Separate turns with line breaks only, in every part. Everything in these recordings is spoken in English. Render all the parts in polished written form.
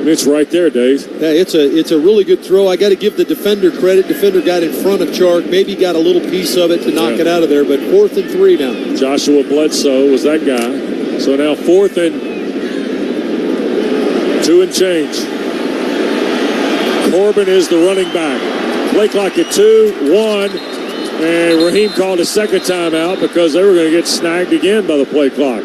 It's right there, Dave.
Yeah, it's a really good throw. I got to give the defender credit. Defender got in front of Chark, maybe got a little piece of it to knock it out of there, but 4th and 3 now.
Joshua Bledsoe was that guy. So now 4th and 2 and change. Corbin is the running back. Play clock at 2-1, and Raheem called a second timeout because they were going to get snagged again by the play clock.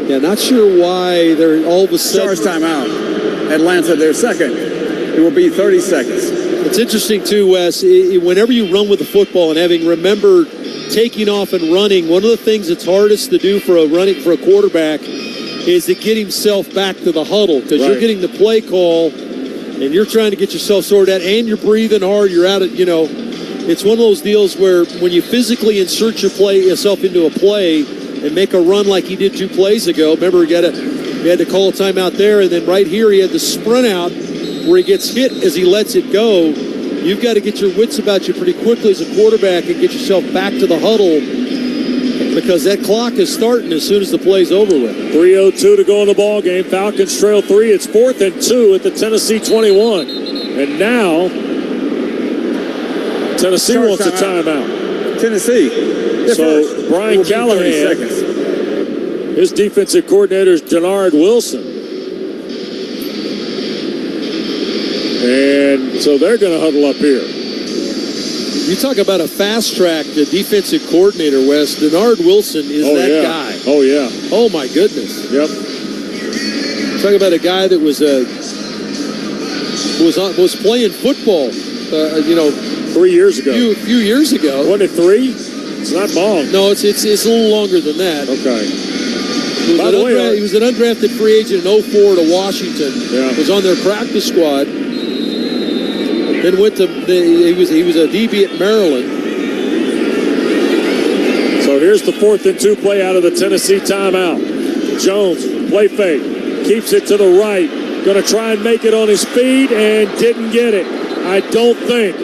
Yeah, not sure why they're all of a sudden.
Charge timeout. Atlanta, their second. It will be 30 seconds.
It's interesting, too, Wes. Whenever you run with the football and having remembered taking off and running, one of the things that's hardest to do for a quarterback is to get himself back to the huddle because you're getting the play call and you're trying to get yourself sorted out and you're breathing hard. You're out of, it's one of those deals where when you physically insert yourself into a play and make a run like he did 2 plays ago, remember he had to call a timeout there, and then right here he had the sprint out where he gets hit as he lets it go. You've got to get your wits about you pretty quickly as a quarterback and get yourself back to the huddle because that clock is starting as soon as the play's over with.
3:02 to go in the ball game. Falcons trail 3. It's 4th and 2 at the Tennessee 21. And now Tennessee wants a timeout.
Tennessee.
So Brian Callahan, his defensive coordinator is Jannard Wilson. And so they're going to huddle up here.
You talk about a fast track, the defensive coordinator, Wes. Jannard Wilson is guy.
Oh, yeah.
Oh, my goodness.
Yep.
Talk about a guy that was playing football,
3 years ago.
A few years ago.
Wasn't it 3? It's not long.
No, it's a little longer than that.
Okay.
He was an undrafted free agent in 2004 to Washington.
Yeah.
Was on their practice squad. Then went to he was a DB at Maryland.
So here's the 4th and 2 play out of the Tennessee timeout. Jones, play fake, keeps it to the right. Going to try and make it on his feet and didn't get it. I don't think.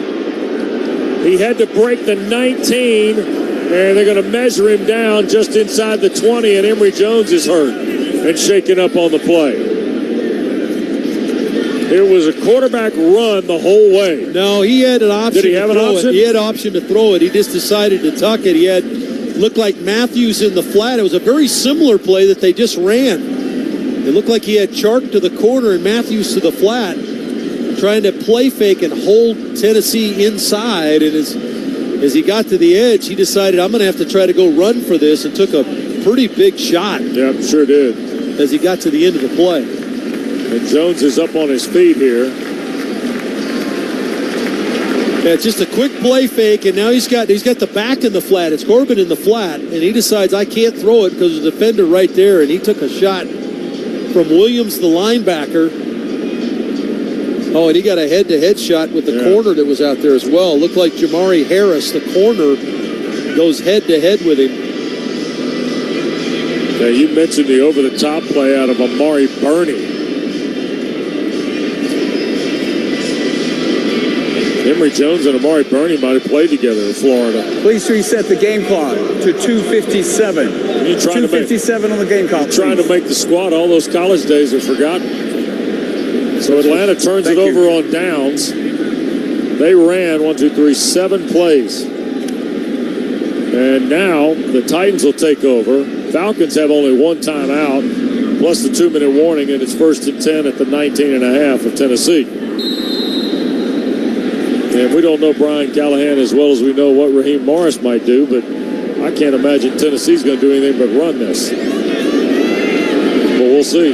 He had to break the 19, and they're going to measure him down just inside the 20, and Emory Jones is hurt and shaken up on the play. It was a quarterback run the whole way.
No, he had an option.
Did he have an option?
He had an option to throw it. He just decided to tuck it. He looked like Matthews in the flat. It was a very similar play that they just ran. It looked like he had Chark to the corner and Matthews to the flat, trying to play fake and hold Tennessee inside. And as he got to the edge, he decided, I'm going to have to try to go run for this, and took a pretty big shot.
Yeah, sure did.
As he got to the end of the play.
And Jones is up on his feet here.
Yeah, just a quick play fake, and now he's got the back in the flat. It's Corbin in the flat, and he decides I can't throw it because there's a defender right there, and he took a shot from Williams, the linebacker. Oh, and he got a head-to-head shot with the corner that was out there as well. Looked like Jamari Harris, the corner, goes head-to-head with him.
Yeah, you mentioned the over-the-top play out of Amari Burney. Emory Jones and Amari Burney might have played together in Florida.
Please reset the game clock to 2:57. 2:57 on the game clock.
Trying to make the squad. All those college days are forgotten. So Atlanta turns it over on downs. They ran 7 plays. And now the Titans will take over. Falcons have only 1 timeout, plus the 2-minute warning, and it's 1st and 10 at the 19.5 of Tennessee. And we don't know Brian Callahan as well as we know what Raheem Morris might do, but I can't imagine Tennessee's going to do anything but run this. But we'll see.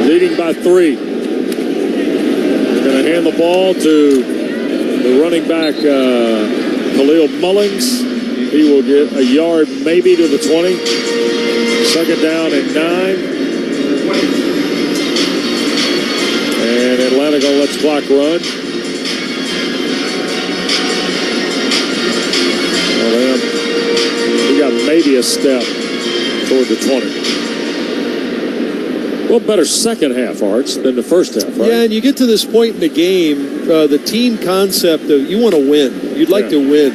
Leading by 3. They're going to hand the ball to the running back, Khalil Mullings. He will get a yard maybe to the 20. 2nd down and 9. And Atlanta going to let the clock run. He got maybe a step toward the 20. Well, better second half, Arch, than the first half, right?
Yeah, and you get to this point in the game, the team concept of you want to win. You'd like to win.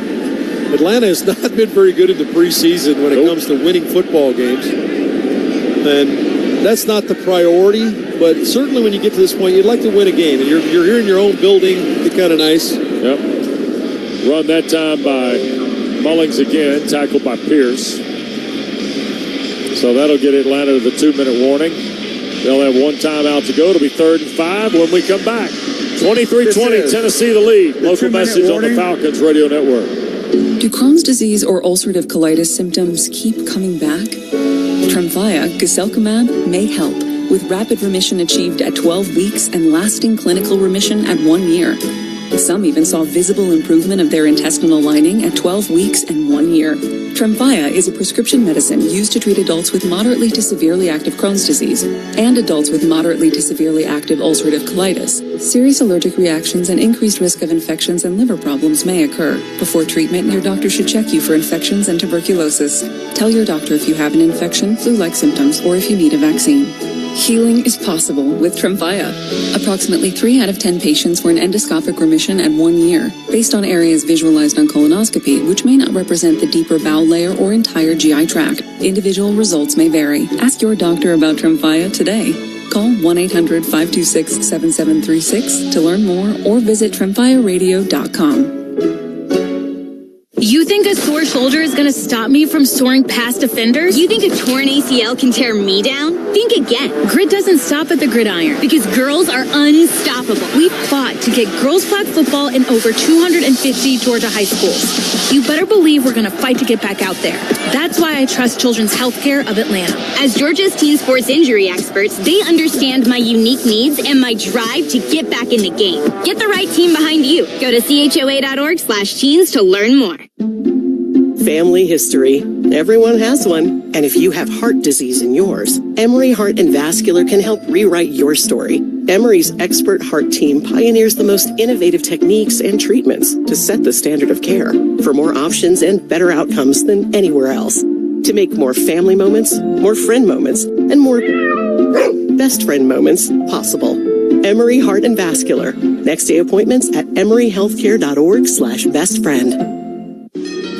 Atlanta has not been very good in the preseason when it comes to winning football games. And that's not the priority. But certainly when you get to this point, you'd like to win a game. And you're here in your own building. It's kind of nice.
Yep. Run that time by Mullings again, tackled by Pierce. So that'll get Atlanta to the 2-minute warning. They'll have one timeout to go. It'll be 3rd and 5 when we come back. 23-20, Tennessee the lead. Local message on the Falcons Radio Network.
Do Crohn's disease or ulcerative colitis symptoms keep coming back? Tremfya, guselkumab, may help, with rapid remission achieved at 12 weeks and lasting clinical remission at 1 year. Some even saw visible improvement of their intestinal lining at 12 weeks and 1 year. Tremfya is a prescription medicine used to treat adults with moderately to severely active Crohn's disease and adults with moderately to severely active ulcerative colitis. Serious allergic reactions and increased risk of infections and liver problems may occur. Before treatment, your doctor should check you for infections and tuberculosis. Tell your doctor if you have an infection, flu-like symptoms, or if you need a vaccine. Healing is possible with Tremfya. Approximately 3 out of 10 patients were in endoscopic remission at 1 year, based on areas visualized on colonoscopy, which may not represent the deeper bowel layer or entire GI tract. Individual results may vary. Ask your doctor about Tremfya today. Call 1-800-526-7736 to learn more or visit tremfyaradio.com.
You think a sore shoulder is going to stop me from soaring past defenders? You think a torn ACL can tear me down? Think again. Grit doesn't stop at the gridiron because girls are unstoppable. We fought to get girls flag football in over 250 Georgia high schools. You better believe we're going to fight to get back out there. That's why I trust Children's Healthcare of Atlanta. As Georgia's teen sports injury experts, they understand my unique needs and my drive to get back in the game. Get the right team behind you. Go to choa.org/teens to learn more.
Family history. Everyone has one. And if you have heart disease in yours, Emory Heart and Vascular can help rewrite your story. Emory's expert heart team pioneers the most innovative techniques and treatments to set the standard of care for more options and better outcomes than anywhere else. To make more family moments, more friend moments, and more best friend moments possible. Emory Heart and Vascular. Next day appointments at emoryhealthcare.org/bestfriend.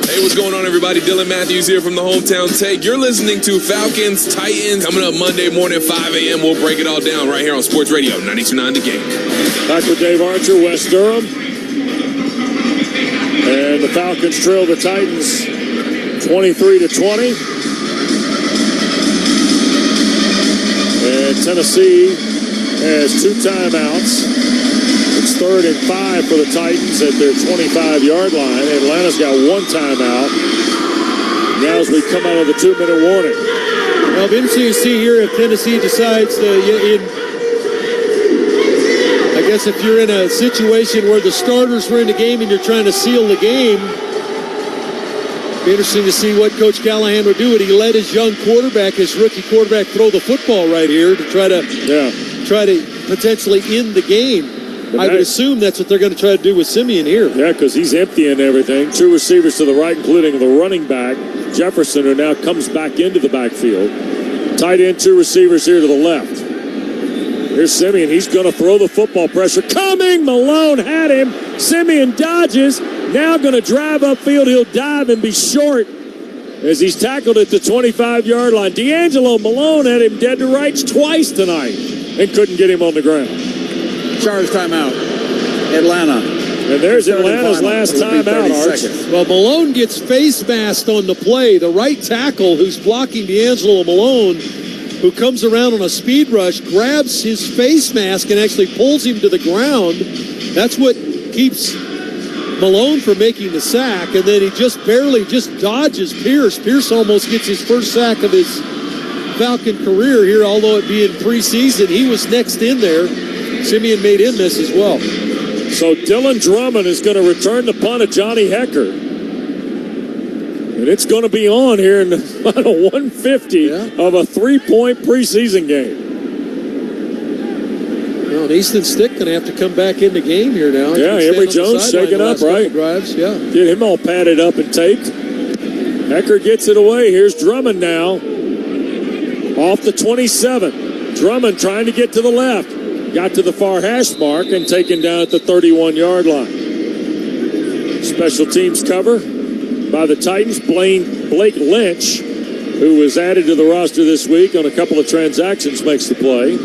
Hey, what's going on, everybody? Dylan Matthews here from the Hometown Take. You're listening to Falcons Titans. Coming up Monday morning, 5 a.m. We'll break it all down right here on Sports Radio 92.9 The Game.
Back with Dave Archer, West Durham. And the Falcons trail the Titans 23-20. And Tennessee has 2 timeouts. It's 3rd and 5 for the Titans at their 25-yard line. Atlanta's got 1 timeout. Now as we come out of the 2-minute warning.
Well, it'll be interesting to see here if Tennessee decides to, I guess if you're in a situation where the starters were in the game and you're trying to seal the game, it'll be interesting to see what Coach Callahan would do. Would he let his young quarterback, his rookie quarterback, throw the football right here to try to potentially end the game? I would assume that's what they're going to try to do with Simeon here.
Yeah, because he's emptying everything. 2 receivers to the right, including the running back, Jefferson, who now comes back into the backfield. Tight end, 2 receivers here to the left. Here's Simeon. He's going to throw the football. Pressure coming. Malone had him. Simeon dodges. Now going to drive upfield. He'll dive and be short as he's tackled at the 25-yard line. D'Angelo Malone had him dead to rights twice tonight and couldn't get him on the ground.
Charge timeout. Atlanta.
And there's Atlanta's last timeout, Arch.
Well, Malone gets face masked on the play. The right tackle who's blocking D'Angelo Malone, who comes around on a speed rush, grabs his face mask and actually pulls him to the ground. That's what keeps Malone from making the sack. And then he just barely dodges Pierce. Pierce almost gets his first sack of his Falcon career here, although it be in preseason. He was next in there. Simeon made him miss as well.
So Dylan Drummond is going to return the punt of Johnny Hecker. And it's going to be on here in the final 150 of a 3-point preseason game.
Well, and Easton Stick going to have to come back in the game here now.
Yeah, Emory Jones shaking up, right?
Drives, yeah.
Get him all padded up and taped. Hecker gets it away. Here's Drummond now. Off the 27. Drummond trying to get to the left. Got to the far hash mark and taken down at the 31-yard line. Special teams cover by the Titans. Blake Lynch who was added to the roster this week on a couple of transactions, makes the play.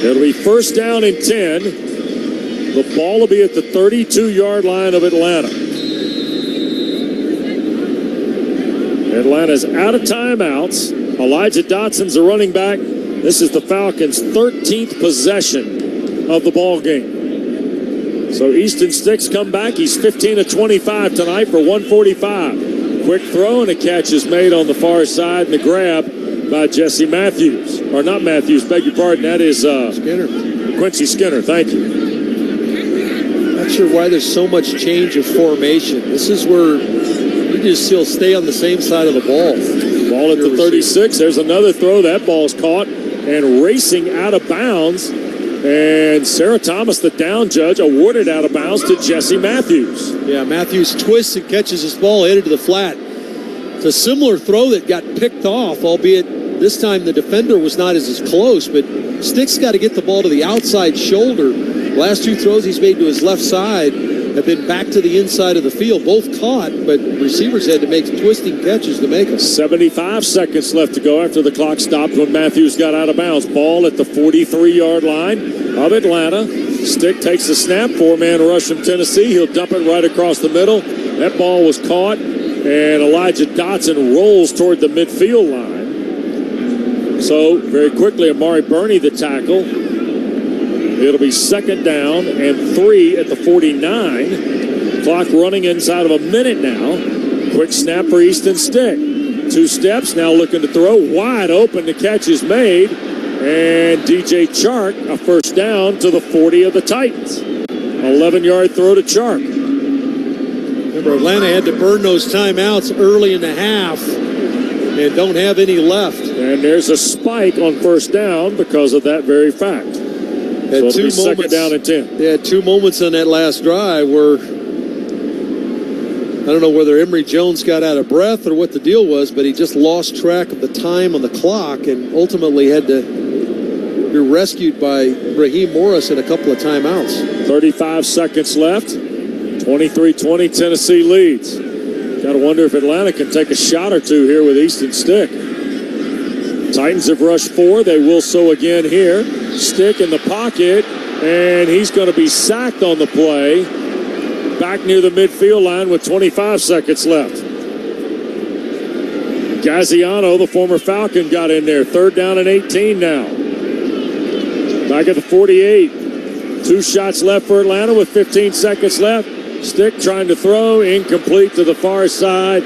It'll be first down and 10. The ball will be at the 32-yard line of Atlanta. Atlanta's out of timeouts. Elijah Dotson's the running back. This is the Falcons' 13th possession of the ball game. So Easton Stick's come back. He's 15 of 25 tonight for 145. Quick throw and a catch is made on the far side, and the grab by Jesse Matthews. Or not Matthews, beg your pardon. That is
Skinner.
Quincy Skinner. Thank you.
Not sure why there's so much change of formation. This is where you just still stay on the same side of the ball.
Ball at the 36. There's another throw. That ball's caught and racing out of bounds. And Sarah Thomas, the down judge, awarded out of bounds to Jesse Matthews.
Yeah, Matthews twists and catches his ball headed to the flat. It's a similar throw that got picked off, albeit this time the defender was not as close. But Stick's got to get the ball to the outside shoulder. Last two throws he's made to his left side have been back to the inside of the field. Both caught, but receivers had to make twisting catches to make them.
75 seconds left to go after the clock stopped when Matthews got out of bounds. Ball at the 43-yard line of Atlanta. Stick takes the snap. 4-man rush from Tennessee. He'll dump it right across the middle. That ball was caught, and Elijah Dotson rolls toward the midfield line. So, very quickly, Amari Burney, the tackle. It'll be second down and 3 at the 49. Clock running inside of a minute now. Quick snap for Easton Stick. 2 steps, now looking to throw. Wide open, the catch is made. And DJ Chark, a first down to the 40 of the Titans. 11-yard throw to Chark.
Remember, Atlanta had to burn those timeouts early in the half and don't have any left.
And there's a spike on first down because of that very fact. So it'll be second down and 10.
They had 2 moments on that last drive where I don't know whether Emory Jones got out of breath or what the deal was, but he just lost track of the time on the clock and ultimately had to be rescued by Raheem Morris in a couple of timeouts.
35 seconds left. 23-20, Tennessee leads. Got to wonder if Atlanta can take a shot or two here with Easton Stick. Titans have rushed 4. They will so again here. Stick in the pocket, and he's going to be sacked on the play. Back near the midfield line with 25 seconds left. Gaziano, the former Falcon, got in there. Third down and 18 now. Back at the 48. 2 shots left for Atlanta with 15 seconds left. Stick trying to throw, incomplete to the far side.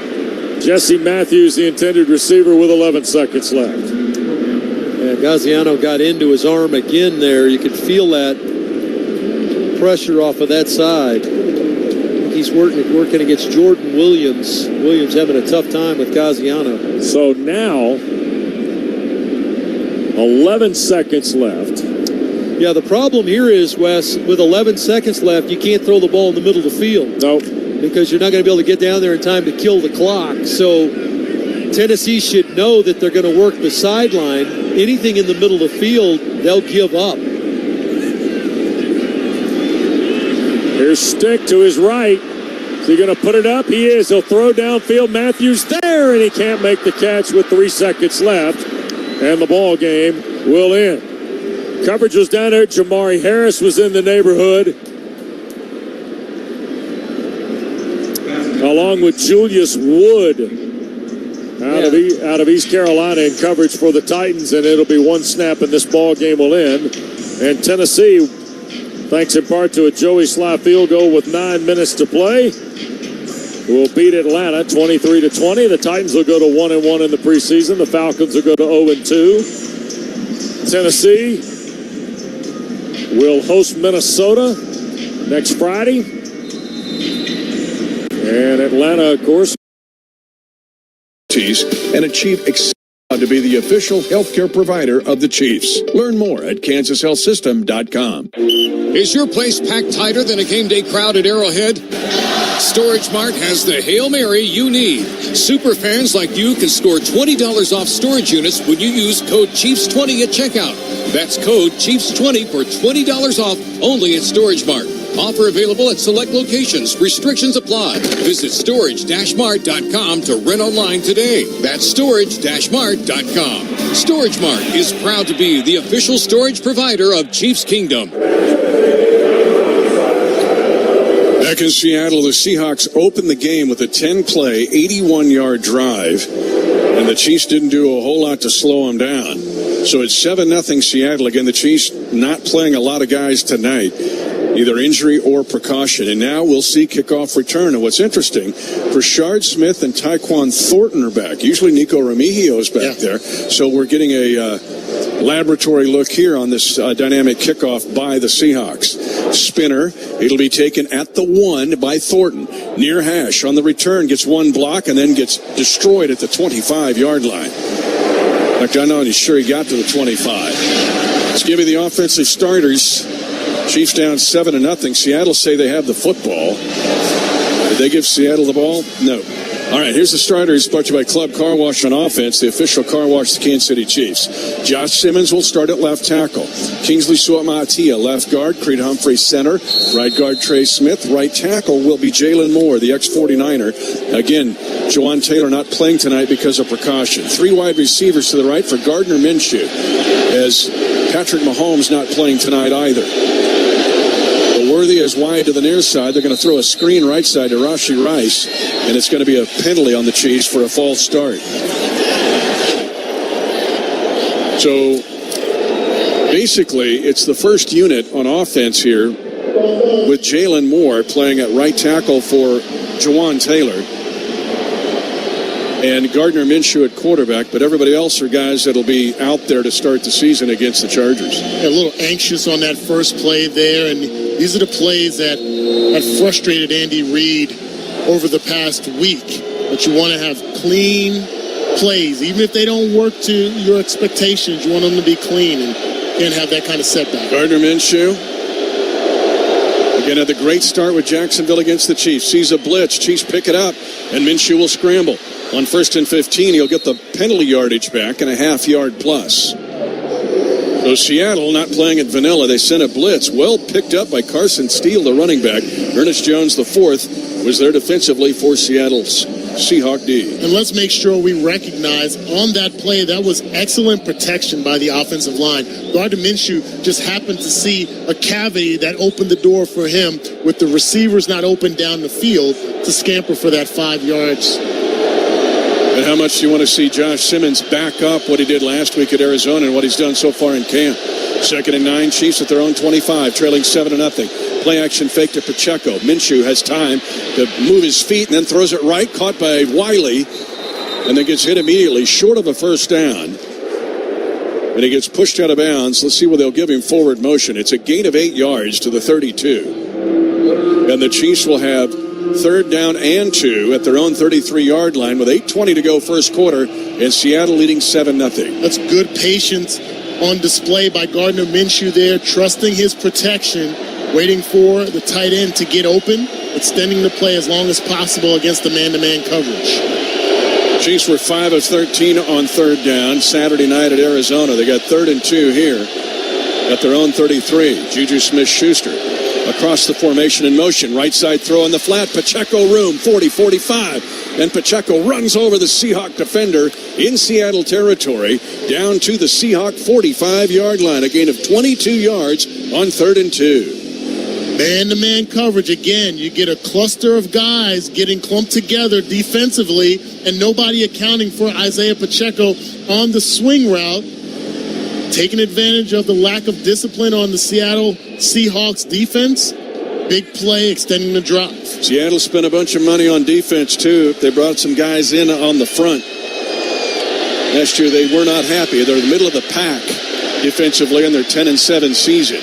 Jesse Matthews, the intended receiver, with 11 seconds left.
Yeah, Gaziano got into his arm again there. You could feel that pressure off of that side. He's working against Jordan Williams. Williams having a tough time with Gaziano.
So now, 11 seconds left.
Yeah, the problem here is, Wes, with 11 seconds left, you can't throw the ball in the middle of the field.
Nope.
Because you're not going to be able to get down there in time to kill the clock. So Tennessee should know that they're going to work the sideline. Anything in the middle of the field, they'll give up.
Here's Stick to his right. Is he going to put it up? He is. He'll throw downfield. Matthews there, and he can't make the catch with 3 seconds left. And the ball game will end. Coverage was down there. Jamari Harris was in the neighborhood, along with Julius Wood out of East Carolina in coverage for the Titans, and it'll be 1 snap and this ball game will end. And Tennessee, thanks in part to a Joey Sly field goal with 9 minutes to play, will beat Atlanta 23-20. The Titans will go to 1-1 in the preseason. The Falcons will go to 0-2. Tennessee will host Minnesota next Friday. And Atlanta, of course,
and achieve to be the official healthcare provider of the Chiefs. Learn more at kansashealthsystem.com.
Is your place packed tighter than a game day crowd at Arrowhead? Storage Mart has the Hail Mary you need. Super fans like you can score $20 off storage units when you use code CHIEFS20 at checkout. That's code CHIEFS20 for $20 off only at Storage Mart. Offer available at select locations. Restrictions apply. Visit storage-mart.com to rent online today. That's storage-mart.com. Storage Mart is proud to be the official storage provider of Chiefs Kingdom.
Back in Seattle, the Seahawks opened the game with a 10-play, 81-yard drive, and the Chiefs didn't do a whole lot to slow them down. So it's 7-0 Seattle. Again, the Chiefs not playing a lot of guys tonight, either injury or precaution. And now we'll see kickoff return. And what's interesting, Rashard Smith and Tyquan Thornton are back. Usually Nico Remigio's back there. So we're getting a laboratory look here on this dynamic kickoff by the Seahawks. Spinner, it'll be taken at the 1 by Thornton. Near hash on the return, gets one block and then gets destroyed at the 25-yard line. In fact, I'm not sure he got to the 25. Let's give you the offensive starters. Chiefs down 7-0. Seattle say they have the football. Did they give Seattle the ball? No. All right, here's the starters brought to you by Club Car Wash on offense, the official car wash of the Kansas City Chiefs. Josh Simmons will start at left tackle. Kingsley Suamatia, left guard. Creed Humphrey, center. Right guard, Trey Smith. Right tackle will be Jalen Moore, the ex-49er. Again, Jawan Taylor not playing tonight because of precaution. 3 wide receivers to the right for Gardner Minshew, as Patrick Mahomes not playing tonight either. Worthy is wide to the near side. They're going to throw a screen right side to Rashee Rice, and it's going to be a penalty on the Chiefs for a false start. So basically, it's the first unit on offense here with Jalen Moore playing at right tackle for Jawan Taylor and Gardner Minshew at quarterback, but everybody else are guys that'll be out there to start the season against the Chargers.
A little anxious on that first play there, and these are the plays that have frustrated Andy Reid over the past week. But you want to have clean plays. Even if they don't work to your expectations, you want them to be clean and can't have that kind of setback.
Gardner Minshew, again, had the great start with Jacksonville against the Chiefs. Sees a blitz. Chiefs pick it up, and Minshew will scramble. On 1st and 15, he'll get the penalty yardage back and a half-yard plus. So Seattle not playing at vanilla. They sent a blitz. Well picked up by Carson Steele, the running back. Ernest Jones, the 4th, was there defensively for Seattle's Seahawk D.
And let's make sure we recognize on that play, that was excellent protection by the offensive line. Gardner Minshew just happened to see a cavity that opened the door for him with the receivers not open down the field to scamper for that 5 yards.
And how much do you want to see Josh Simmons back up what he did last week at Arizona and what he's done so far in camp? 2nd and 9, Chiefs at their own 25, trailing 7-0. Play action fake to Pacheco. Minshew has time to move his feet and then throws it right, caught by Wiley, and then gets hit immediately, short of a first down. And he gets pushed out of bounds. Let's see where they'll give him forward motion. It's a gain of 8 yards to the 32. And the Chiefs will have 3rd down and 2 at their own 33-yard line with 8:20 to go first quarter, and Seattle leading 7-0.
That's good patience on display by Gardner Minshew there, trusting his protection, waiting for the tight end to get open, extending the play as long as possible against the man-to-man coverage.
Chiefs were 5 of 13 on 3rd down Saturday night at Arizona. They got 3rd and 2 here at their own 33. Juju Smith-Schuster across the formation in motion. Right side throw in the flat. Pacheco room, 40-45. And Pacheco runs over the Seahawk defender in Seattle territory down to the Seahawk 45-yard line. A gain of 22 yards on 3rd and 2.
Man-to-man coverage. Again, you get a cluster of guys getting clumped together defensively and nobody accounting for Isaiah Pacheco on the swing route. Taking advantage of the lack of discipline on the Seattle Seahawks defense. Big play, extending the drive.
Seattle spent a bunch of money on defense, too. They brought some guys in on the front. Last year, they were not happy. They're in the middle of the pack defensively in their 10-7 season.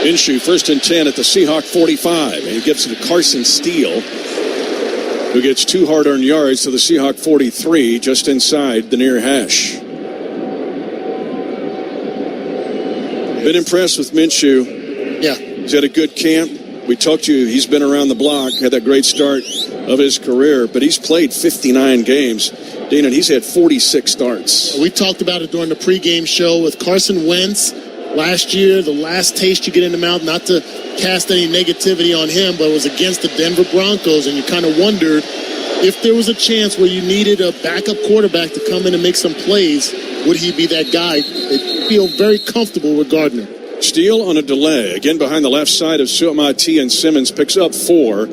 Minshew, 1st and 10 at the Seahawk 45. And he gets it to Carson Steele, who gets 2 hard-earned yards to the Seahawk 43, just inside the near hash. Been impressed with Minshew.
Yeah.
He's had a good camp. We talked to you, he's been around the block, had that great start of his career, but he's played 59 games. Dana, he's had 46 starts.
We talked about it during the pregame show with Carson Wentz last year, the last taste you get in the mouth, not to cast any negativity on him, but it was against the Denver Broncos, and you kind of wondered if there was a chance where you needed a backup quarterback to come in and make some plays, would he be that guy? They feel very comfortable with Gardner.
Steele on a delay. Again behind the left side of Suamati, and Simmons picks up 4.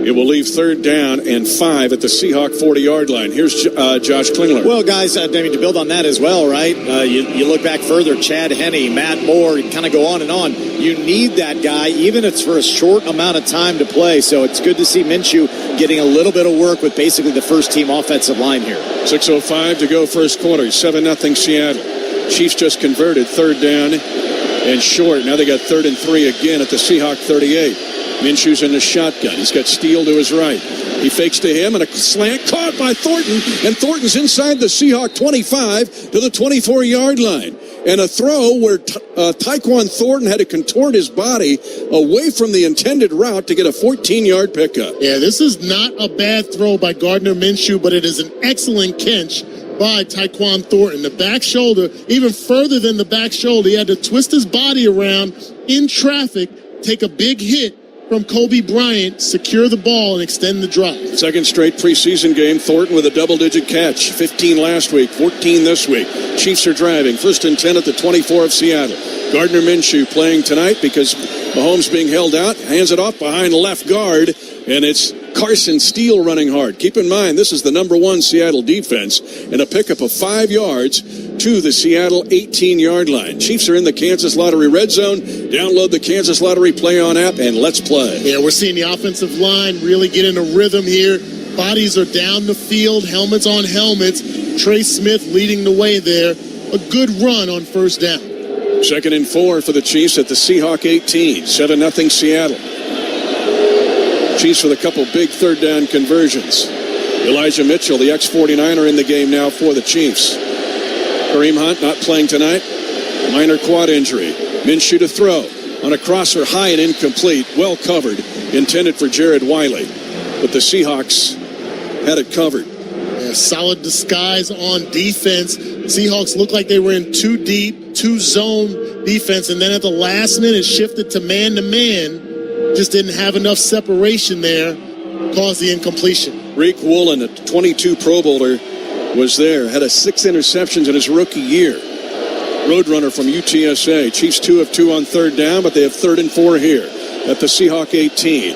It will leave 3rd down and 5 at the Seahawk 40-yard line. Here's Josh Klingler.
Well, guys, I mean, to build on that as well, right? You look back further, Chad Henne, Matt Moore, you kind of go on and on. You need that guy, even if it's for a short amount of time to play. So it's good to see Minshew getting a little bit of work with basically the first-team offensive line here.
6:05 to go first quarter. 7-0 Seattle. Chiefs just converted 3rd down and short. Now they got 3rd and 3 again at the Seahawk 38. Minshew's in the shotgun. He's got Steele to his right. He fakes to him, and a slant caught by Thornton, and Thornton's inside the Seahawk 25 to the 24-yard line. And a throw where Tyquan Thornton had to contort his body away from the intended route to get a 14-yard pickup.
Yeah, this is not a bad throw by Gardner Minshew, but it is an excellent catch by Tyquan Thornton. The back shoulder, even further than the back shoulder, he had to twist his body around in traffic, take a big hit from Kobe Bryant, secure the ball, and extend the drive.
Second straight preseason game. Thornton with a double-digit catch. 15 last week, 14 this week. Chiefs are driving. 1st and 10 at the 24 of Seattle. Gardner Minshew playing tonight because Mahomes being held out. Hands it off behind left guard, and it's Carson Steele running hard. Keep in mind, this is the number 1 Seattle defense, and a pickup of 5 yards to the Seattle 18-yard line. Chiefs are in the Kansas Lottery red zone. Download the Kansas Lottery Play On app, and let's play.
Yeah, we're seeing the offensive line really get in a rhythm here. Bodies are down the field, helmets on helmets. Trey Smith leading the way there. A good run on 1st down.
2nd and 4 for the Chiefs at the Seahawk 18. 7-0 Seattle. Chiefs with a couple big 3rd down conversions. Elijah Mitchell, the ex-49er, in the game now for the Chiefs. Kareem Hunt not playing tonight. Minor quad injury. Minshew to throw on a crosser, high and incomplete. Well covered. Intended for Jared Wiley. But the Seahawks had it covered.
Yeah, solid disguise on defense. Seahawks looked like they were in 2 deep, 2 zone defense. And then at the last minute shifted to man-to-man. Just didn't have enough separation there, caused the incompletion.
Reek Woolen, a 22 Pro Bowler, was there. Had 6 interceptions in his rookie year. Roadrunner from UTSA. Chiefs 2 of 2 on 3rd down, but they have 3rd and 4 here at the Seahawk 18.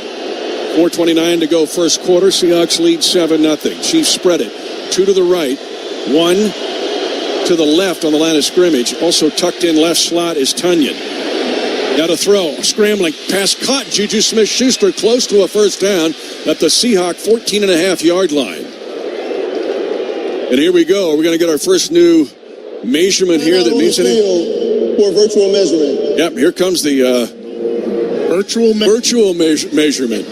4:29 to go first quarter. Seahawks lead 7-0. Chiefs spread it. 2 to the right. 1 to the left on the line of scrimmage. Also tucked in left slot is Tunyon. Now to throw, scrambling, pass caught. Juju Smith-Schuster close to a 1st down at the Seahawk 14.5-yard line. And here we go. We're going to get our first new measurement here that means anything.
For virtual measurement.
Yep, here comes the virtual measurement.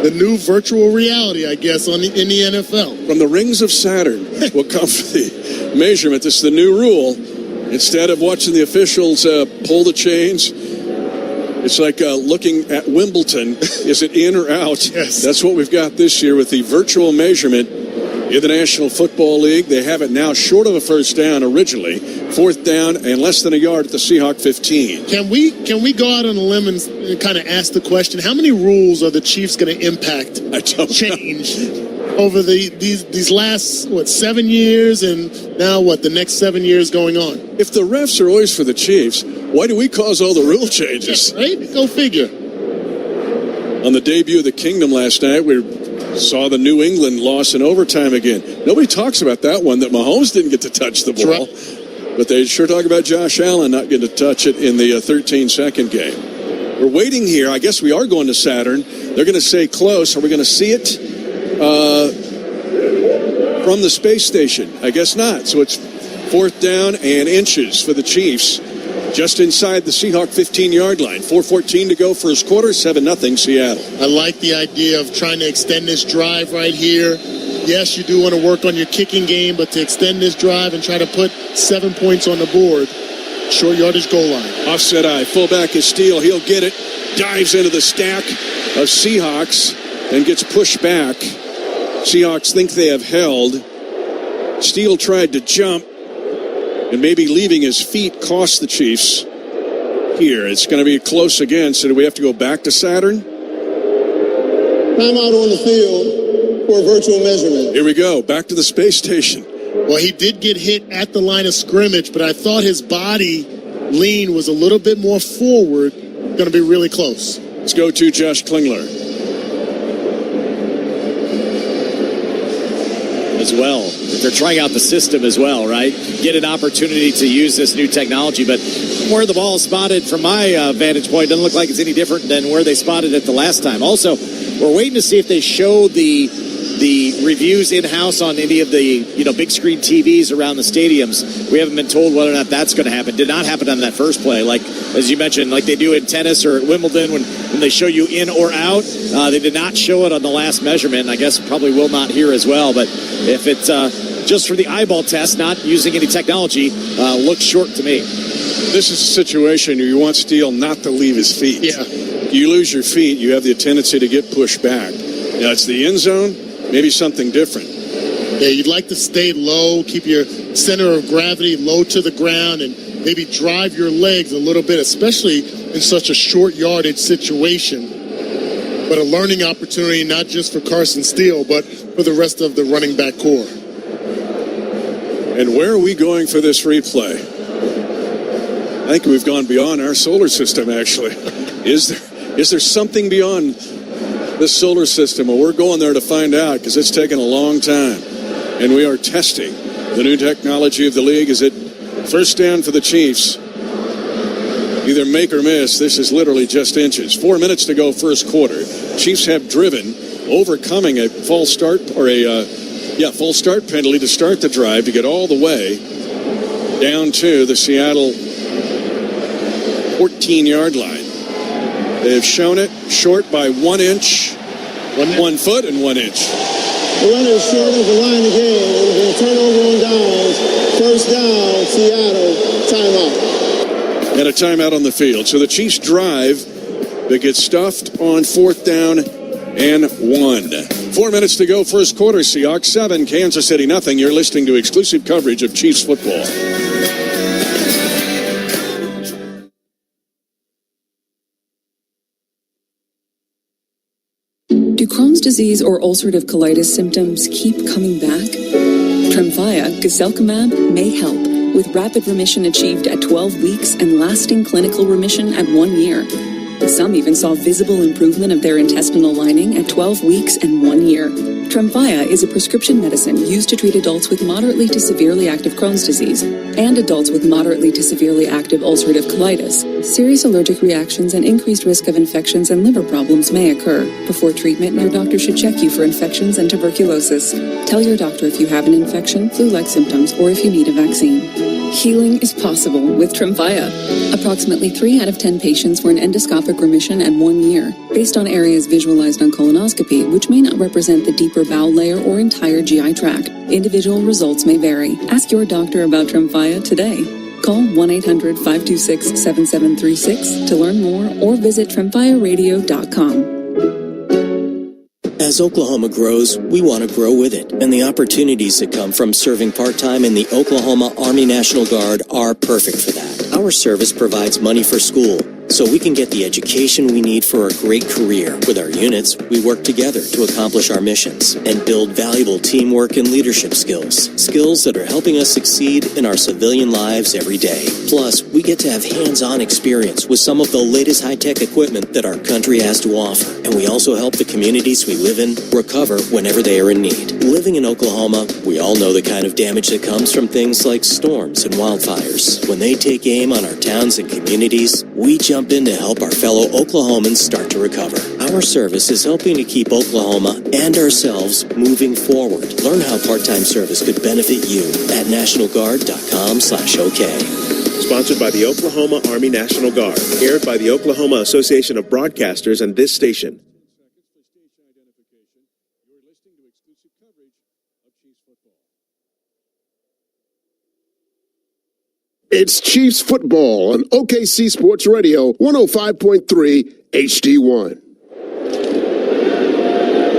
The new virtual reality, I guess, in the NFL.
From the rings of Saturn will come for the measurement. This is the new rule. Instead of watching the officials pull the chains, it's like looking at Wimbledon. Is it in or out?
Yes.
That's what we've got this year with the virtual measurement in the National Football League. They have it now short of a 1st down originally. 4th down and less than a yard at the Seahawk 15.
Can we go out on a limb and kind of ask the question, how many rules are the Chiefs going to impact, change over these last, 7 years, and now the next 7 years going on?
If the refs are always for the Chiefs, why do we cause all the rule changes?
Yeah, right? Go figure.
On the debut of the Kingdom last night, we saw the New England loss in overtime again. Nobody talks about that one, that Mahomes didn't get to touch the ball. But they sure talk about Josh Allen not getting to touch it in the 13-second game. We're waiting here. I guess we are going to Saturn. They're going to say close. Are we going to see it from the space station? I guess not. So it's 4th down and inches for the Chiefs. Just inside the Seahawk 15-yard line. 4:14 to go first quarter, 7-0 Seattle.
I like the idea of trying to extend this drive right here. Yes, you do want to work on your kicking game, but to extend this drive and try to put 7 points on the board, short yardage goal line.
Offset eye, fullback is Steele. He'll get it. Dives into the stack of Seahawks and gets pushed back. Seahawks think they have held. Steele tried to jump And maybe leaving his feet cost the Chiefs here. It's going to be close again, so do we have to go back to Saturn?
Timeout on the field for a virtual measurement.
Here we go, back to the space station.
Well, he did get hit at the line of scrimmage, but I thought his body lean was a little bit more forward. Going to be really close.
Let's go to Josh Klingler.
As well. They're trying out the system as well, right? Get an opportunity to use this new technology, but where the ball is spotted from my vantage point doesn't look like it's any different than where they spotted it the last time. Also, we're waiting to see if they show the reviews in-house on any of the big screen TVs around the stadiums. We haven't been told whether or not that's going to happen. Did not happen on that first play, like as you mentioned, like they do in tennis or at Wimbledon when they show you in or out. They did not show it on the last measurement. I guess probably will not here as well. But if it's just for the eyeball test, not using any technology, looks short to me.
This is a situation where you want Steele not to leave his feet.
Yeah.
You lose your feet, you have the tendency to get pushed back. Now, it's the end zone, maybe something different.
Yeah, you'd like to stay low, keep your center of gravity low to the ground, and maybe drive your legs a little bit, especially in such a short yardage situation. But a learning opportunity, not just for Carson Steele, but for the rest of the running back core.
And where are we going for this replay? I think we've gone beyond our solar system, actually. Is there something beyond the solar system? Well, we're going there to find out because it's taken a long time. And we are testing the new technology of the league. Is it first down for the Chiefs? Either make or miss. This is literally just inches. 4 minutes to go first quarter. Chiefs have driven, overcoming a false start or full start penalty to start the drive to get all the way down to the Seattle 14-yard line. They've shown it short by 1 inch, 1 foot and 1 inch.
The runner is short of the line again. It was a turnover on downs. First down, Seattle, timeout.
And a timeout on the field. So the Chiefs drive that gets stuffed on 4th down and 1. 4 minutes to go first quarter. Seahawks 7, Kansas City nothing. You're listening to exclusive coverage of Chiefs football.
Do Crohn's disease or ulcerative colitis symptoms keep coming back? Tremfya, guselkumab, may help, with rapid remission achieved at 12 weeks and lasting clinical remission at 1 year. Some even saw visible improvement of their intestinal lining at 12 weeks and 1 year. Tremfya is a prescription medicine used to treat adults with moderately to severely active Crohn's disease and adults with moderately to severely active ulcerative colitis. Serious allergic reactions and increased risk of infections and liver problems may occur. Before treatment, your doctor should check you for infections and tuberculosis. Tell your doctor if you have an infection, flu-like symptoms, or if you need a vaccine. Healing is possible with Tremfya. Approximately 3 out of 10 patients were in endoscopic remission at 1 year, based on areas visualized on colonoscopy, which may not represent the deeper bowel layer or entire GI tract. Individual results may vary. Ask your doctor about Tremfya today. Call 1-800-526-7736 to learn more or visit TremfyaRadio.com.
As Oklahoma grows, we want to grow with it, and the opportunities that come from serving part-time in the Oklahoma Army National Guard are perfect for that. Our service provides money for school, so we can get the education we need for a great career. With our units, we work together to accomplish our missions and build valuable teamwork and leadership skills. Skills that are helping us succeed in our civilian lives every day. Plus, we get to have hands-on experience with some of the latest high-tech equipment that our country has to offer. And we also help the communities we live in recover whenever they are in need. Living in Oklahoma, we all know the kind of damage that comes from things like storms and wildfires. When they take aim on our towns and communities, we jump in to help our fellow Oklahomans start to recover. Our service is helping to keep Oklahoma and ourselves moving forward. Learn how part-time service could benefit you at nationalguard.com/OK.
Sponsored by the Oklahoma Army National Guard. Aired by the Oklahoma Association of Broadcasters and this station.
It's Chiefs football on OKC Sports Radio 105.3 HD1.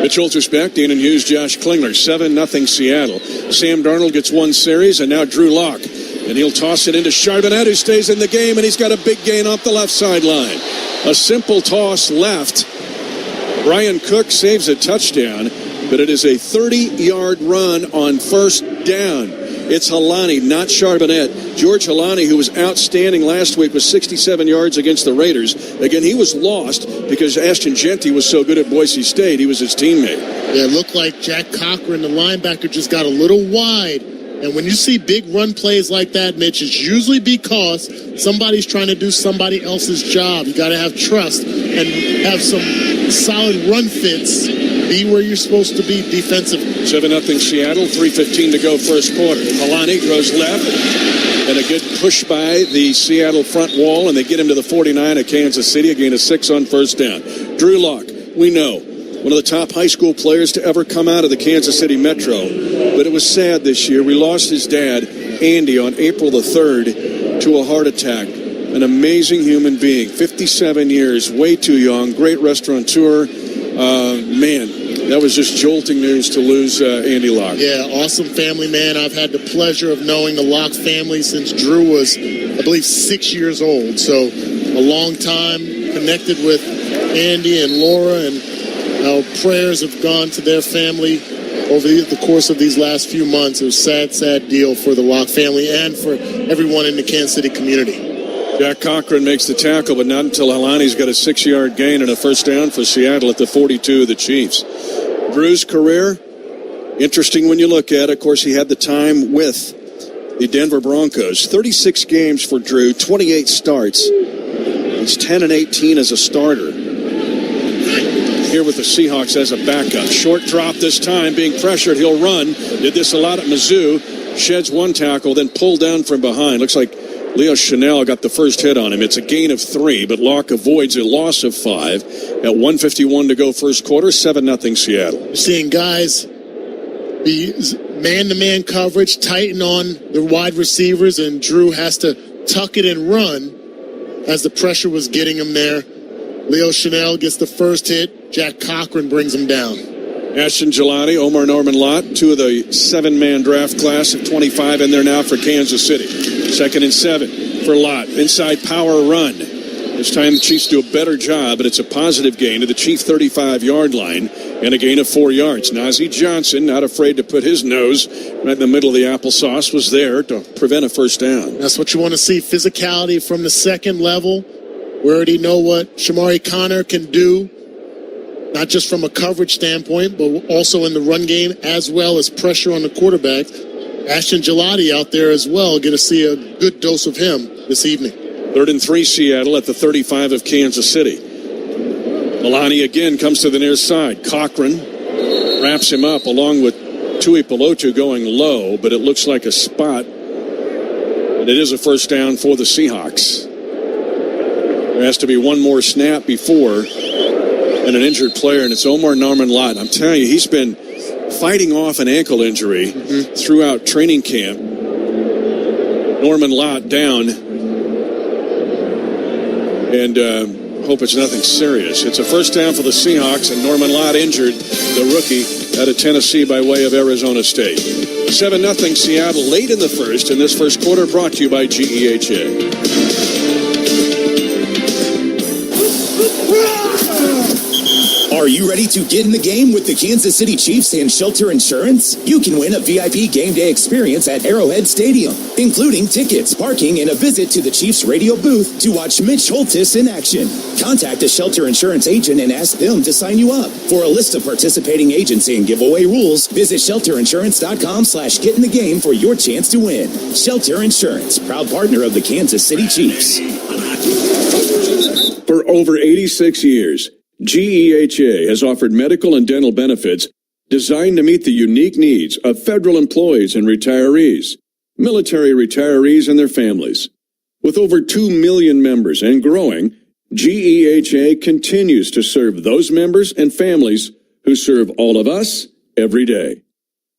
Mitch Oltersbeck, Dean and Hughes, Josh Klingler, 7-0 Seattle. Sam Darnold gets 1 series, and now Drew Lock And he'll toss it into Charbonnet, who stays in the game, and he's got a big gain off the left sideline. A simple toss left. Brian Cook saves a touchdown, but it is a 30-yard run on first down. It's Helani, not Charbonnet. George Helani, who was outstanding last week, was 67 yards against the Raiders. Again, he was lost because Ashton Genty was so good at Boise State. He was his teammate.
Yeah, it looked like Jack Cochran, the linebacker, just got a little wide. And when you see big run plays like that, Mitch, it's usually because somebody's trying to do somebody else's job. You got to have trust and have some solid run fits. Be where you're supposed to be defensively.
7-0 Seattle, 3:15 to go first quarter. Helani throws left, and a good push by the Seattle front wall, and they get him to the 49 of Kansas City, a gain of 6 on first down. Drew Lock, we know, one of the top high school players to ever come out of the Kansas City Metro. But it was sad this year. We lost his dad, Andy, on April the 3rd to a heart attack. An amazing human being, 57 years, way too young, great restaurateur. Man, that was just jolting news to lose Andy Locke.
Yeah, awesome family man. I've had the pleasure of knowing the Locke family since Drew was, I believe, 6 years old. So a long time connected with Andy and Laura, and our prayers have gone to their family over the course of these last few months. It was a sad, sad deal for the Locke family and for everyone in the Kansas City community.
Jack Cochran makes the tackle, but not until Helani's got a 6-yard gain and a first down for Seattle at the 42 of the Chiefs. Drew's career, interesting when you look at it. Of course, he had the time with the Denver Broncos. 36 games for Drew, 28 starts. He's 10-18 as a starter. Here with the Seahawks as a backup. Short drop this time, being pressured. He'll run. Did this a lot at Mizzou. Sheds one tackle, then pulled down from behind. Looks like Leo Chanel got the first hit on him. It's a gain of 3, but Locke avoids a loss of 5. At 1:51 to go first quarter, 7-0 Seattle.
You're seeing guys be man-to-man coverage, tighten on the wide receivers, and Drew has to tuck it and run as the pressure was getting him there. Leo Chanel gets the first hit. Jack Cochran brings him down.
Ashton Gelati, Omar Norman-Lott, 2 of the 7-man draft class of 25 in there now for Kansas City. 2nd and 7 for Lott. Inside power run. This time the Chiefs do a better job, but it's a positive gain to the Chief 35-yard line and a gain of 4 yards. Najee Johnson, not afraid to put his nose right in the middle of the applesauce, was there to prevent a first down.
That's what you want to see, physicality from the second level. We already know what Shamari Connor can do, not just from a coverage standpoint, but also in the run game, as well as pressure on the quarterback. Ashton Gelati out there as well. Going to see a good dose of him this evening.
3rd and 3 Seattle at the 35 of Kansas City. Milani again comes to the near side. Cochran wraps him up along with Tui Pelotu going low, but it looks like a spot. And it is a first down for the Seahawks. There has to be one more snap before and an injured player, and it's Omar Norman-Lott. I'm telling you, he's been fighting off an ankle injury throughout training camp. Norman-Lott down, and hope it's nothing serious. It's a first down for the Seahawks, and Norman-Lott injured, the rookie out of Tennessee by way of Arizona State. 7-0 Seattle late in the first, and this first quarter brought to you by GEHA.
Are you ready to get in the game with the Kansas City Chiefs and Shelter Insurance? You can win a VIP game day experience at Arrowhead Stadium, including tickets, parking, and a visit to the Chiefs radio booth to watch Mitch Holthus in action. Contact a Shelter Insurance agent and ask them to sign you up. For a list of participating agents and giveaway rules, visit shelterinsurance.com/get in the game for your chance to win. Shelter Insurance, proud partner of the Kansas City Chiefs.
For over 86 years, GEHA has offered medical and dental benefits designed to meet the unique needs of federal employees and retirees, military retirees and their families. With over 2 million members and growing, GEHA continues to serve those members and families who serve all of us every day.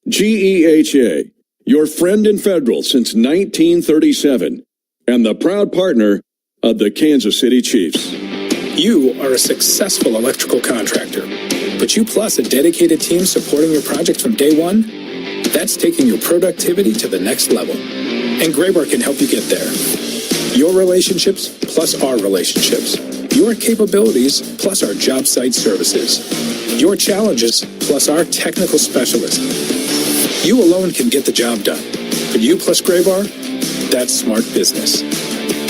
GEHA, your friend in federal since 1937, and the proud partner of the Kansas City Chiefs.
You are a successful electrical contractor, but you plus a dedicated team supporting your project from day one, that's taking your productivity to the next level. And Graybar can help you get there. Your relationships plus our relationships. Your capabilities plus our job site services. Your challenges plus our technical specialists. You alone can get the job done. But you plus Graybar, that's smart business.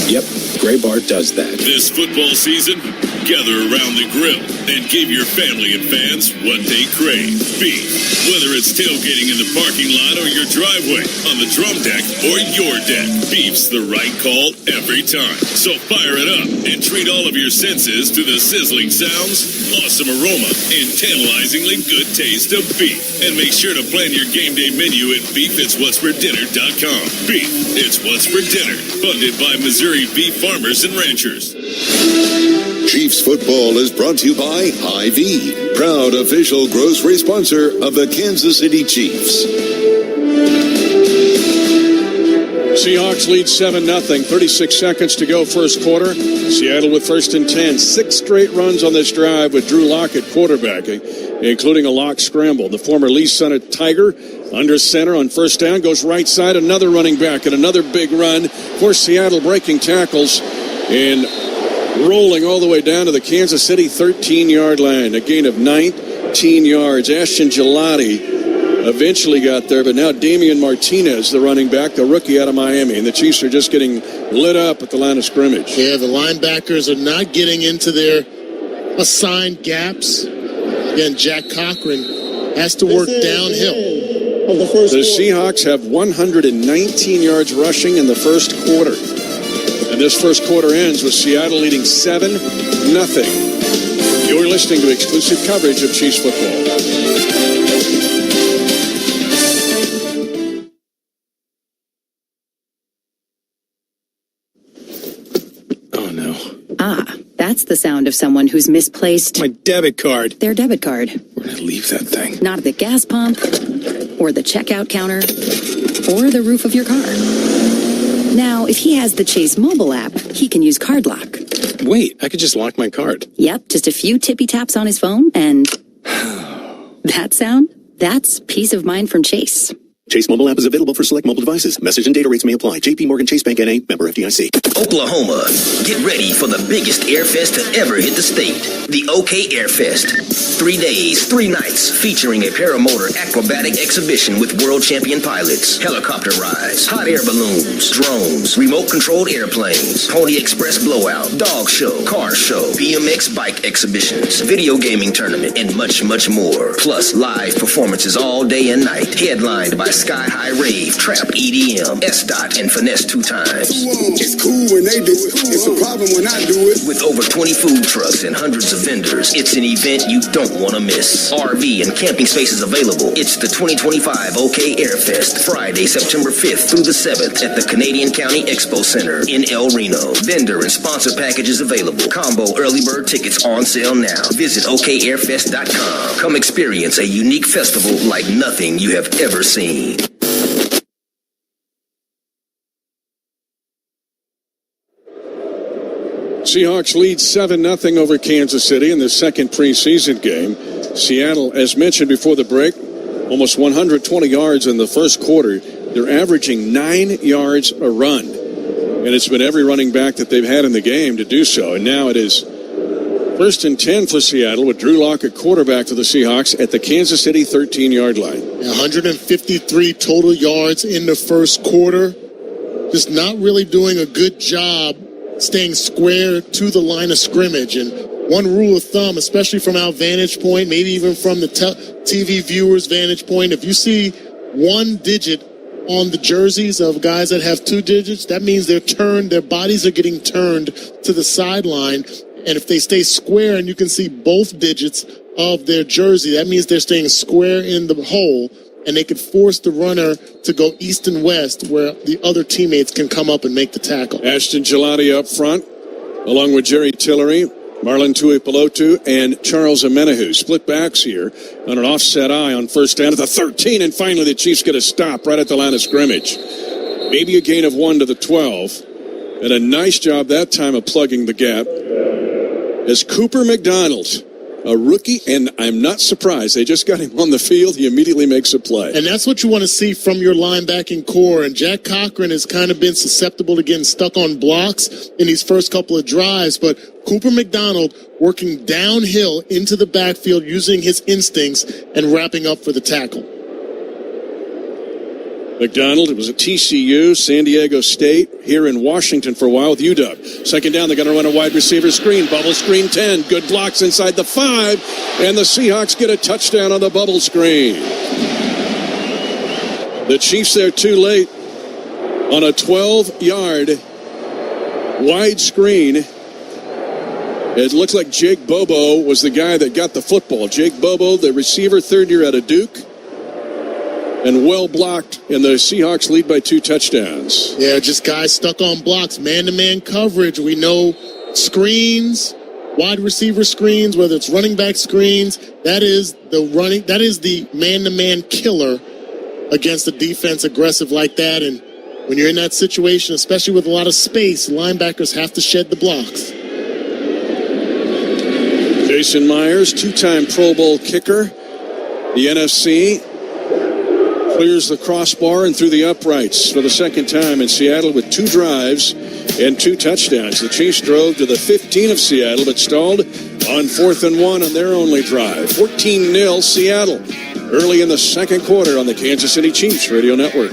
Yep, Graybar does that.
This football season, gather around the grill and give your family and fans what they crave. Beef. Whether it's tailgating in the parking lot or your driveway, on the drum deck or your deck, beef's the right call every time. So fire it up and treat all of your senses to the sizzling sounds, awesome aroma, and tantalizingly good taste of beef. And make sure to plan your game day menu at beefitswhatsfordinner.com. Beef, it's what's for dinner. Funded by Missouri Beef Farmers and Ranchers.
Chiefs football is brought to you by Hy-Vee, proud official grocery sponsor of the Kansas City Chiefs.
Seahawks lead 7-0. 36 seconds to go first quarter. Seattle with 1st and 10. 6 straight runs on this drive with Drew Lockett quarterbacking, including a lock scramble. The former Lee Summit Tiger under center on first down, goes right side, another running back, and another big run for Seattle, breaking tackles and rolling all the way down to the Kansas City 13-yard line. A gain of 19 yards. Ashton Gelati eventually got there, but now Damian Martinez, the running back, the rookie out of Miami, and the Chiefs are just getting lit up at the line of scrimmage.
Yeah, the linebackers are not getting into their assigned gaps. Again, Jack Cochran has to work downhill.
The Seahawks have 119 yards rushing in the first quarter. And this first quarter ends with Seattle leading 7-0. You're listening to exclusive coverage of Chiefs football.
That's the sound of someone who's misplaced
my debit card.
Their debit card.
Where'd I leave that thing?
Not at the gas pump, or the checkout counter, or the roof of your car. Now, if he has the Chase mobile app, he can use Card Lock.
Wait, I could just lock my card.
Yep, just a few tippy taps on his phone, and that sound? That's peace of mind from Chase.
Chase mobile app is available for select mobile devices. Message and data rates may apply. J.P. Morgan Chase Bank N.A. Member FDIC.
Oklahoma, get ready for the biggest airfest to ever hit the state. The OK Airfest. 3 days, 3 nights, featuring a paramotor acrobatic exhibition with world champion pilots, helicopter rides, hot air balloons, drones, remote-controlled airplanes, Pony Express blowout, dog show, car show, BMX bike exhibitions, video gaming tournament, and much, much more. Plus, live performances all day and night, headlined by Sky High Rave, Trap EDM, S-Dot, and Finesse 2 times.
It's cool when they do it. It's a problem when I do it.
With over 20 food trucks and hundreds of vendors, it's an event you don't want to miss. RV and camping spaces available. It's the 2025 OK Airfest, Friday, September 5th through the 7th at the Canadian County Expo Center in El Reno. Vendor and sponsor packages available. Combo early bird tickets on sale now. Visit OKAirfest.com. Come experience a unique festival like nothing you have ever seen.
Seahawks lead 7-0 over Kansas City in the second preseason game. Seattle, as mentioned before the break, almost 120 yards in the first quarter. They're averaging 9 yards a run. And it's been every running back that they've had in the game to do so. And now it is 1st and 10 for Seattle with Drew Lockett quarterback for the Seahawks at the Kansas City 13-yard line.
153 total yards in the first quarter. Just not really doing a good job staying square to the line of scrimmage. And one rule of thumb, especially from our vantage point, maybe even from the TV viewers' vantage point, if you see 1 digit on the jerseys of guys that have 2 digits, that means they're turned, their bodies are getting turned to the sideline. And if they stay square and you can see both digits of their jersey, that means they're staying square in the hole, and they could force the runner to go east and west where the other teammates can come up and make the tackle.
Ashton Gelati up front, along with Jerry Tillery, Marlon Tuipulotu, and Charles Amenahu. Split backs here on an offset eye on first down at the 13, and finally the Chiefs get a stop right at the line of scrimmage. Maybe a gain of 1 to the 12, and a nice job that time of plugging the gap as Cooper McDonald A rookie, and I'm not surprised. They just got him on the field. He immediately makes a play.
And that's what you want to see from your linebacking core. And Jack Cochran has kind of been susceptible to getting stuck on blocks in these first couple of drives. But Cooper McDonald working downhill into the backfield using his instincts and wrapping up for the tackle.
McDonald, it was at TCU, San Diego State, here in Washington for a while with UW. Second down, they're going to run a wide receiver screen. Bubble screen 10. Good blocks inside the 5. And the Seahawks get a touchdown on the bubble screen. The Chiefs there too late on a 12-yard wide screen. It looks like Jake Bobo was the guy that got the football. Jake Bobo, the receiver, third year out of Duke. And well blocked, and the Seahawks lead by 2 touchdowns.
Yeah, just guys stuck on blocks, man-to-man coverage. We know screens, wide receiver screens, whether it's running back screens. That is the man-to-man killer against a defense aggressive like that. And when you're in that situation, especially with a lot of space, linebackers have to shed the blocks.
Jason Myers, 2-time Pro Bowl kicker. The NFC clears the crossbar and through the uprights for the second time in Seattle with 2 drives and 2 touchdowns. The Chiefs drove to the 15 of Seattle, but stalled on 4th and 1 on their only drive. 14-0 Seattle early in the second quarter on the Kansas City Chiefs Radio Network.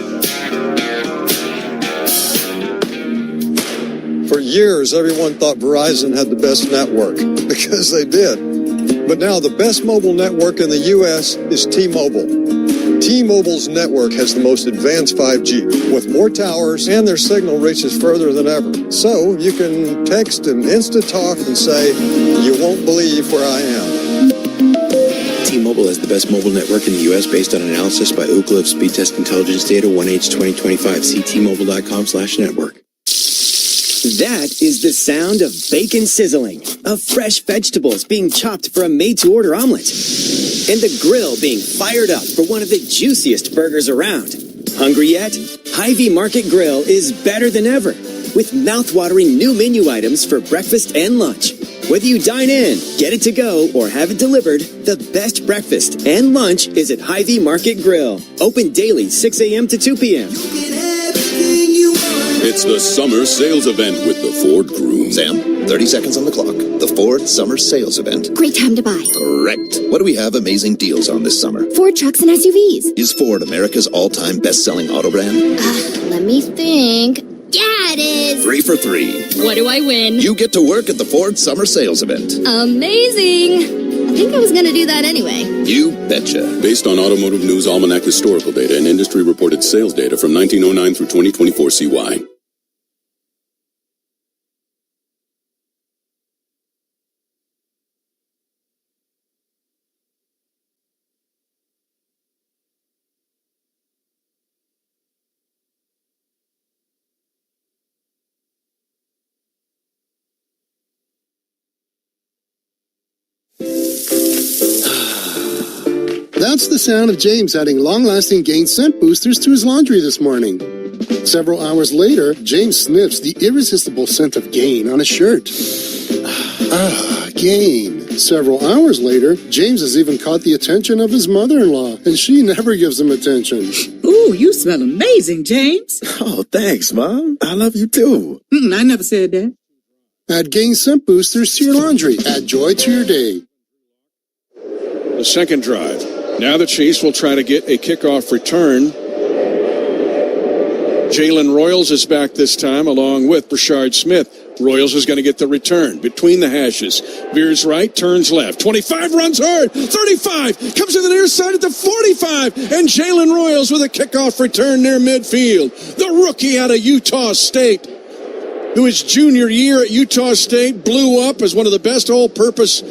For years, everyone thought Verizon had the best network because they did. But now the best mobile network in the U.S. is T-Mobile. T-Mobile's network has the most advanced 5G with more towers, and their signal reaches further than ever. So you can text and Insta-talk and say, "You won't believe where I am."
T-Mobile is the best mobile network in the U.S. based on analysis by Ookla of Speed Test Intelligence Data 1H2025. See T-Mobile.com/network.
That is the sound of bacon sizzling, of fresh vegetables being chopped for a made-to-order omelet, and the grill being fired up for one of the juiciest burgers around. Hungry yet? Hy-Vee Market Grill is better than ever, with mouth-watering new menu items for breakfast and lunch. Whether you dine in, get it to go, or have it delivered, the best breakfast and lunch is at Hy-Vee Market Grill. Open daily 6 a.m. to 2 p.m.
It's the summer sales event with the Ford Crew.
Sam, 30 seconds on the clock. The Ford Summer Sales Event.
Great time to buy.
Correct. What do we have amazing deals on this summer?
Ford trucks and SUVs.
Is Ford America's all-time best-selling auto brand?
Let me think. Yeah, it is.
3 for 3.
What do I win?
You get to work at the Ford Summer Sales Event.
Amazing. I think I was going to do that anyway.
You betcha.
Based on Automotive News Almanac historical data and industry-reported sales data from 1909 through 2024 CY.
That's the sound of James adding long-lasting Gain scent boosters to his laundry this morning. Several hours later, James sniffs the irresistible scent of Gain on his shirt. Gain. Several hours later, James has even caught the attention of his mother-in-law, and she never gives him attention.
Ooh, you smell amazing, James.
Oh, thanks, Mom. I love you, too.
I never said that.
Add Gain scent boosters to your laundry. Add joy to your day.
The second drive. Now the Chiefs will try to get a kickoff return. Jalen Royals is back this time along with Brashard Smith. Royals is going to get the return between the hashes. Veers right, turns left. 25, runs hard. 35, comes to the near side at the 45. And Jalen Royals with a kickoff return near midfield. The rookie out of Utah State, who his junior year at Utah State blew up as one of the best all-purpose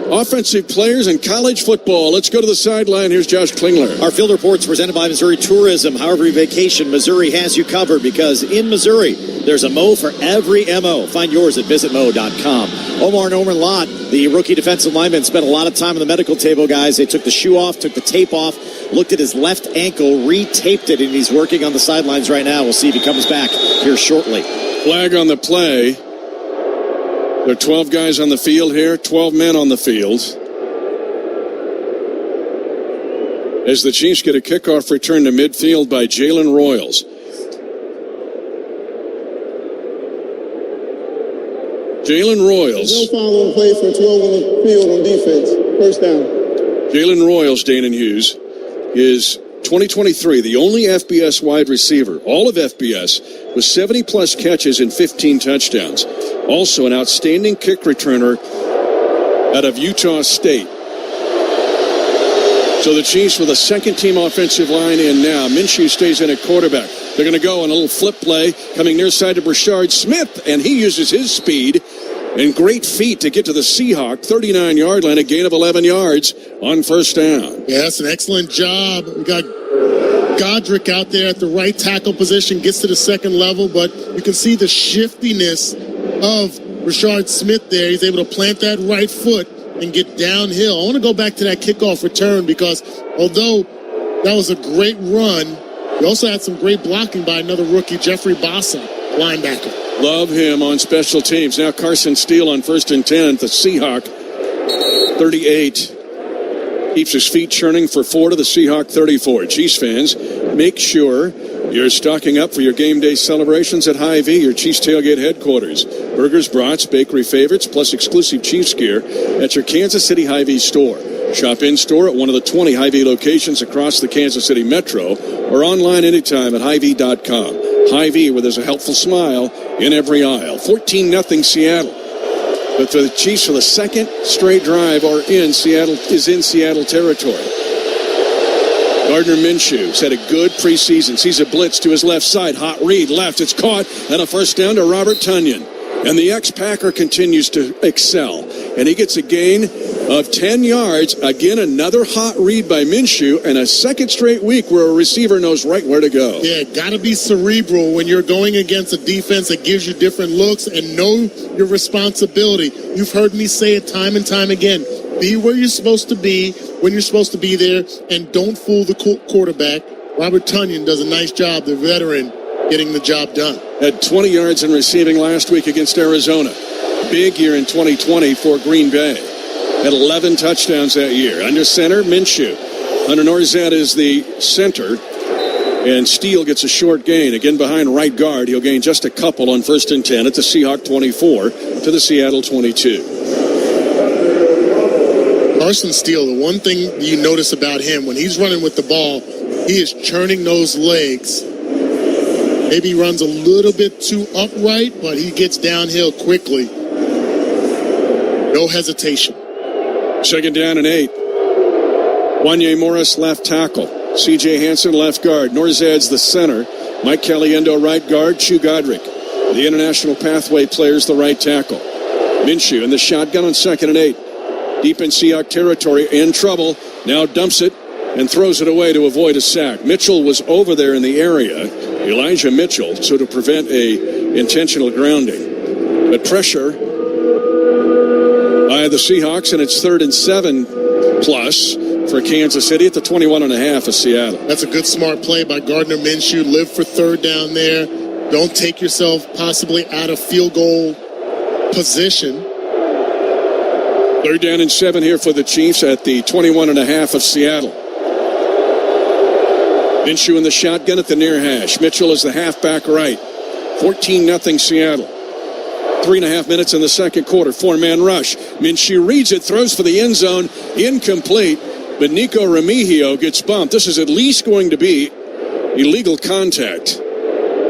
offensive players in college football. Let's go to the sideline. Here's Josh Klingler.
Our field reports presented by Missouri Tourism. However you vacation, Missouri has you covered, because in Missouri, there's a Mo for every MO. Find yours at visitmo.com. Omar Norman Lott, the rookie defensive lineman, spent a lot of time on the medical table, guys. They took the shoe off, took the tape off, looked at his left ankle, re-taped it, and he's working on the sidelines right now. We'll see if he comes back here shortly.
Flag on the play. There are 12 guys on the field here, 12 men on the field. as the Chiefs get a kickoff return to midfield by Jalen Royals. Jalen Royals.
No foul on play for 12 on the field on defense. First down.
Jalen Royals, Dane and Hughes, is 2023 the only FBS wide receiver, all of FBS, with 70-plus catches and 15 touchdowns. Also an outstanding kick returner out of Utah State. So the Chiefs with a second-team offensive line in now. Minshew stays in at quarterback. They're going to go on a little flip play coming near side to Brashard Smith, and he uses his speed and great feet to get to the Seahawk 39-yard line, a gain of 11 yards on first down.
Yeah, that's an excellent job. We got Godric out there at the right tackle position, gets to the second level, but you can see the shiftiness of Brashard Smith there. He's able to plant that right foot and get downhill. I want to go back to that kickoff return because although that was a great run, we also had some great blocking by another rookie, Jeffrey Bossa, linebacker.
Love him on special teams. Now Carson Steele on 1st and 10 at the Seahawk 38. Keeps his feet churning for 4 to the Seahawk 34. Chiefs fans, make sure you're stocking up for your game day celebrations at Hy-Vee, your Chiefs tailgate headquarters. Burgers, brats, bakery favorites, plus exclusive Chiefs gear at your Kansas City Hy-Vee store. Shop in-store at one of the 20 Hy-Vee locations across the Kansas City metro or online anytime at Hy-Vee.com. Hy-Vee, where there's a helpful smile in every aisle. 14-0 Seattle. But the Chiefs for the second straight drive is in Seattle territory. Gardner Minshew's had a good preseason. Sees a blitz to his left side. Hot read left. It's caught. And a first down to Robert Tonyan. And the ex-Packer continues to excel. And he gets a gain of 10 yards. Again, another hot read by Minshew. And a second straight week where a receiver knows right where to go.
Yeah, got to be cerebral when you're going against a defense that gives you different looks and know your responsibility. You've heard me say it time and time again. Be where you're supposed to be, when you're supposed to be there, and don't fool the quarterback. Robert Tonyan does a nice job, the veteran, getting the job done.
Had 20 yards in receiving last week against Arizona. Big year in 2020 for Green Bay. Had 11 touchdowns that year. Under center, Minshew. Under Norzad is the center, and Steele gets a short gain. Again behind right guard. He'll gain just a couple on 1st and 10 at the Seahawk 24 to the Seattle 22.
Carson Steele, the one thing you notice about him, when he's running with the ball, he is churning those legs. Maybe he runs a little bit too upright, but he gets downhill quickly. No hesitation.
Second down and 8. Wanye Morris, left tackle. C.J. Hansen, left guard. Norzad's the center. Mike Caliendo, right guard. Chu Godric, the international pathway players, the right tackle. Minshew in the shotgun on 2nd and 8. Deep in Seahawk territory, in trouble. Now dumps it and throws it away to avoid a sack. Mitchell was over there in the area. Elijah Mitchell, so to prevent a intentional grounding. But pressure by the Seahawks, and it's 3rd and 7 plus for Kansas City at the 21.5 of Seattle.
That's a good, smart play by Gardner Minshew. Live for third down there. Don't take yourself possibly out of field goal position.
3rd down and 7 here for the Chiefs at the 21.5 of Seattle. Minshew in the shotgun at the near hash. Mitchell is the halfback right. 14-0 Seattle. 3.5 minutes in the second quarter. 4-man rush. Minshew reads it, throws for the end zone. Incomplete, but Nico Remigio gets bumped. This is at least going to be illegal contact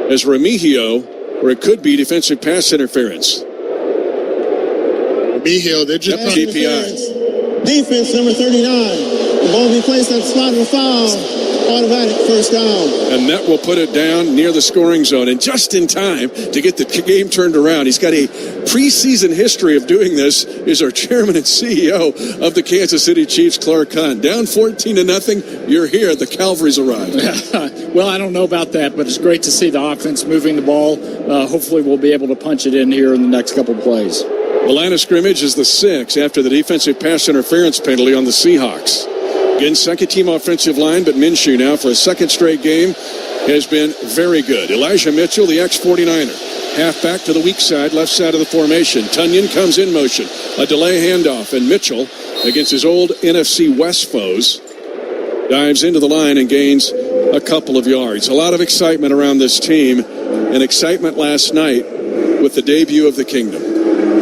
as Remigio, or it could be defensive pass interference.
Remigio, they're just
DPI.
Defense number 39. The ball be placed at the spot of the foul. Automatic first down.
And that will put it down near the scoring zone, and just in time to get the game turned around. He's got a preseason history of doing this. Is our chairman and CEO of the Kansas City Chiefs, Clark Hunt. Down 14-0. You're here. The Calvary's arrived.
Well, I don't know about that, but it's great to see the offense moving the ball. Hopefully we'll be able to punch it in here in the next couple of plays.
The line of scrimmage is the 6 after the defensive pass interference penalty on the Seahawks. Again, second-team offensive line, but Minshew now for a second straight game has been very good. Elijah Mitchell, the ex-49er, halfback to the weak side, left side of the formation. Tonyan comes in motion. A delay handoff, and Mitchell, against his old NFC West foes, dives into the line and gains a couple of yards. A lot of excitement around this team, and excitement last night with the debut of the Kingdom.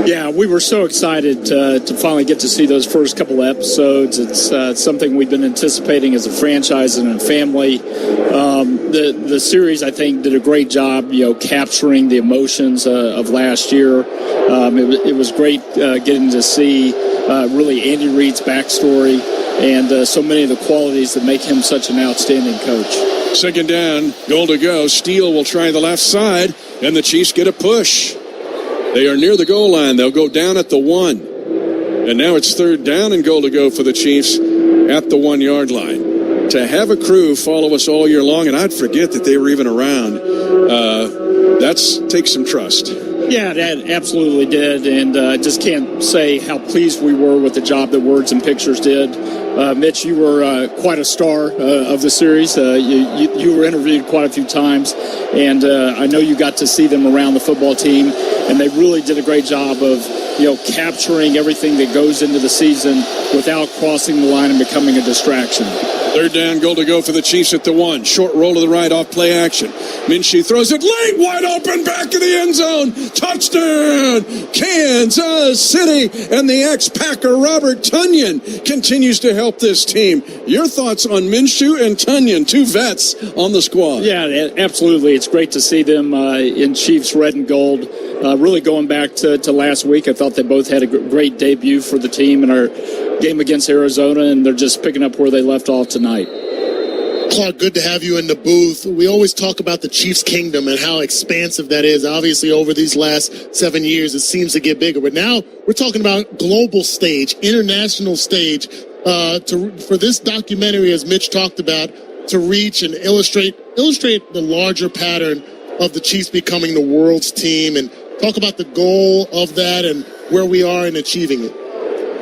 Yeah, we were so excited to finally get to see those first couple of episodes. It's something we've been anticipating as a franchise and a family. The series, I think, did a great job, capturing the emotions of last year. It was great getting to see really Andy Reid's backstory and so many of the qualities that make him such an outstanding coach.
Second down, goal to go. Steele will try the left side, and the Chiefs get a push. They are near the goal line. They'll go down at the 1. And now it's third down and goal to go for the Chiefs at the 1 yard line. To have a crew follow us all year long, and I'd forget that they were even around, that takes some trust.
Yeah, that absolutely did, and I just can't say how pleased we were with the job that Words and Pictures did. Mitch, you were quite a star of the series. You were interviewed quite a few times, and I know you got to see them around the football team, and they really did a great job of capturing everything that goes into the season without crossing the line and becoming a distraction.
Third down, goal to go for the Chiefs at the 1. Short roll to the right off play action. Minshew throws it late, wide open, back of the end zone. Touchdown, Kansas City. And the ex-Packer Robert Tonyan continues to help this team. Your thoughts on Minshew and Tonyan, two vets on the squad?
Yeah, absolutely. It's great to see them in Chiefs red and gold. Really going back to last week, I thought they both had a great debut for the team in our game against Arizona, and they're just picking up where they left off tonight.
Clark, good to have you in the booth. We always talk about the Chiefs Kingdom and how expansive that is. Obviously, over these last 7 years, it seems to get bigger. But now we're talking about global stage, international stage, for this documentary, as Mitch talked about, to reach and illustrate the larger pattern of the Chiefs becoming the world's team, and talk about the goal of that and where we are in achieving it.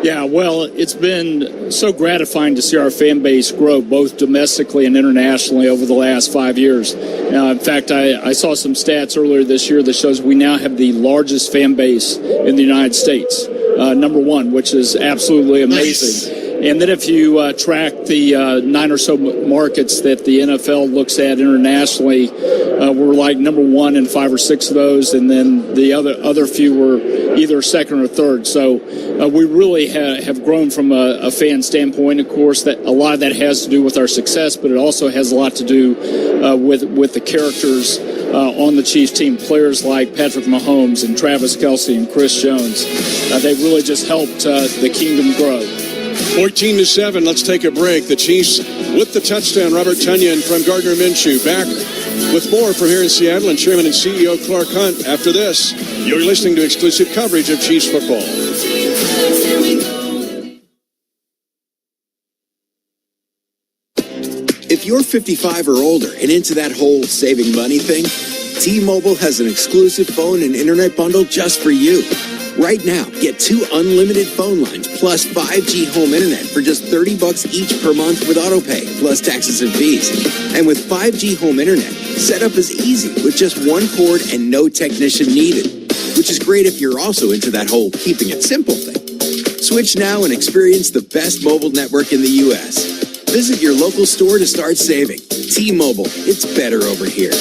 Yeah, well, it's been so gratifying to see our fan base grow both domestically and internationally over the last 5 years. In fact, I saw some stats earlier this year that shows we now have the largest fan base in the United States, number one, which is absolutely amazing. Nice. And then if you track the 9 or so markets that the NFL looks at internationally, we're like number one in 5 or 6 of those, and then the other few were either second or third. So we really have grown from a fan standpoint. Of course, that a lot of that has to do with our success, but it also has a lot to do with the characters on the Chiefs team. Players like Patrick Mahomes and Travis Kelce and Chris Jones. They've really just helped the kingdom grow.
14-7, let's take a break. The Chiefs with the touchdown, Robert Tonyan from Gardner Minshew. Back with more from here in Seattle and Chairman and CEO Clark Hunt. After this, you're listening to exclusive coverage of Chiefs football.
If you're 55 or older and into that whole saving money thing, T-Mobile has an exclusive phone and internet bundle just for you. Right now, get 2 unlimited phone lines plus 5G home internet for just $30 each per month with autopay, plus taxes and fees. And with 5G home internet, setup is easy with just 1 cord and no technician needed, which is great if you're also into that whole keeping it simple thing. Switch now and experience the best mobile network in the U.S. Visit your local store to start saving. T-Mobile, it's better over here.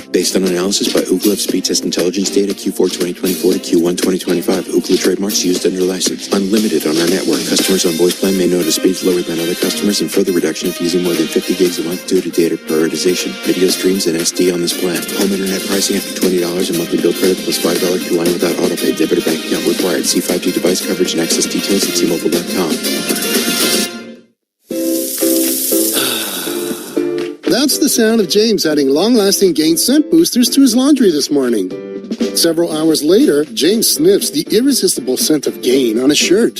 Based on analysis by Ookla of speed test intelligence data Q4 2024 to Q1 2025. Ookla trademarks used under license. Unlimited on our network. Customers on voice plan may notice speeds lower than other customers and further reduction if using more than 50 gigs a month due to data prioritization. Video streams and SD on this plan. Home internet pricing after $20 and monthly bill credit plus $5 per line without autopay. Debit or bank account required. See 5G device coverage and access details at T-Mobile.com.
That's the sound of James adding long-lasting Gain scent boosters to his laundry this morning. Several hours later, James sniffs the irresistible scent of Gain on his shirt.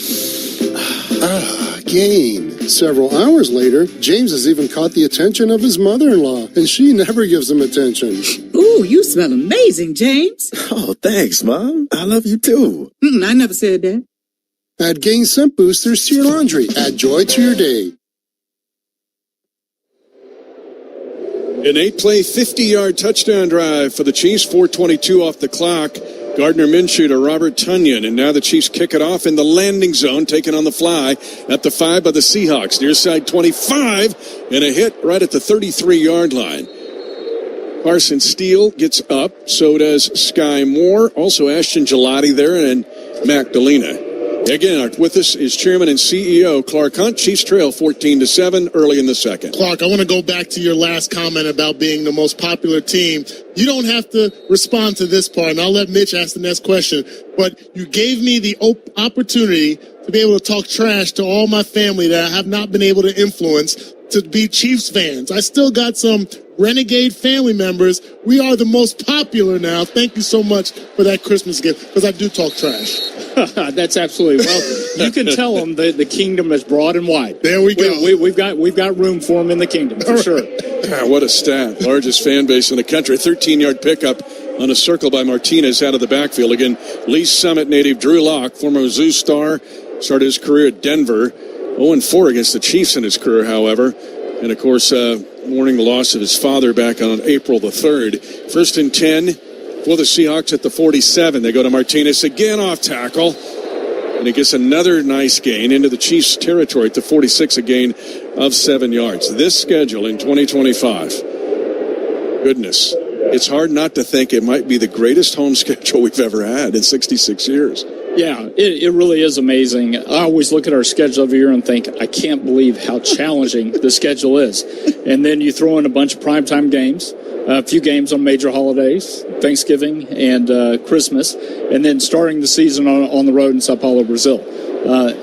Gain. Several hours later, James has even caught the attention of his mother-in-law, and she never gives him attention.
Ooh, you smell amazing, James.
Oh, thanks, Mom. I love you too.
I never said that.
Add Gain scent boosters to your laundry. Add joy to your day.
An 8-play, 50-yard touchdown drive for the Chiefs, 4:22 off the clock. Gardner Minshew to Robert Tonyan, and now the Chiefs kick it off in the landing zone, taken on the fly at the 5 by the Seahawks. Near side 25, and a hit right at the 33-yard line. Carson Steele gets up, so does Sky Moore, also Ashton Gelati there, and Mac Delina. Again, with us is Chairman and CEO Clark Hunt. Chiefs trail 14-7 early in the second.
Clark, I want to go back to your last comment about being the most popular team. You don't have to respond to this part, and I'll let Mitch ask the next question. But you gave me the opportunity to be able to talk trash to all my family that I have not been able to influence to be Chiefs fans. I still got some renegade family members. We are the most popular now. Thank you so much for that Christmas gift, because I do talk trash.
That's absolutely well. You can tell them the kingdom is broad and wide.
There we go.
We've got room for them in the kingdom for sure.
What a stat! Largest fan base in the country. 13-yard pickup on a circle by Martinez out of the backfield. Again, Lee Summit native Drew Lock, former Mizzou star, started his career at Denver. 0-4 against the Chiefs in his career, however, and of course, mourning the loss of his father back on April the 3rd. 1st and 10. For the Seahawks at the 47. They go to Martinez again off tackle. And he gets another nice gain into the Chiefs' territory at the 46, a gain of 7 yards. This schedule in 2025, goodness, it's hard not to think it might be the greatest home schedule we've ever had in 66 years.
Yeah, it really is amazing. I always look at our schedule every year and think, I can't believe how challenging the schedule is. And then you throw in a bunch of primetime games, a few games on major holidays, Thanksgiving and Christmas, and then starting the season on the road in Sao Paulo, Brazil.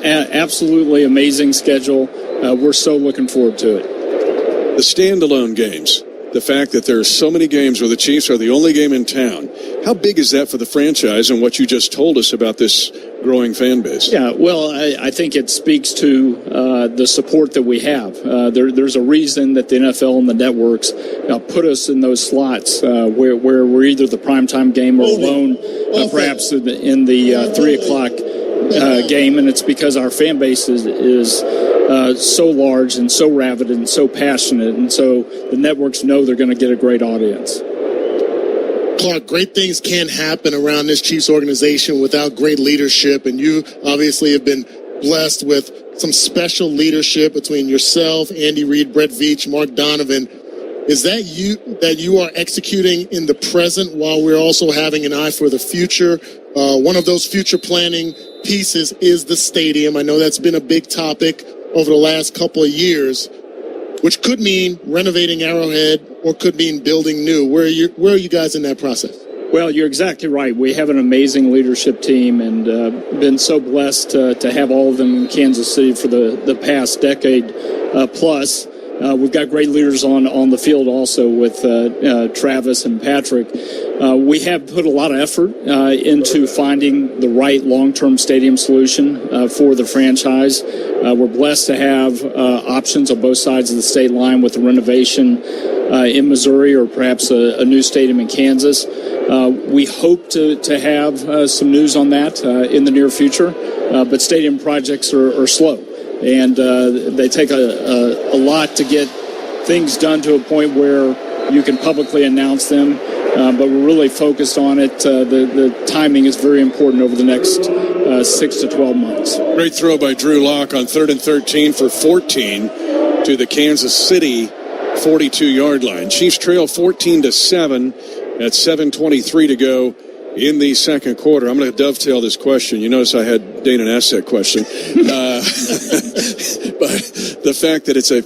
Absolutely amazing schedule. We're so looking forward to it.
The standalone games, the fact that there are so many games where the Chiefs are the only game in town, how big is that for the franchise and what you just told us about this growing fan base?
Yeah, well, I think it speaks to the support that we have. There's a reason that the NFL and the networks put us in those slots where we're either the primetime game or alone, perhaps in the 3 o'clock game, and it's because our fan base is so large and so rabid and so passionate, and so the networks know they're going to get a great audience.
Clark, great things can't happen around this Chiefs organization without great leadership, and you obviously have been blessed with some special leadership between yourself, Andy Reid, Brett Veach, Mark Donovan. Is that you are executing in the present while we're also having an eye for the future? One of those future planning pieces is the stadium. I know that's been a big topic over the last couple of years, which could mean renovating Arrowhead or could mean building new. Where are you guys in that process?
Well, you're exactly right. We have an amazing leadership team and been so blessed to have all of them in Kansas City for the past decade plus. We've got great leaders on the field also with Travis and Patrick. We have put a lot of effort into finding the right long-term stadium solution for the franchise. We're blessed to have options on both sides of the state line with the renovation in Missouri or perhaps a new stadium in Kansas. We hope to have some news on that in the near future, but stadium projects are slow. And they take a lot to get things done to a point where you can publicly announce them. But we're really focused on it. The timing is very important over the next 6 to 12 months.
Great throw by Drew Lock on 3rd and 13 for 14 to the Kansas City 42-yard line. Chiefs trail 14-7 at 7:23 to go in the second quarter. I'm going to dovetail this question. You notice I had Dana ask that question. But the fact that it's a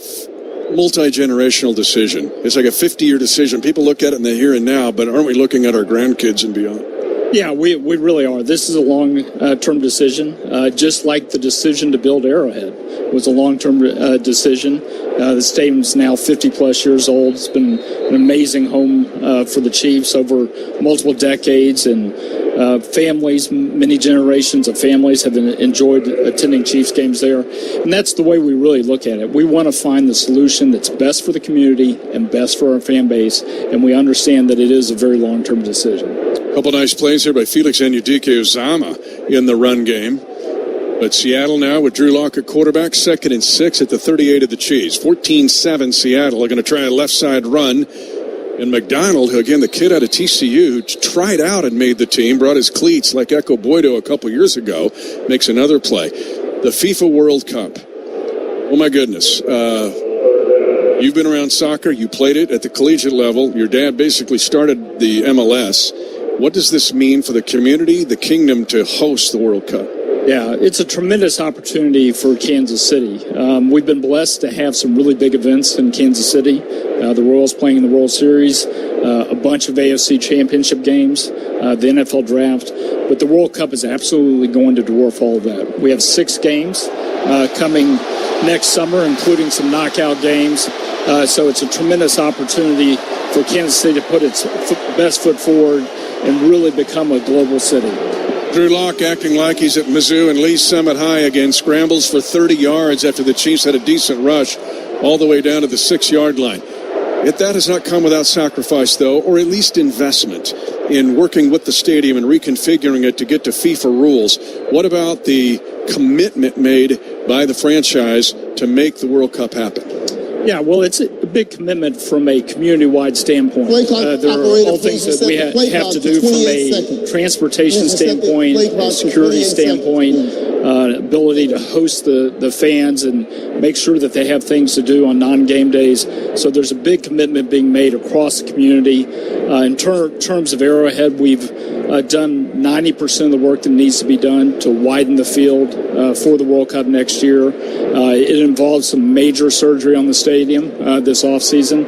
multi-generational decision. It's like a 50-year decision. People look at it in the here and now, but aren't we looking at our grandkids and beyond?
Yeah, we really are. This is a long-term decision, just like the decision to build Arrowhead was a long-term decision. The stadium's now 50-plus years old. It's been an amazing home for the Chiefs over multiple decades, and families, many generations of families have enjoyed attending Chiefs games there. And that's the way we really look at it. We want to find the solution that's best for the community and best for our fan base, and we understand that it is a very long-term decision.
A couple nice plays here by Felix Anudike-Uzomah in the run game. But Seattle now with Drew Lock at quarterback, 2nd and 6 at the 38 of the Chiefs. 14-7 Seattle are going to try a left side run. And McDonald, who, again, the kid out of TCU, who tried out and made the team, brought his cleats like Echo Boydo a couple years ago, makes another play. The FIFA World Cup. Oh, my goodness. You've been around soccer. You played it at the collegiate level. Your dad basically started the MLS. What does this mean for the community, the kingdom, to host the World Cup?
Yeah, it's a tremendous opportunity for Kansas City. We've been blessed to have some really big events in Kansas City. The Royals playing in the World Series, a bunch of AFC championship games, the NFL draft. But the World Cup is absolutely going to dwarf all of that. We have 6 games coming next summer, including some knockout games. So it's a tremendous opportunity for Kansas City to put its best foot forward and really become a global city.
Drew Lock acting like he's at Mizzou, and Lee Summit High again scrambles for 30 yards after the Chiefs had a decent rush all the way down to the 6-yard line. Yet that has not come without sacrifice, though, or at least investment in working with the stadium and reconfiguring it to get to FIFA rules. What about the commitment made by the franchise to make the World Cup happen?
Yeah, well, it's a big commitment from a community-wide standpoint. There are all things that we have to do from a transportation standpoint, a security standpoint, ability to host the fans and make sure that they have things to do on non-game days. So there's a big commitment being made across the community. In terms of Arrowhead, we've done 90% of the work that needs to be done to widen the field for the World Cup next year. It involves some major surgery on the stadium this offseason.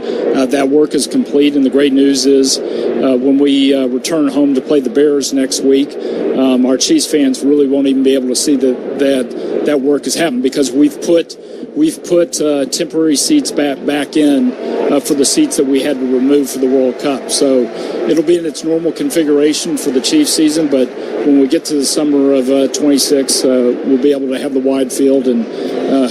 That work is complete, and the great news is when we return home to play the Bears next week, our Chiefs fans really won't even be able to see that work has happened because we've put temporary seats back in for the seats that we had to remove for the World Cup. So it'll be in its normal configuration for the Chiefs season, but when we get to the summer of 26, we'll be able to have the wide field and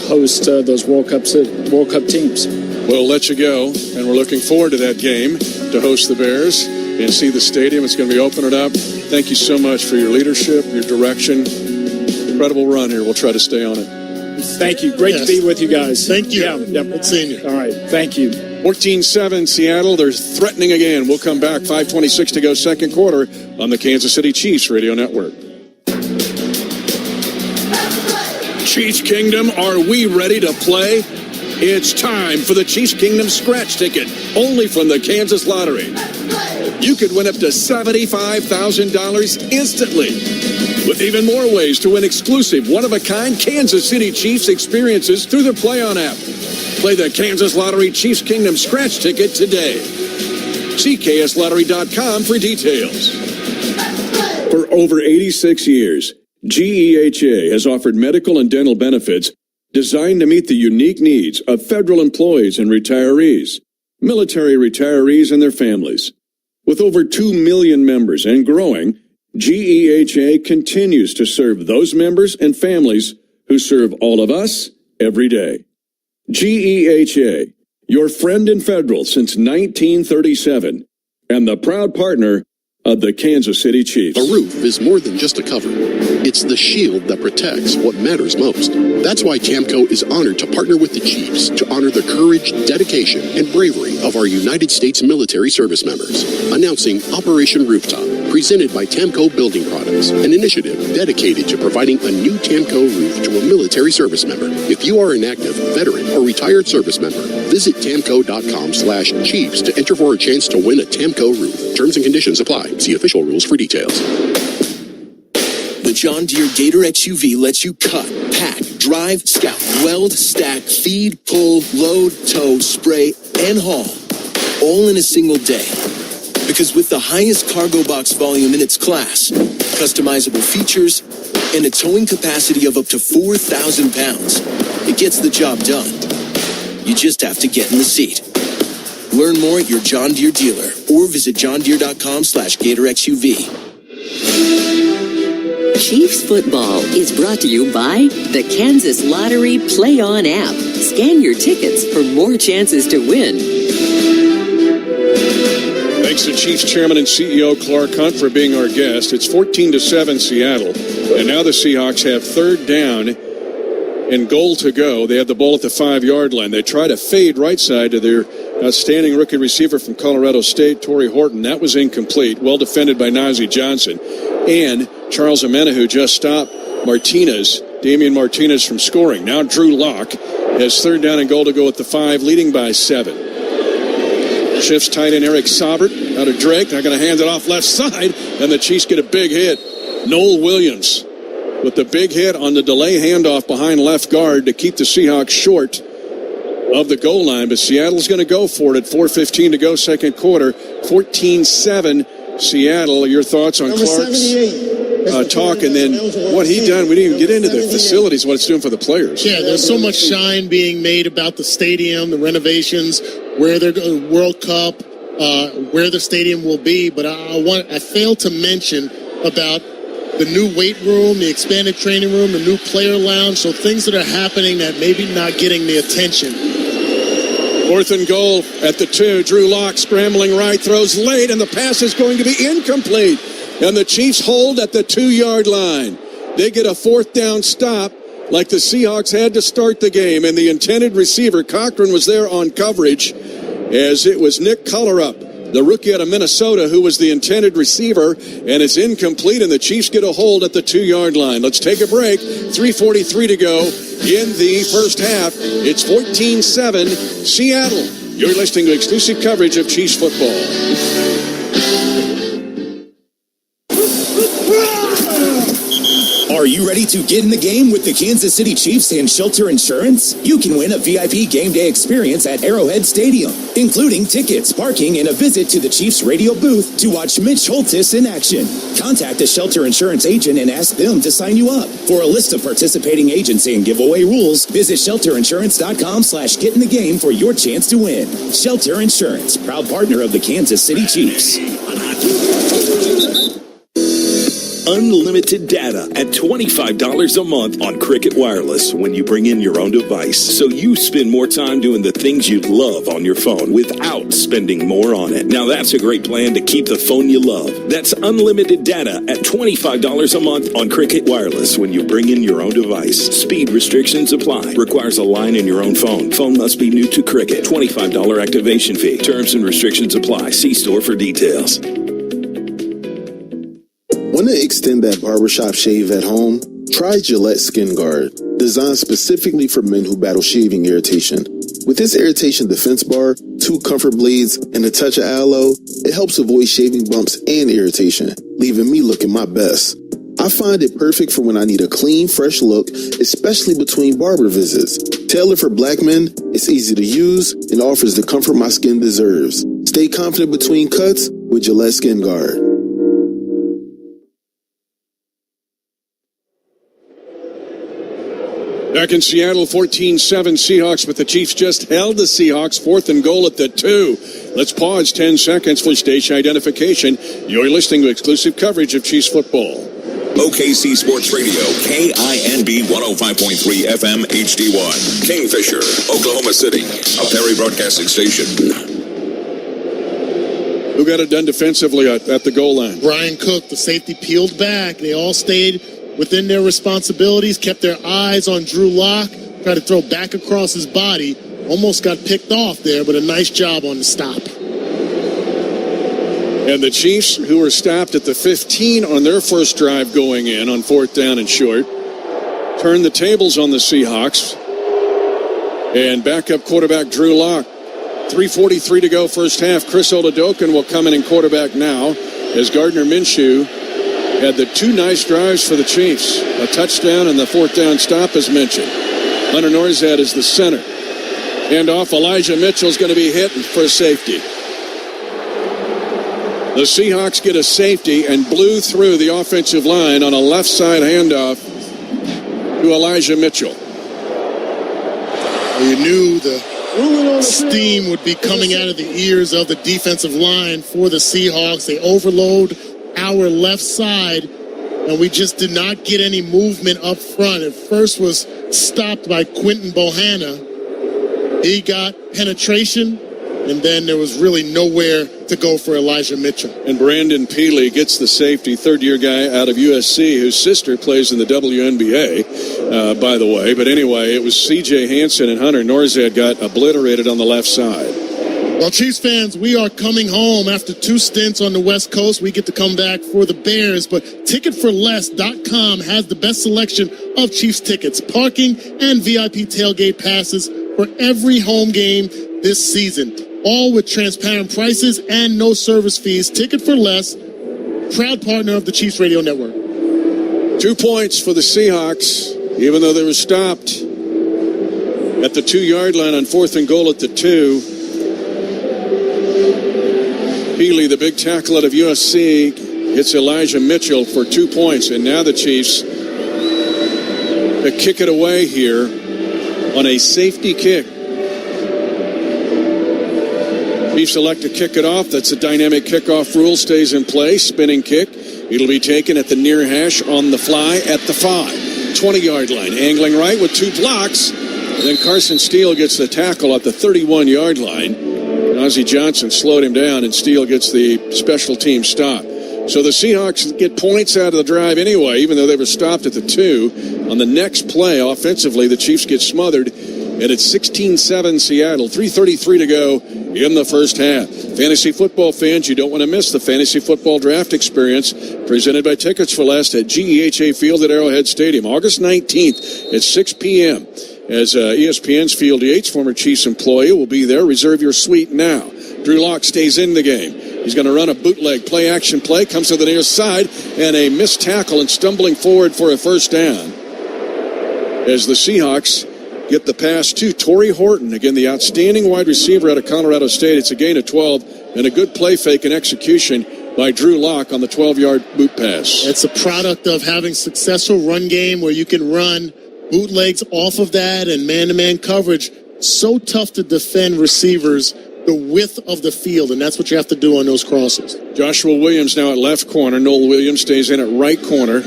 host those World Cup teams.
We'll let you go, and we're looking forward to that game to host the Bears and see the stadium. It's going to be opening up. Thank you so much for your leadership, your direction. Incredible run here. We'll try to stay on it.
Thank you. Great to be with you guys.
Thank you.
Yeah,
Good seeing you.
All right. Thank you.
14-7 Seattle. They're threatening again. We'll come back. 5:26 to go, second quarter on the Kansas City Chiefs Radio Network. Chiefs Kingdom, are we ready to play? It's time for the Chiefs Kingdom scratch ticket, only from the Kansas Lottery. You could win up to $75,000 instantly, with even more ways to win exclusive, one-of-a-kind Kansas City Chiefs experiences through the Play On app. Play the Kansas Lottery Chiefs Kingdom scratch ticket today. See KSLottery.com for details. For over 86 years, GEHA has offered medical and dental benefits designed to meet the unique needs of federal employees and retirees, military retirees and their families. With over 2 million members and growing, GEHA continues to serve those members and families who serve all of us every day. GEHA, your friend in federal since 1937, and the proud partner of the Kansas City Chiefs.
A roof is more than just a cover. It's the shield that protects what matters most. That's why Tamco is honored to partner with the Chiefs to honor the courage, dedication, and bravery of our United States military service members. Announcing Operation Rooftop, presented by Tamco Building Products, an initiative dedicated to providing a new Tamco roof to a military service member. If you are an active, veteran, or retired service member, visit Tamco.com/Chiefs to enter for a chance to win a Tamco roof. Terms and conditions apply. See official rules for details.
The John Deere Gator XUV lets you cut, pack, drive, scout, weld, stack, feed, pull, load, tow, spray, and haul, all in a single day. Because with the highest cargo box volume in its class, customizable features, and a towing capacity of up to 4,000 pounds, it gets the job done. You just have to get in the seat. Learn more at your John Deere dealer or visit johndeere.com/Gator XUV.
Chiefs football is brought to you by the Kansas Lottery Play On app. Scan your tickets for more chances to win.
Thanks to Chiefs Chairman and CEO Clark Hunt for being our guest. It's 14-7 Seattle, and now the Seahawks have third down and goal to go. They have the ball at the 5-yard line. They try to fade right side to their outstanding rookie receiver from Colorado State, Torrey Horton. That was incomplete. Well defended by Najee Johnson. And Charles Omenihu, who just stopped Damian Martinez from scoring. Now Drew Lock has 3rd down and goal to go at the 5, leading by 7. Shifts tight end Eric Saubert out of Drake. Not going to hand it off left side, and the Chiefs get a big hit. Noel Williams with the big hit on the delay handoff behind left guard to keep the Seahawks short of the goal line. But Seattle's going to go for it at 4:15 to go, second quarter. 14-7 Seattle. Your thoughts on Clark's talk, and then what he done? We didn't even get into the facilities, what it's doing for the players.
Yeah, there's so much shine being made about the stadium, the renovations, where they're going, World Cup, where the stadium will be. But I failed to mention about the new weight room, the expanded training room, the new player lounge. So things that are happening that maybe not getting the attention.
4th and goal at the 2. Drew Lock scrambling right, throws late, and the pass is going to be incomplete. And the Chiefs hold at the 2-yard line. They get a 4th down stop like the Seahawks had to start the game. And the intended receiver, Cochran, was there on coverage as it was Nick Collerup, the rookie out of Minnesota, who was the intended receiver. And it's incomplete, and the Chiefs get a hold at the 2-yard line. Let's take a break. 3:43 to go in the first half. It's 14-7 Seattle. You're listening to exclusive coverage of Chiefs football.
Are you ready to get in the game with the Kansas City Chiefs and Shelter Insurance? You can win a VIP game day experience at Arrowhead Stadium, including tickets, parking, and a visit to the Chiefs radio booth to watch Mitch Holtis in action. Contact a Shelter Insurance agent and ask them to sign you up. For a list of participating agents and giveaway rules, visit shelterinsurance.com/get in the game for your chance to win. Shelter Insurance, proud partner of the Kansas City Chiefs.
Unlimited data at $25 a month on Cricket Wireless when you bring in your own device. So you spend more time doing the things you love on your phone without spending more on it. Now that's a great plan to keep the phone you love. That's unlimited data at $25 a month on Cricket Wireless when you bring in your own device. Speed restrictions apply. Requires a line in your own phone. Phone must be new to Cricket. $25 activation fee. Terms and restrictions apply. See store for details.
Want to extend that barbershop shave at home? Try Gillette Skin Guard, designed specifically for men who battle shaving irritation. With this irritation defense bar, 2 comfort blades, and a touch of aloe, it helps avoid shaving bumps and irritation, leaving me looking my best. I find it perfect for when I need a clean, fresh look, especially between barber visits. Tailored for black men, it's easy to use and offers the comfort my skin deserves. Stay confident between cuts with Gillette Skin Guard.
Back in Seattle, 14-7 Seahawks, but the Chiefs just held the Seahawks. 4th and goal at the 2. Let's pause 10 seconds for station identification. You're listening to exclusive coverage of Chiefs football.
OKC Sports Radio, KINB 105.3 FM HD1. Kingfisher, Oklahoma City, a Perry broadcasting station.
Who got it done defensively at the goal line?
Brian Cook, the safety, peeled back. They all stayed within their responsibilities, kept their eyes on Drew Lock, tried to throw back across his body. Almost got picked off there, but a nice job on the stop.
And the Chiefs, who were stopped at the 15 on their first drive going in on 4th down and short, turned the tables on the Seahawks. And backup quarterback Drew Lock. 3:43 to go first half. Chris Oladokun will come in quarterback now as Gardner Minshew had the 2 nice drives for the Chiefs. A touchdown and the 4th down stop as mentioned. Hunter Norzad is the center. Hand off, Elijah Mitchell's going to be hit for safety. The Seahawks get a safety and blew through the offensive line on a left side handoff to Elijah Mitchell.
You knew the steam would be coming out of the ears of the defensive line for the Seahawks. They overload our left side, and we just did not get any movement up front. It first was stopped by Quinton Bohanna. He got penetration, and then there was really nowhere to go for Elijah Mitchell.
And Brandon Peely gets the safety, 3rd-year guy out of USC, whose sister plays in the WNBA, by the way. But anyway, it was C.J. Hansen and Hunter Norzad got obliterated on the left side.
Well, Chiefs fans, we are coming home after 2 stints on the West Coast. We get to come back for the Bears, but TicketForLess.com has the best selection of Chiefs tickets, parking, and VIP tailgate passes for every home game this season, all with transparent prices and no service fees. Ticket for Less, proud partner of the Chiefs Radio Network.
2 points for the Seahawks, even though they were stopped at the 2-yard line on 4th and goal at the 2. Healy, the big tackle out of USC, hits Elijah Mitchell for 2 points, and now the Chiefs kick it away here on a safety kick. Chiefs elect to kick it off. That's a dynamic kickoff rule, stays in place. Spinning kick. It'll be taken at the near hash on the fly at the 5. 20-yard line. Angling right with 2 blocks. And then Carson Steele gets the tackle at the 31-yard line. Ozzie Johnson slowed him down, and Steele gets the special team stop. So the Seahawks get points out of the drive anyway, even though they were stopped at the 2. On the next play, offensively, the Chiefs get smothered, and it's 16-7 Seattle. 3:33 to go in the first half. Fantasy football fans, you don't want to miss the fantasy football draft experience presented by Tickets for Less at GEHA Field at Arrowhead Stadium, August 19th at 6 p.m. As ESPN's Field Yates, former Chiefs employee, will be there. Reserve your suite now. Drew Lock stays in the game. He's going to run a bootleg play-action play, comes to the near side, and a missed tackle and stumbling forward for a first down. As the Seahawks get the pass to Torrey Horton, again, the outstanding wide receiver out of Colorado State. It's a gain of 12 and a good play fake and execution by Drew Lock on the 12-yard boot pass.
It's a product of having successful run game where you can run bootlegs off of that and man-to-man coverage. So tough to defend receivers the width of the field, and that's what you have to do on those crosses.
Joshua Williams now at left corner. Noel Williams stays in at right corner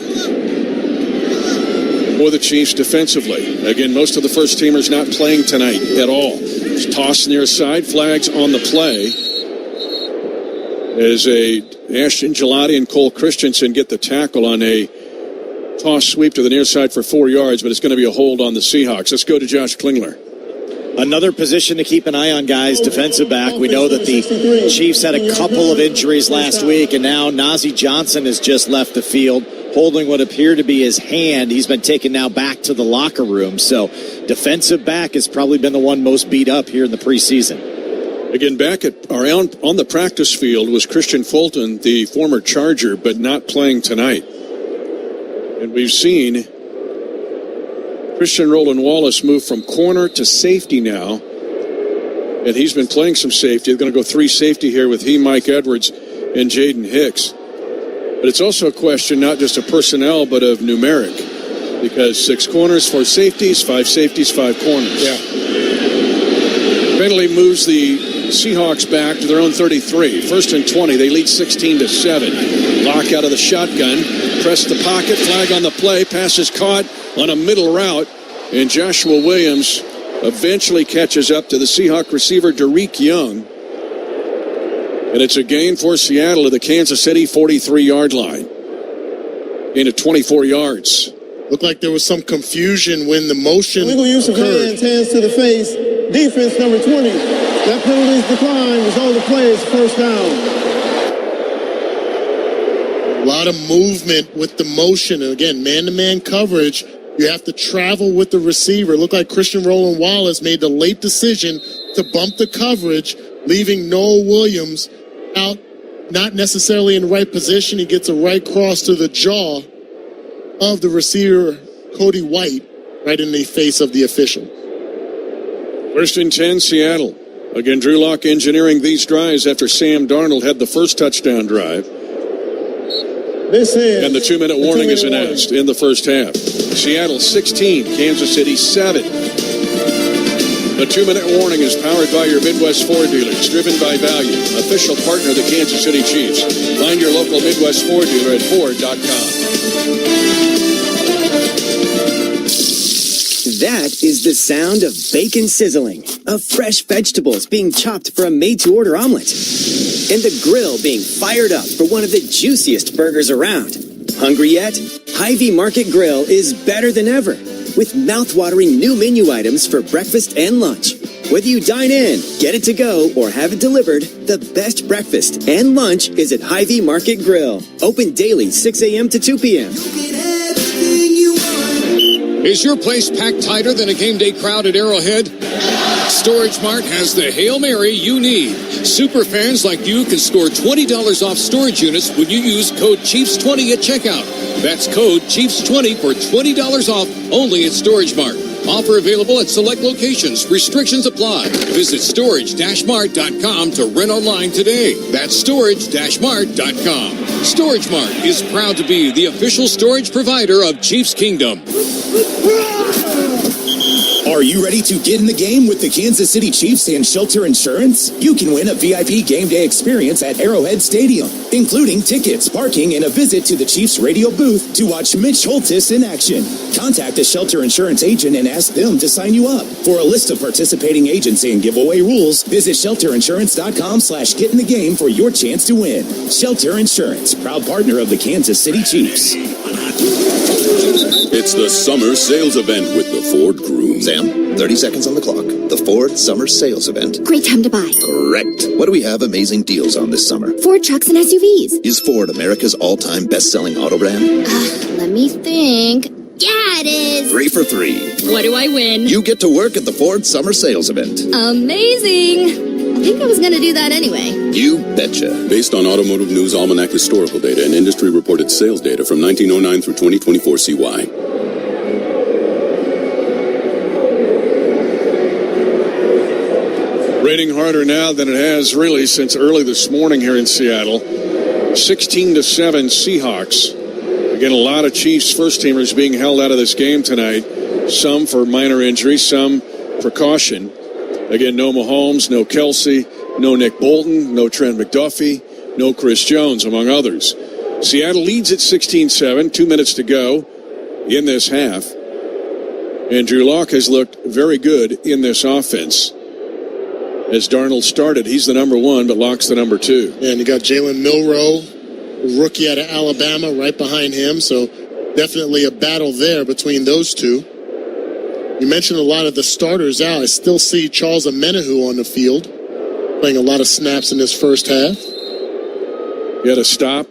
for the Chiefs defensively. Again, most of the first-teamers not playing tonight at all. It's tossed near side, flags on the play. As Ashton Gelati and Cole Christensen get the tackle on a toss sweep to the near side for 4 yards, but it's going to be a hold on the Seahawks. Let's go to Josh Klingler.
Another position to keep an eye on, guys, defensive back. We know that the Chiefs had a couple of injuries last week, and now Nazeeh Johnson has just left the field, holding what appeared to be his hand. He's been taken now back to the locker room. So defensive back has probably been the one most beat up here in the preseason.
Again, back at on the practice field was Christian Fulton, the former Charger, but not playing tonight. And we've seen Christian Roland Wallace moved from corner to safety now, and he's been playing some safety. They're going to go 3 safety here with Mike Edwards and Jaden Hicks. But it's also a question not just of personnel, but of numeric, because 6 corners, 4 safeties, 5 safeties, 5 corners.
Yeah.
Penalty moves the Seahawks back to their own 33. 1st and 20. They lead 16-7. Lock out of the shotgun. Press the pocket. Flag on the play. Pass is caught on a middle route, and Joshua Williams eventually catches up to the Seahawk receiver Derek Young, and it's a gain for Seattle to the Kansas City 43-yard line. Gain of 24 yards.
Looked like there was some confusion when the motion
Legal use of
occurred.
hands to the face. Defense number 20. That penalty is declined. Result of the play is first down.
A lot of movement with the motion. And again, man-to-man coverage. You have to travel with the receiver. It looked like Christian Roland Wallace made the late decision to bump the coverage, leaving Noel Williams out, not necessarily in the right position. He gets a right cross to the jaw of the receiver, Cody White, right in the face of the official.
1st and 10, Seattle. Again, Drew Lock engineering these drives after Sam Darnold had the first touchdown drive. And the 2-minute warning is announced in the first half. Seattle 16, Kansas City 7. The 2-minute warning is powered by your Midwest Ford dealers, driven by value. Official partner of the Kansas City Chiefs. Find your local Midwest Ford dealer at Ford.com.
That is the sound of bacon sizzling, of fresh vegetables being chopped for a made-to-order omelet, and the grill being fired up for one of the juiciest burgers around. Hungry yet? Hy-Vee Market Grill is better than ever, with mouth-watering new menu items for breakfast and lunch. Whether you dine in, get it to go, or have it delivered, the best breakfast and lunch is at Hy-Vee Market Grill. Open daily 6 a.m. to 2 p.m.
Is your place packed tighter than a game day crowd at Arrowhead? Storage Mart has the Hail Mary you need. Super fans like you can score $20 off storage units when you use code Chiefs20 at checkout. That's code Chiefs20 for $20 off only at Storage Mart. Offer available at select locations. Restrictions apply. Visit storage-mart.com to rent online today. That's storage-mart.com. Storage Mart is proud to be the official storage provider of Chiefs Kingdom.
Are you ready to get in the game with the Kansas City Chiefs and Shelter Insurance? You can win a VIP game day experience at Arrowhead Stadium, including tickets, parking, and a visit to the Chiefs radio booth to watch Mitch Holtis in action. Contact a Shelter Insurance agent and ask them to sign you up. For a list of participating agents and giveaway rules, visit shelterinsurance.com/get in the game for your chance to win. Shelter Insurance, proud partner of the Kansas City Chiefs.
It's the summer sales event with the Ford Groom.
Sam, 30 seconds on the clock. The Ford Summer Sales Event.
Great time to buy.
Correct. What do we have amazing deals on this summer?
Ford trucks and SUVs.
Is Ford America's all-time best-selling auto brand?
Let me think. Yeah, it is.
3 for 3.
What do I win?
You get to work at the Ford Summer Sales Event.
Amazing. I think I was going to do that anyway.
You betcha.
Based on Automotive News Almanac historical data and industry-reported sales data from 1909 through 2024 CY.
Raining harder now than it has really since early this morning here in Seattle. 16-7 Seahawks. Again, a lot of Chiefs first-teamers being held out of this game tonight. Some for minor injury, some precaution. Again, no Mahomes, no Kelsey, no Nick Bolton, no Trent McDuffie, no Chris Jones, among others. Seattle leads at 16-7, 2 minutes to go in this half. And Drew Lock has looked very good in this offense. As Darnold started, he's the number one, but Lock's the number 2.
And you got Jalen Milroe, rookie out of Alabama, right behind him. So definitely a battle there between those two. You mentioned a lot of the starters out. I still see Charles Omenihu on the field, playing a lot of snaps in this first half.
He had a stop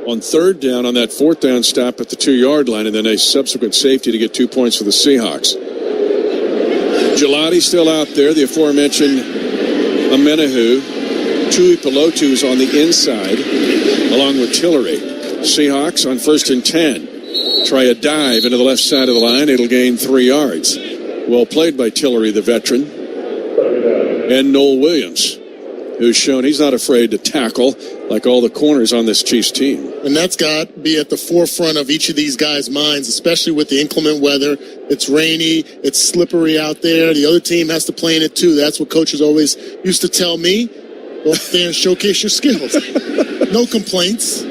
on third down on that fourth down stop at the 2-yard line, and then a subsequent safety to get 2 points for the Seahawks. Gelati still out there, the aforementioned Omenihu. Tui Pelotu's on the inside, along with Tillery. Seahawks on 1st and 10. Try a dive into the left side of the line. It'll gain 3 yards. Well played by Tillery, the veteran. And Noel Williams, who's shown he's not afraid to tackle like all the corners on this Chiefs team.
And that's got to be at the forefront of each of these guys' minds, especially with the inclement weather. It's rainy. It's slippery out there. The other team has to play in it, too. That's what coaches always used to tell me. Go up there and showcase your skills. No complaints.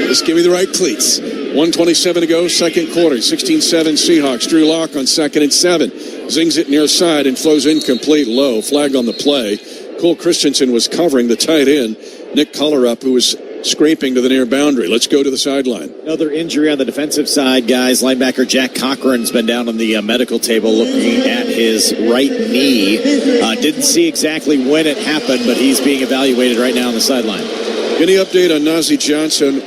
Just give me the right cleats. 1:27 to go, second quarter. 16-7 Seahawks. Drew Lock on 2nd and 7. Zings it near side and flows incomplete low. Flag on the play. Cole Christensen was covering the tight end. Nick Collerup, who was scraping to the near boundary. Let's go to the sideline.
Another injury on the defensive side, guys. Linebacker Jack Cochran's been down on the medical table looking at his right knee. Didn't see exactly when it happened, but he's being evaluated right now on the sideline.
Any update on Najee Johnson?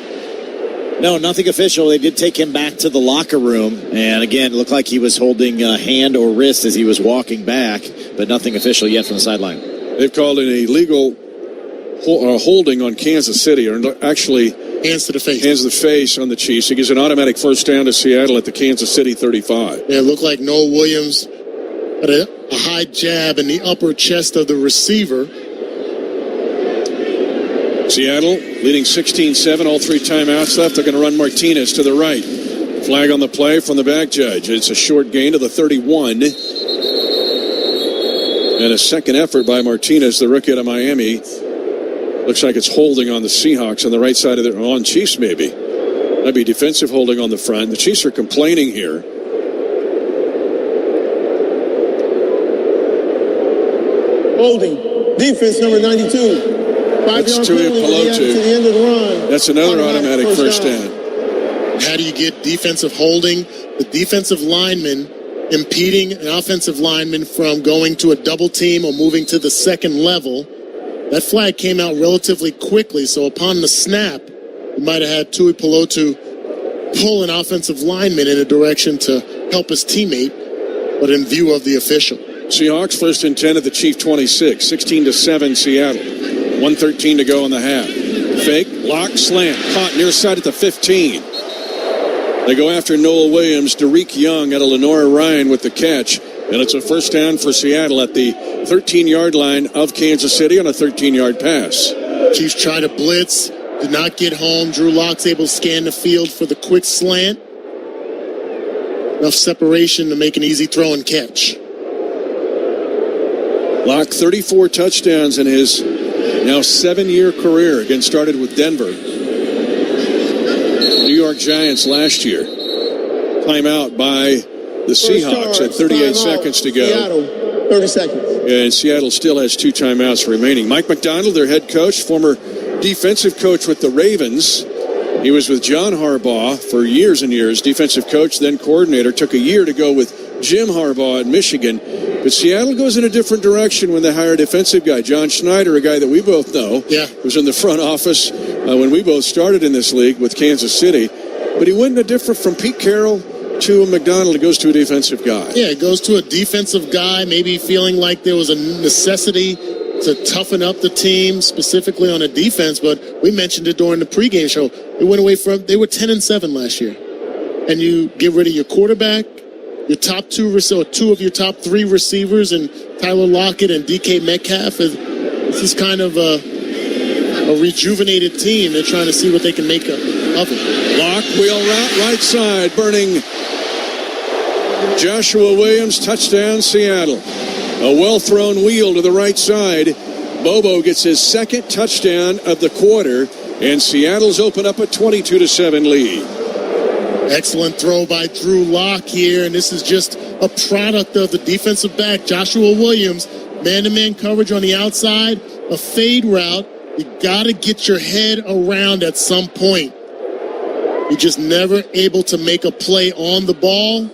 No, nothing official. They did take him back to the locker room. And again, it looked like he was holding a hand or wrist as he was walking back, but nothing official yet from the sideline.
They've called an illegal holding on Kansas City, or actually
hands to the face.
Hands to the face on the Chiefs. He gives an automatic first down to Seattle at the Kansas City 35.
Yeah, it looked like Noel Williams had a high jab in the upper chest of the receiver.
Seattle leading 16-7, all 3 timeouts left. They're going to run Martinez to the right. Flag on the play from the back judge. It's a short gain to the 31. And a second effort by Martinez, the rookie out of Miami. Looks like it's holding on the Seahawks on the right side of their on Chiefs, maybe. Might be defensive holding on the front. The Chiefs are complaining here.
Holding. Defense number 92.
That's Tui Pelotu. That's another automatic first down.
How do you get defensive holding? The defensive lineman impeding an offensive lineman from going to a double team or moving to the second level. That flag came out relatively quickly, so upon the snap, you might have had Tui Pelotu pull an offensive lineman in a direction to help his teammate, but in view of the official.
Seahawks first and 10 at the Chief 26, 16-7 Seattle. 1:13 to go in the half. Fake, lock, slant, caught near side at the 15. They go after Noel Williams, Derek Young out of Lenora Ryan with the catch, and it's a first down for Seattle at the 13-yard line of Kansas City on a 13-yard pass.
Chiefs try to blitz, did not get home. Drew Lock's able to scan the field for the quick slant. Enough separation to make an easy throw and catch.
Lock 34 touchdowns in his now 7-year career. Again, started with Denver. New York Giants last year. Timeout by the Seahawks at 38 seconds to go.
Seattle, 30 seconds.
And Seattle still has 2 timeouts remaining. Mike McDonald, their head coach, former defensive coach with the Ravens. He was with John Harbaugh for years and years, defensive coach, then coordinator. Took a year to go with Jim Harbaugh at Michigan. But Seattle goes in a different direction when they hire a defensive guy. John Schneider, a guy that we both know, was in the front office when we both started in this league with Kansas City. But he went in a different, from Pete Carroll to McDonald, it goes to a defensive guy.
Yeah, it goes to a defensive guy, maybe feeling like there was a necessity to toughen up the team, specifically on a defense. But we mentioned it during the pregame show. They went away from, they were 10-7 last year. And you get rid of your quarterback, your top 2 of your top 3 receivers, and Tyler Lockett and DK Metcalf. This is kind of a rejuvenated team. They're trying to see what they can make of it.
Lock, wheel route, right side, burning Joshua Williams, touchdown Seattle. A well-thrown wheel to the right side. Bobo gets his second touchdown of the quarter, and Seattle's open up a 22-7 lead.
Excellent throw by Drew Lock here, and this is just a product of the defensive back, Joshua Williams. Man-to-man coverage on the outside, a fade route. You got to get your head around at some point. You're just never able to make a play on the ball.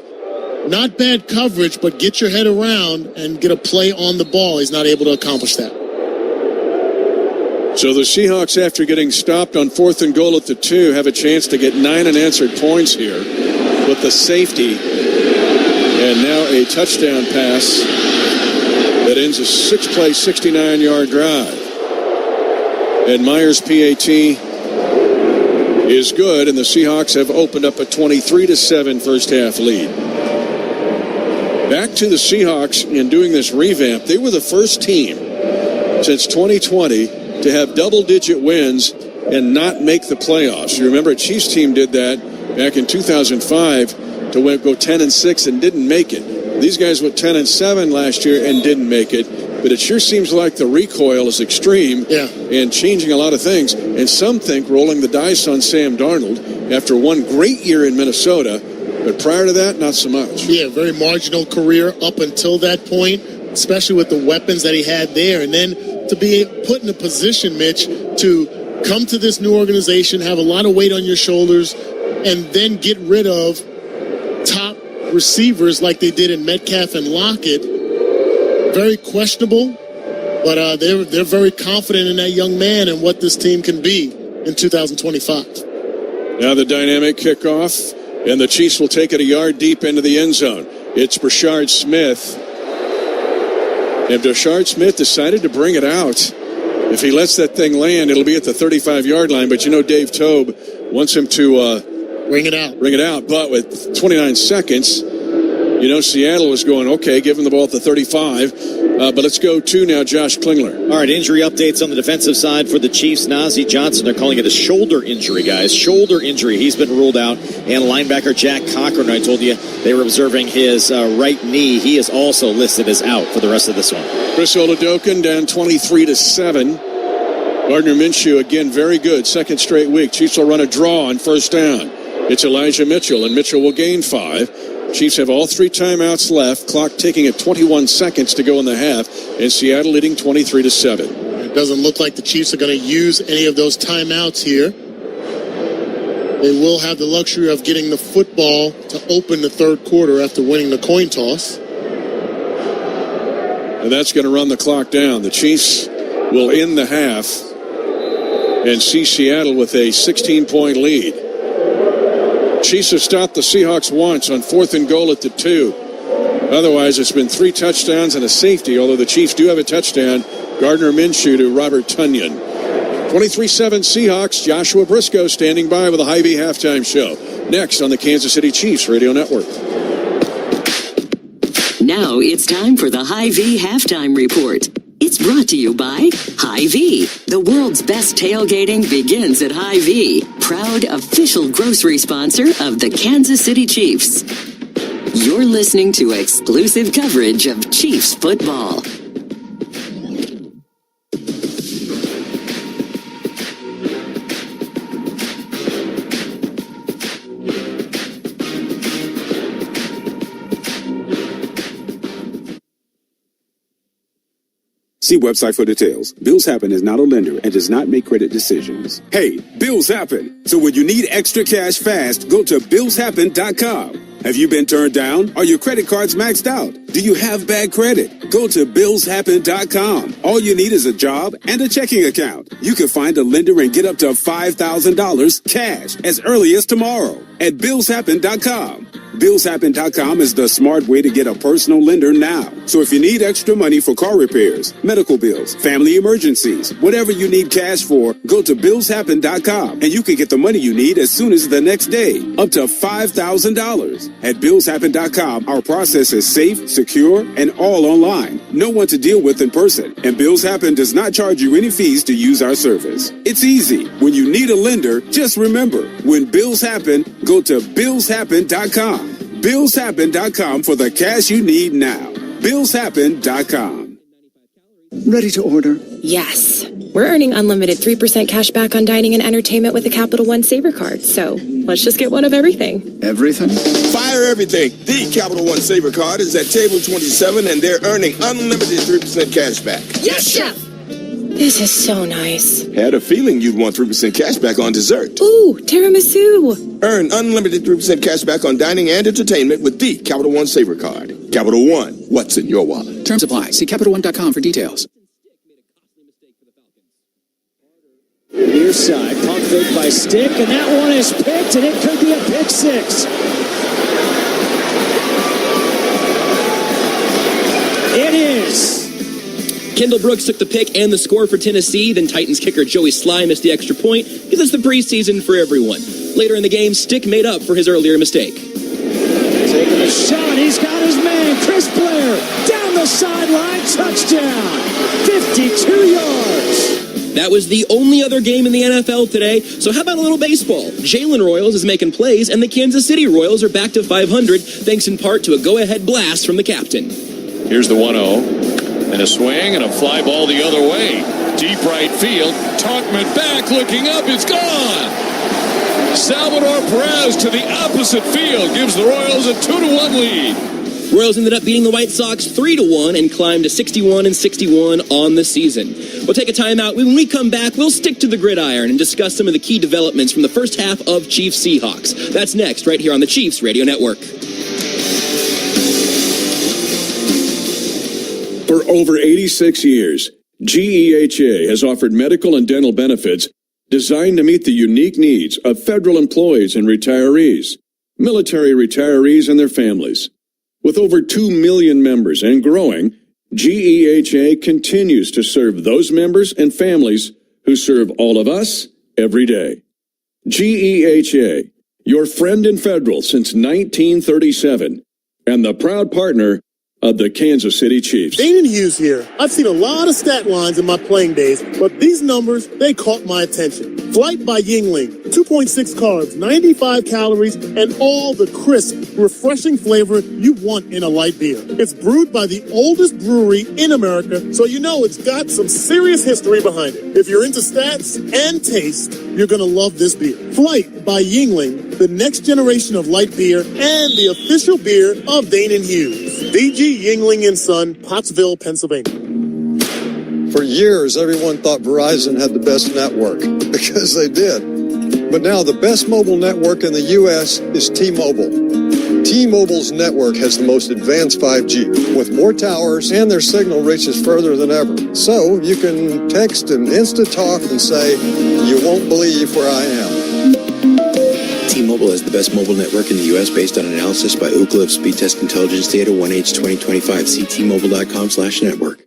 Not bad coverage, but get your head around and get a play on the ball. He's not able to accomplish that.
So the Seahawks, after getting stopped on 4th and goal at the 2, have a chance to get 9 unanswered points here with the safety. And now a touchdown pass that ends a 6-play, 69-yard drive. And Myers' PAT is good, and the Seahawks have opened up a 23-7 first-half lead. Back to the Seahawks in doing this revamp. They were the first team since 2020 to have double-digit wins and not make the playoffs. You remember a Chiefs team did that back in 2005 to go 10-6 and didn't make it. These guys went 10-7 last year and didn't make it. But it sure seems like the recoil is extreme and changing a lot of things. And some think rolling the dice on Sam Darnold after one great year in Minnesota. But prior to that, not so much.
Yeah, very marginal career up until that point, especially with the weapons that he had there. And then to be put in a position, Mitch, to come to this new organization, have a lot of weight on your shoulders, and then get rid of top receivers like they did in Metcalf and Lockett. Very questionable, but they're very confident in that young man and what this team can be in 2025.
Now the dynamic kickoff. And the Chiefs will take it a yard deep into the end zone. It's Brashard Smith. And Brashard Smith decided to bring it out. If he lets that thing land, it'll be at the 35-yard line. But you know Dave Tobe wants him to
bring it out.
But with 29 seconds, you know Seattle was going, okay, give him the ball at the 35. But let's go to now Josh Klingler.
All right, injury updates on the defensive side for the Chiefs. Najee Johnson, they're calling it a shoulder injury, guys. Shoulder injury. He's been ruled out. And linebacker Jack Cochran, I told you they were observing his right knee. He is also listed as out for the rest of this one.
Chris Oladokun down 23-7. Gardner Minshew, again, very good. Second straight week. Chiefs will run a draw on first down. It's Elijah Mitchell, and Mitchell will gain 5. Chiefs have all 3 timeouts left. Clock ticking at 21 seconds to go in the half. And Seattle leading 23-7.
It doesn't look like the Chiefs are going to use any of those timeouts here. They will have the luxury of getting the football to open the third quarter after winning the coin toss.
And that's going to run the clock down. The Chiefs will end the half and see Seattle with a 16-point lead. Chiefs have stopped the Seahawks once on 4th and goal at the 2. Otherwise, it's been 3 touchdowns and a safety, although the Chiefs do have a touchdown. Gardner Minshew to Robert Tonyan. 23-7 Seahawks. Joshua Briscoe standing by with a Hy-Vee halftime show. Next on the Kansas City Chiefs Radio Network.
Now it's time for the Hy-Vee halftime report. It's brought to you by Hy-Vee. The world's best tailgating begins at Hy-Vee. Proud official grocery sponsor of the Kansas City Chiefs. You're listening to exclusive coverage of Chiefs football.
See website for details. Bills Happen is not a lender and does not make credit decisions. Hey, bills happen. So when you need extra cash fast, go to billshappen.com. Have you been turned down? Are your credit cards maxed out? Do you have bad credit? Go to billshappen.com. All you need is a job and a checking account. You can find a lender and get up to $5,000 cash as early as tomorrow at billshappen.com. Billshappen.com is the smart way to get a personal lender now. So if you need extra money for car repairs, medical bills, family emergencies, whatever you need cash for, go to billshappen.com and you can get the money you need as soon as the next day, up to $5,000. At billshappen.com, our process is safe, secure, and all online. No one to deal with in person. And Bills Happen does not charge you any fees to use our service. It's easy. When you need a lender, just remember, when bills happen, go to billshappen.com. Billshappen.com for the cash you need now. Billshappen.com.
Ready to order?
Yes. We're earning unlimited 3% cash back on dining and entertainment with a Capital One Saver card. So let's just get one of everything.
Everything?
Fire everything. The Capital One Saver card is at table 27 and they're earning unlimited 3% cash back.
Yes, Chef! This is so nice.
Had a feeling you'd want 3% cash back on dessert.
Ooh, tiramisu.
Earn unlimited 3% cash back on dining and entertainment with the Capital One Saver card. Capital One, what's in your wallet?
Terms apply. See CapitalOne.com for details.
Near side, pump fake by Stick, and that one is picked, and it could be a pick six. It is.
Kendall Brooks took the pick and the score for Tennessee. Then Titans kicker Joey Sly missed the extra point. Gives us the preseason for everyone. Later in the game, Stick made up for his earlier mistake.
Taking a shot. He's got his man, Chris Blair, down the sideline. Touchdown. 52 yards.
That was the only other game in the NFL today. So how about a little baseball? Jalen Royals is making plays, and the Kansas City Royals are back to 500, thanks in part to a go-ahead blast from the captain.
Here's the 1-0. And a swing and a fly ball the other way. Deep right field. Talkman back, looking up. It's gone. Salvador Perez to the opposite field gives the Royals a 2-1 lead.
Royals ended up beating the White Sox 3-1 and climbed to 61-61 on the season. We'll take a timeout. When we come back, we'll stick to the gridiron and discuss some of the key developments from the first half of Chiefs-Seahawks. That's next, right here on the Chiefs Radio Network.
For over 86 years, GEHA has offered medical and dental benefits designed to meet the unique needs of federal employees and retirees, military retirees and their families. With over 2 million members and growing, GEHA continues to serve those members and families who serve all of us every day. GEHA, your friend in federal since 1937, and the proud partner of the Kansas City Chiefs.
Dane Hughes here. I've seen a lot of stat lines in my playing days, but these numbers, they caught my attention. Flight by Yingling, 2.6 carbs, 95 calories, and all the crisp, refreshing flavor you want in a light beer. It's brewed by the oldest brewery in America, so you know it's got some serious history behind it. If you're into stats and taste, you're going to love this beer. Flight by Yingling, the next generation of light beer and the official beer of Dane Hughes. DG Yingling & Son, Pottsville, Pennsylvania.
For years, everyone thought Verizon had the best network, because they did. But now the best mobile network in the U.S. is T-Mobile. T-Mobile's network has the most advanced 5G with more towers, and their signal reaches further than ever. So you can text and Insta-talk and say, "You won't believe where I am."
T-Mobile has the best mobile network in the U.S. based on analysis by Ookla of Speed Test Intelligence Data 1H 2025. See T-Mobile.com/network.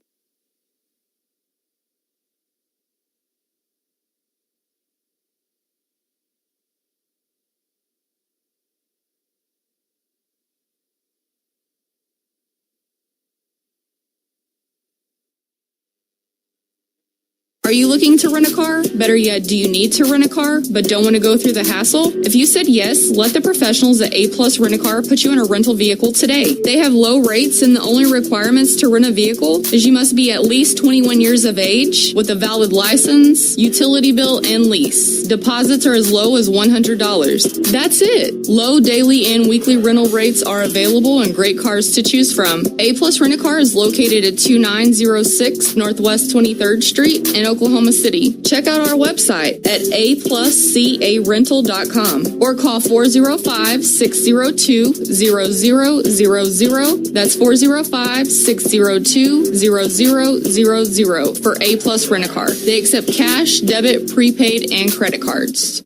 Are you looking to rent a car? Better yet, do you need to rent a car but don't want to go through the hassle? If you said yes, let the professionals at A Plus Rent a Car put you in a rental vehicle today. They have low rates, and the only requirements to rent a vehicle is you must be at least 21 years of age with a valid license, utility bill, and lease. Deposits are as low as $100. That's it. Low daily and weekly rental rates are available and great cars to choose from. A Plus Rent a Car is located at 2906 Northwest 23rd Street in Oklahoma City. Check out our website at apluscarental.com or call 405-602-0000. That's 405-602-0000 for A Plus Rent a Car. They accept cash, debit, prepaid, and credit cards.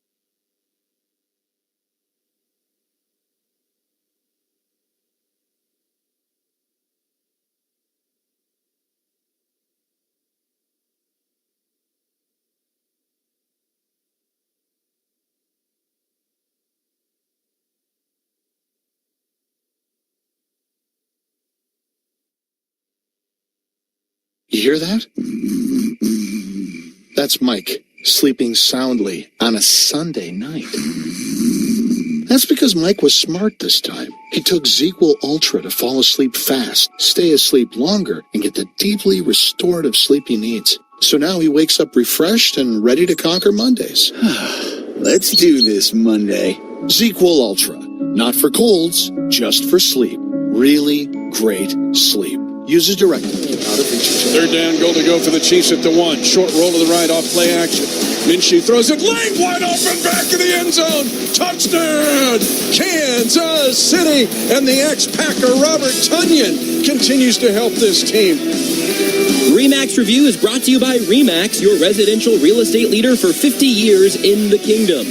You hear that? That's Mike sleeping soundly on a Sunday night. That's because Mike was smart this time. He took ZQL Ultra to fall asleep fast, stay asleep longer, and get the deeply restorative sleep he needs. So now he wakes up refreshed and ready to conquer Mondays.
Let's do this Monday.
ZQL Ultra. Not for colds, just for sleep. Really great sleep. Use it directly. Out of reach.
Third down, goal to go for the Chiefs at the 1. Short roll to the right off play action. Minshew throws it late, wide open, back in the end zone. Touchdown, Kansas City. And the ex-Packer Robert Tonyan continues to help this team.
RE/MAX Review is brought to you by RE/MAX, your residential real estate leader for 50 years in the kingdom.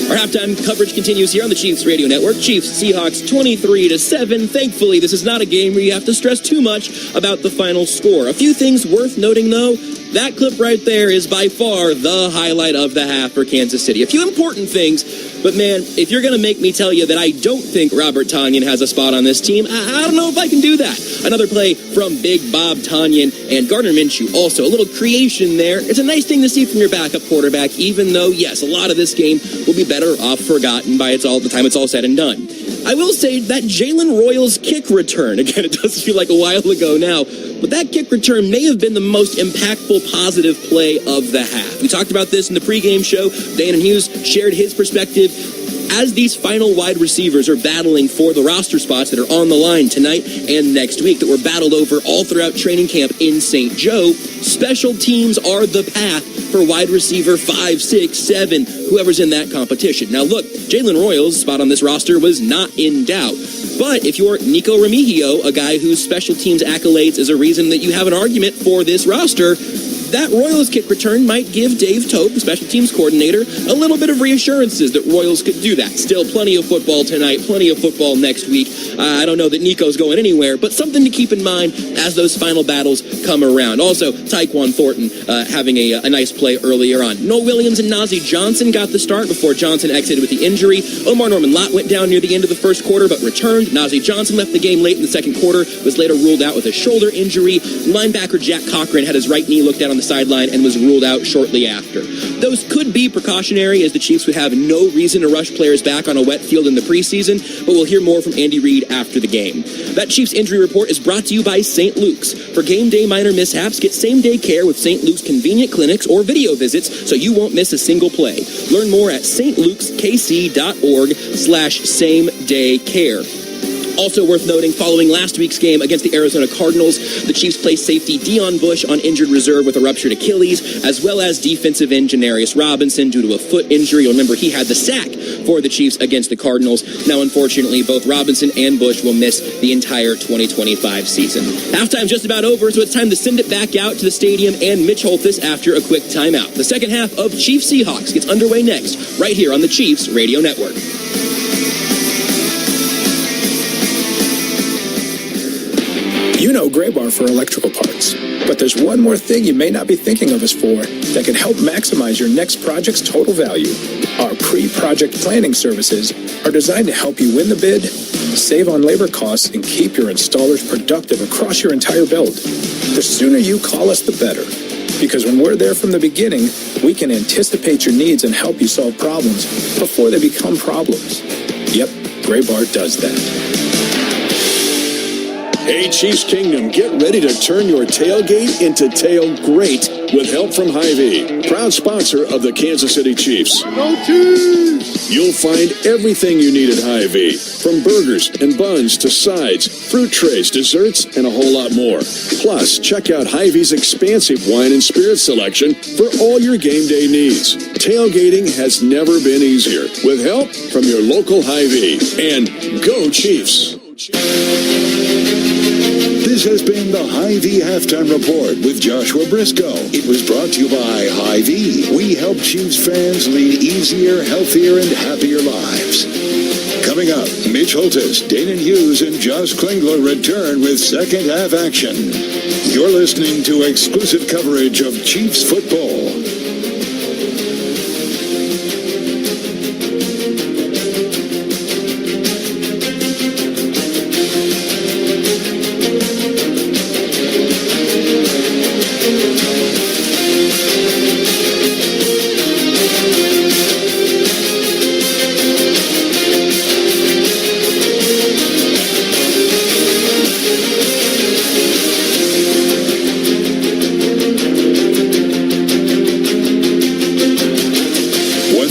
Our halftime coverage continues here on the Chiefs Radio Network. Chiefs-Seahawks 23-7. Thankfully, this is not a game where you have to stress too much about the final score. A few things worth noting, though. That clip right there is by far the highlight of the half for Kansas City. A few important things, but man, if you're going to make me tell you that I don't think Robert Tonyan has a spot on this team, I don't know if I can do that. Another play from Big Bob Tonyan and Gardner Minshew also. A little creation there. It's a nice thing to see from your backup quarterback, even though, yes, a lot of this game will be better off forgotten by the time it's all said and done. I will say that Jalen Royals kick return, again, it does feel like a while ago now, but that kick return may have been the most impactful positive play of the half. We talked about this in the pregame show. Danon Hughes shared his perspective. As these final wide receivers are battling for the roster spots that are on the line tonight and next week that were battled over all throughout training camp in St. Joe, special teams are the path for wide receiver 5, 6, 7, whoever's in that competition. Now look, Jalen Royals' spot on this roster was not in doubt. But if you're Nico Remigio, a guy whose special teams accolades is a reason that you have an argument for this roster, that Royals kick return might give Dave Tope, the special teams coordinator, a little bit of reassurances that Royals could do that. Still plenty of football tonight, plenty of football next week. I don't know that Nico's going anywhere, but something to keep in mind as those final battles come around. Also, Tyquan Thornton having a nice play earlier on. Noah Williams and Najee Johnson got the start before Johnson exited with the injury. Omar Norman-Lott went down near the end of the first quarter, but returned. Najee Johnson left the game late in the second quarter, was later ruled out with a shoulder injury. Linebacker Jack Cochran had his right knee looked at on the sideline and was ruled out shortly after. Those could be precautionary, as the Chiefs would have no reason to rush players back on a wet field in the preseason, but we'll hear more from Andy Reid after the game. That Chiefs injury report is brought to you by St. Luke's. For game day minor mishaps, get same-day care with St. Luke's convenient clinics or video visits so you won't miss a single play. Learn more at stlukeskc.org/same-day care. Also worth noting, following last week's game against the Arizona Cardinals, the Chiefs placed safety Deion Bush on injured reserve with a ruptured Achilles, as well as defensive end Janarius Robinson due to a foot injury. You'll remember he had the sack for the Chiefs against the Cardinals. Now, unfortunately, both Robinson and Bush will miss the entire 2025 season. Halftime's just about over, so it's time to send it back out to the stadium and Mitch Holthus after a quick timeout. The second half of Chiefs-Seahawks gets underway next, right here on the Chiefs Radio Network.
You know Gray Bar for electrical parts, but there's one more thing you may not be thinking of us for that can help maximize your next project's total value. Our pre-project planning services are designed to help you win the bid, save on labor costs, and keep your installers productive across your entire build. The sooner you call us, the better. Because when we're there from the beginning, we can anticipate your needs and help you solve problems before they become problems. Yep, Gray Bar does that.
Hey, Chiefs Kingdom, get ready to turn your tailgate into tail great with help from Hy-Vee, proud sponsor of the Kansas City Chiefs.
Go Chiefs!
You'll find everything you need at Hy-Vee, from burgers and buns to sides, fruit trays, desserts, and a whole lot more. Plus, check out Hy-Vee's expansive wine and spirit selection for all your game day needs. Tailgating has never been easier with help from your local Hy-Vee. And go Chiefs!
This has been the Hy-Vee Halftime Report with Joshua Briscoe. It was brought to you by Hy-Vee. We help Chiefs fans lead easier, healthier, and happier lives. Coming up, Mitch Holthus, Dana Hughes, and Josh Klingler return with second half action. You're listening to exclusive coverage of Chiefs football.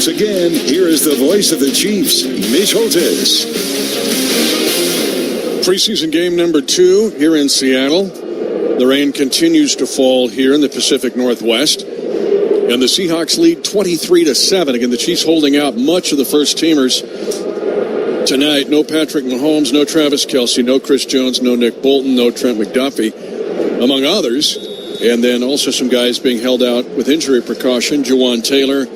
Again, here is the voice of the Chiefs, Mitch Holthus.
Preseason game number 2 here in Seattle. The rain continues to fall here in the Pacific Northwest. And the Seahawks lead 23-7. Again, the Chiefs holding out much of the first teamers tonight. No Patrick Mahomes, no Travis Kelce, no Chris Jones, no Nick Bolton, no Trent McDuffie, among others. And then also some guys being held out with injury precaution. Jawan Taylor,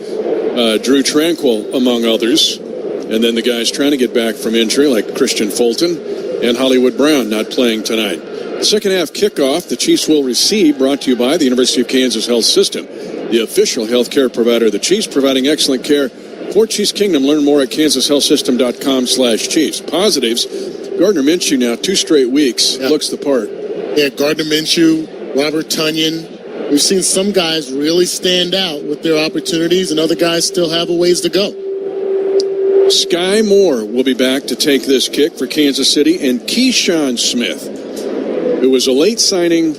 Drew Tranquil, among others. And then the guys trying to get back from injury, like Christian Fulton and Hollywood Brown, not playing tonight. Second half kickoff, the Chiefs will receive, brought to you by the University of Kansas Health System, the official healthcare provider of the Chiefs, providing excellent care for Chiefs Kingdom. Learn more at kansashealthsystem.com/Chiefs. Positives, Gardner Minshew now 2 straight weeks, looks the part.
Yeah, Gardner Minshew, Robert Tonyan. We've seen some guys really stand out with their opportunities, and other guys still have a ways to go.
Sky Moore will be back to take this kick for Kansas City, and Keyshawn Smith, who was a late signing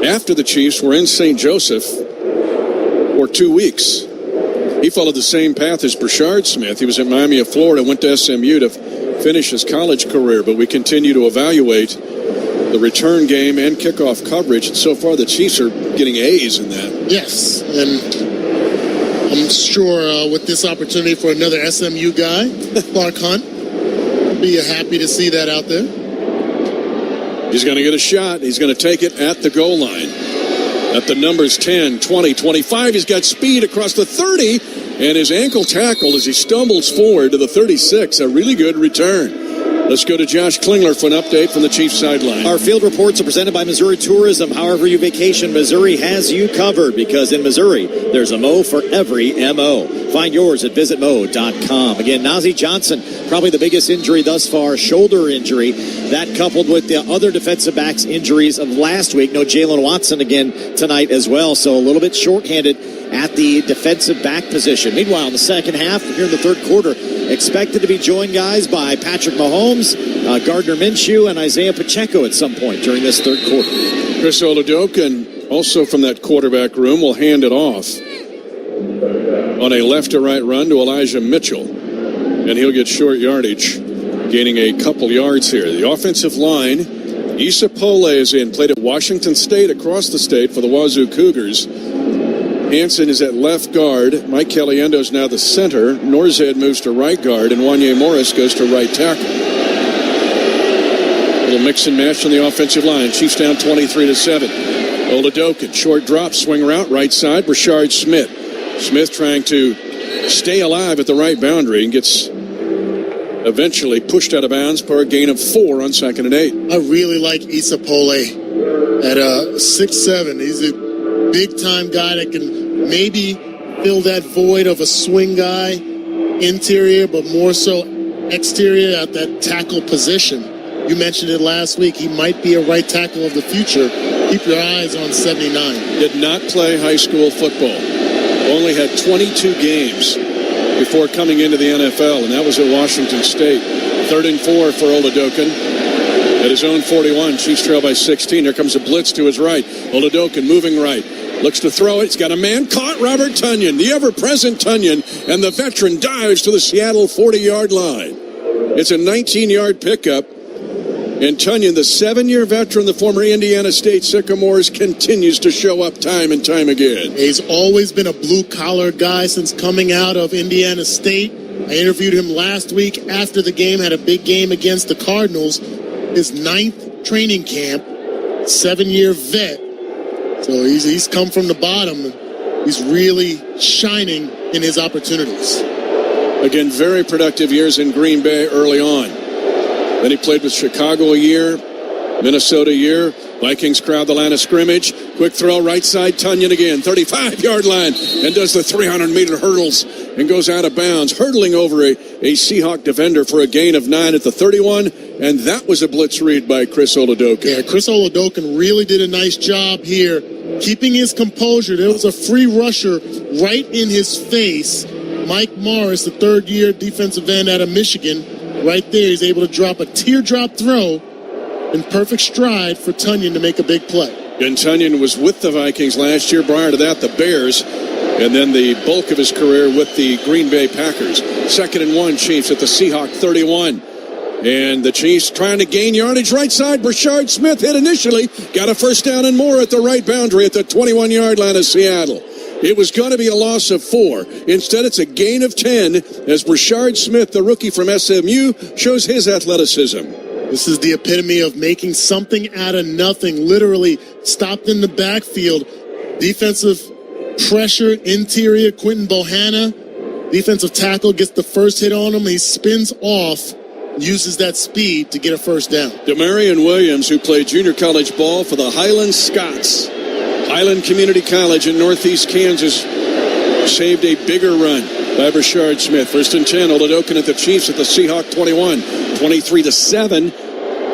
after the Chiefs were in St. Joseph for 2 weeks. He followed the same path as Brashard Smith. He was at Miami of Florida, went to SMU to finish his college career, but we continue to evaluate the return game and kickoff coverage. And so far, the Chiefs are getting A's in that.
Yes, and I'm sure with this opportunity for another SMU guy, Clark Hunt, will be happy to see that out there.
He's going to get a shot. He's going to take it at the goal line. At the numbers 10, 20, 25, he's got speed across the 30, and his ankle tackled as he stumbles forward to the 36. A really good return. Let's go to Josh Klingler for an update from the Chiefs sideline.
Our field reports are presented by Missouri Tourism. However you vacation, Missouri has you covered, because in Missouri, there's a Mo for every MO. Find yours at visitmo.com. Again, Nazeeh Johnson, probably the biggest injury thus far, shoulder injury. That coupled with the other defensive backs' injuries of last week. No Jalen Watson again tonight as well, so a little bit shorthanded at the defensive back position. Meanwhile, in the second half, here in the third quarter, expected to be joined, guys, by Patrick Mahomes, Gardner Minshew, and Isaiah Pacheco at some point during this third quarter.
Chris Oladokun, also from that quarterback room, will hand it off on a left-to-right run to Elijah Mitchell, and he'll get short yardage. gaining a couple yards here. The offensive line, Issa Pole is in, played at Washington State, across the state for the Wazoo Cougars. Hansen is at left guard. Mike Caliendo is now the center. Norzad moves to right guard, and Wanye Morris goes to right tackle. Little mix and match on the offensive line. Chiefs down 23-7. Oladokin, short drop, swing route, right side. Brashard Smith. Smith trying to stay alive at the right boundary and gets eventually pushed out of bounds for a gain of 4 on 2nd and 8.
I really like Issa Pole at 6'7". He's a big-time guy that can maybe fill that void of a swing guy, interior, but more so exterior at that tackle position. You mentioned it last week. He might be a right tackle of the future. Keep your eyes on 79.
Did not play high school football. Only had 22 games before coming into the NFL, and that was at Washington State. 3rd and 4 for Oladokin. At his own 41, Chiefs trail by 16. Here comes a blitz to his right. Oladokin moving right. Looks to throw it. He's got a man caught. Robert Tonyan, the ever-present Tonyan, and the veteran dives to the Seattle 40-yard line. It's a 19-yard pickup. And Tonyan, the 7-year veteran, the former Indiana State Sycamores, continues to show up time and time again.
He's always been a blue-collar guy since coming out of Indiana State. I interviewed him last week after the game, had a big game against the Cardinals. His 9th training camp, 7-year vet. So he's come from the bottom. He's really shining in his opportunities.
Again, very productive years in Green Bay early on. Then he played with Chicago a year, Minnesota a year. Vikings crowd the line of scrimmage. Quick throw, right side, Tonyan again, 35-yard line, and does the 300-meter hurdles and goes out of bounds, hurdling over a Seahawk defender for a gain of 9 at the 31, and that was a blitz read by Chris Oladokin.
Yeah, Chris Oladokin really did a nice job here, keeping his composure. There was a free rusher right in his face. Mike Morris, the 3rd-year defensive end out of Michigan, right there, he's able to drop a teardrop throw in perfect stride for Tonyan to make a big play.
And Tonyan was with the Vikings last year. Prior to that, the Bears. And then the bulk of his career with the Green Bay Packers. 2nd and 1, Chiefs at the Seahawk 31. And the Chiefs trying to gain yardage right side. Brashard Smith hit initially. Got a first down and more at the right boundary at the 21-yard line of Seattle. It was going to be a loss of 4. Instead, it's a gain of 10 as Brashard Smith, the rookie from SMU, shows his athleticism.
This is the epitome of making something out of nothing. Literally stopped in the backfield. Defensive pressure, interior, Quentin Bohanna. Defensive tackle gets the first hit on him. He spins off, uses that speed to get a first down.
Demarion Williams, who played junior college ball for the Highland Scots. Highland Community College in northeast Kansas, saved a bigger run by Brashard Smith. 1st and 10, Oladokin at the Chiefs at the Seahawk 21. 23-7.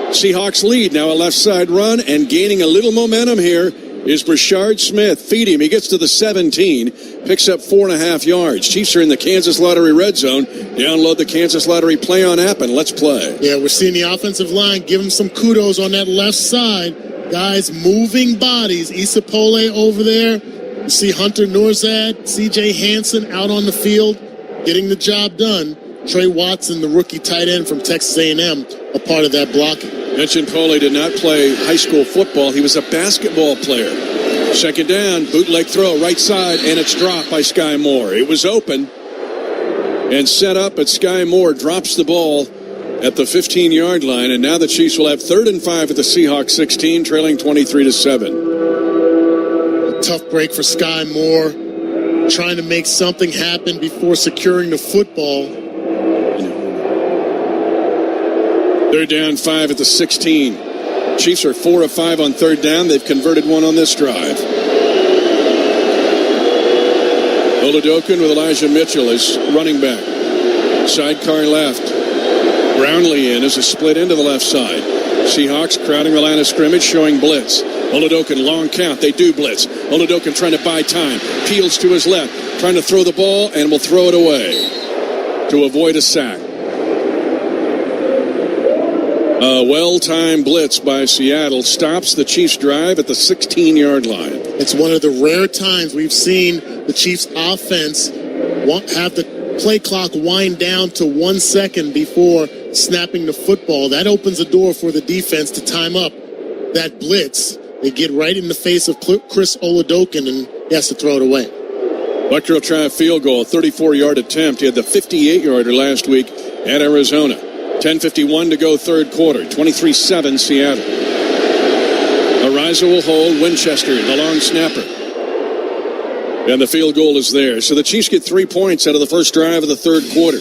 Seahawks lead. Now a left side run, and gaining a little momentum here is Brashard Smith. Feed him. He gets to the 17, picks up 4.5 yards. Chiefs are in the Kansas Lottery red zone. Download the Kansas Lottery Play-On app and let's play.
Yeah, we're seeing the offensive line give him some kudos on that left side. Guys moving bodies. Issa Pole over there. You see Hunter Norzad, C.J. Hansen out on the field getting the job done. Trey Watson, the rookie tight end from Texas A&M, a part of that blocking.
Mentioned Pole did not play high school football. He was a basketball player. 2nd down, bootleg throw, right side, and it's dropped by Sky Moore. It was open and set up, but Sky Moore drops the ball at the 15-yard line, and now the Chiefs will have 3rd and 5 at the Seahawks 16, trailing 23-7.
A tough break for Sky Moore, trying to make something happen before securing the football.
They're down 5 at the 16. Chiefs are 4 of 5 on 3rd down. They've converted 1 on this drive. Oladokin with Elijah Mitchell is running back. Sidecar left. Brownlee in as a split into the left side. Seahawks crowding the line of scrimmage, showing blitz. Oladokin, long count. They do blitz. Oladokin trying to buy time. Peels to his left. Trying to throw the ball and will throw it away to avoid a sack. A well-timed blitz by Seattle stops the Chiefs' drive at the 16-yard line.
It's one of the rare times we've seen the Chiefs' offense have the play clock wind down to 1 second before snapping the football. That opens the door for the defense to time up that blitz. They get right in the face of Chris Oladokun, and he has to throw it away.
Butker will try a field goal, 34-yard attempt. He had the 58-yarder last week at Arizona. 10:51 to go third quarter, 23-7 Seattle. Ariza will hold. Winchester, the long snapper. And the field goal is there. So the Chiefs get 3 points out of the first drive of the third quarter.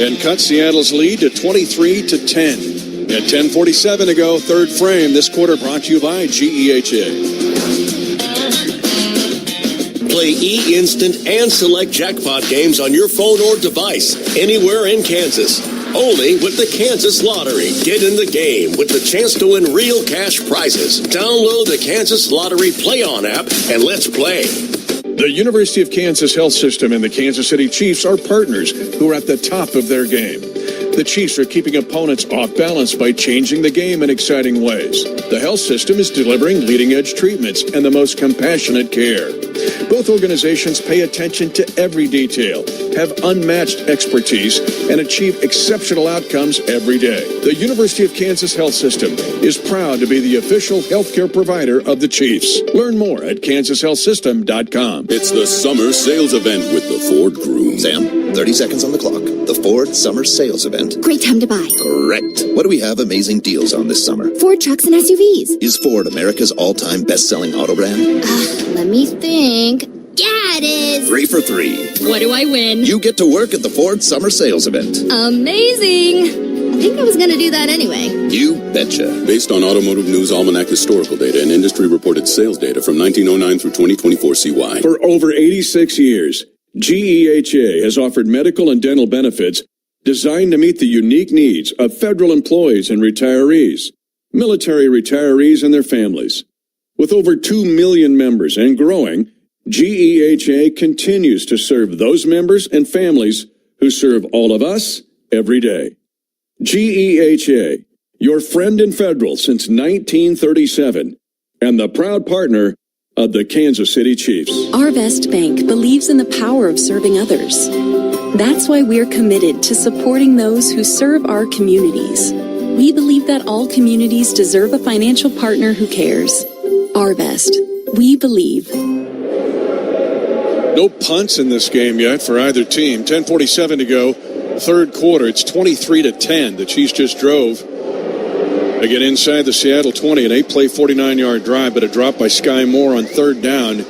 And cut Seattle's lead to 23-10. At 10:47 to go, third frame. This quarter brought to you by GEHA.
Play E-Instant and select jackpot games on your phone or device anywhere in Kansas. Only with the Kansas Lottery. Get in the game with the chance to win real cash prizes. Download the Kansas Lottery Play On app and let's play.
The University of Kansas Health System and the Kansas City Chiefs are partners who are at the top of their game. The Chiefs are keeping opponents off balance by changing the game in exciting ways. The health system is delivering leading-edge treatments and the most compassionate care. Both organizations pay attention to every detail, have unmatched expertise, and achieve exceptional outcomes every day. The University of Kansas Health System is proud to be the official healthcare provider of the Chiefs. Learn more at kansashealthsystem.com.
It's the summer sales event with the Ford Group.
Sam, 30 seconds on the clock. The Ford Summer Sales Event.
Great time to buy.
Correct. What do we have amazing deals on this summer?
Ford trucks and SUVs.
Is Ford America's all-time best-selling auto brand?
Let me think. Yeah, it is.
3 for 3.
What do I win?
You get to work at the Ford Summer Sales Event.
Amazing. I think I was going to do that anyway.
You betcha.
Based on Automotive News Almanac historical data and industry-reported sales data from 1909 through 2024 CY.
For over 86 years, GEHA has offered medical and dental benefits designed to meet the unique needs of federal employees and retirees, military retirees and their families. With over 2 million members and growing, GEHA continues to serve those members and families who serve all of us every day. GEHA, your friend in federal since 1937, and the proud partner of the Kansas City Chiefs.
Our Best Bank believes in the power of serving others. That's why we're committed to supporting those who serve our communities. We believe that all communities deserve a financial partner who cares. Our Best. We believe.
No punts in this game yet for either team. 10:47 to go. Third quarter. It's 23-10. The Chiefs just drove. They get inside the Seattle 20, an 8-play, 49-yard drive, but a drop by Sky Moore on third down.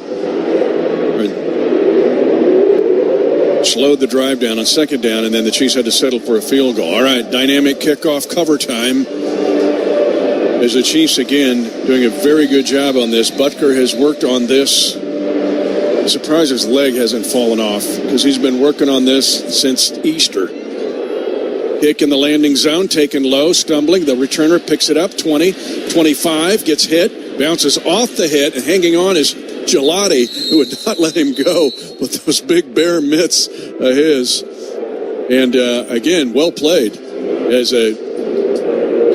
Slowed the drive down on second down, and then the Chiefs had to settle for a field goal. All right, dynamic kickoff cover time. As the Chiefs, again, doing a very good job on this. Butker has worked on this. I'm surprised his leg hasn't fallen off because he's been working on this since Easter. Kick in the landing zone, taken low, stumbling. The returner picks it up, 20, 25, gets hit, bounces off the hit, and hanging on is Gelati, who would not let him go with those big bear mitts of his. And again, well played as a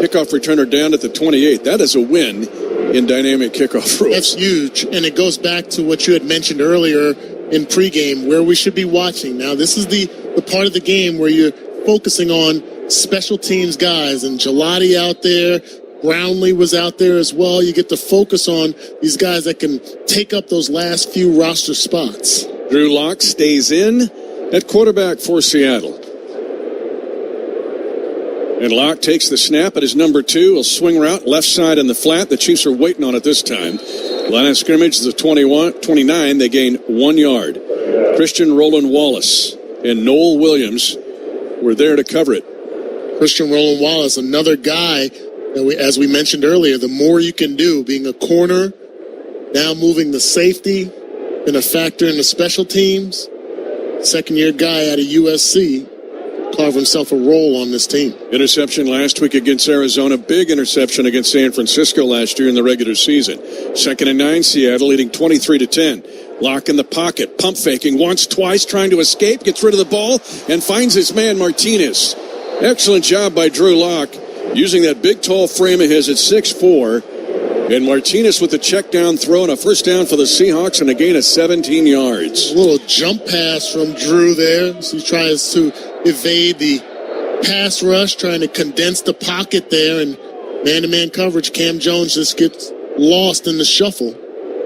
kickoff returner down at the 28. That is a win in dynamic kickoff rules.
That's huge, and it goes back to what you had mentioned earlier in pregame, where we should be watching. Now, this is the part of the game where you're focusing on special teams guys, and Gelati out there, Brownlee was out there as well. You get to focus on these guys that can take up those last few roster spots.
Drew Lock stays in at quarterback for Seattle. And Locke takes the snap at his number 2. A swing route, left side in the flat. The Chiefs are waiting on it this time. Line of scrimmage is the 29. They gain 1 yard. Christian Roland Wallace and Noel Williams were there to cover it.
Christian Roland Wallace, another guy that as we mentioned earlier, the more you can do, being a corner, now moving the safety, been a factor in the special teams. Second-year guy out of USC. Carve himself a role on this team.
Interception last week against Arizona. Big interception against San Francisco last year in the regular season. 2nd and 9, Seattle leading 23-10. Lock in the pocket, pump faking once, twice, trying to escape, gets rid of the ball, and finds his man Martinez. Excellent job by Drew Lock, using that big, tall frame of his at 6'4". And Martinez with the check down throw and a first down for the Seahawks and a gain of 17 yards.
A little jump pass from Drew there. So he tries to evade the pass rush, trying to condense the pocket there, and man-to-man coverage. Cam Jones just gets lost in the shuffle.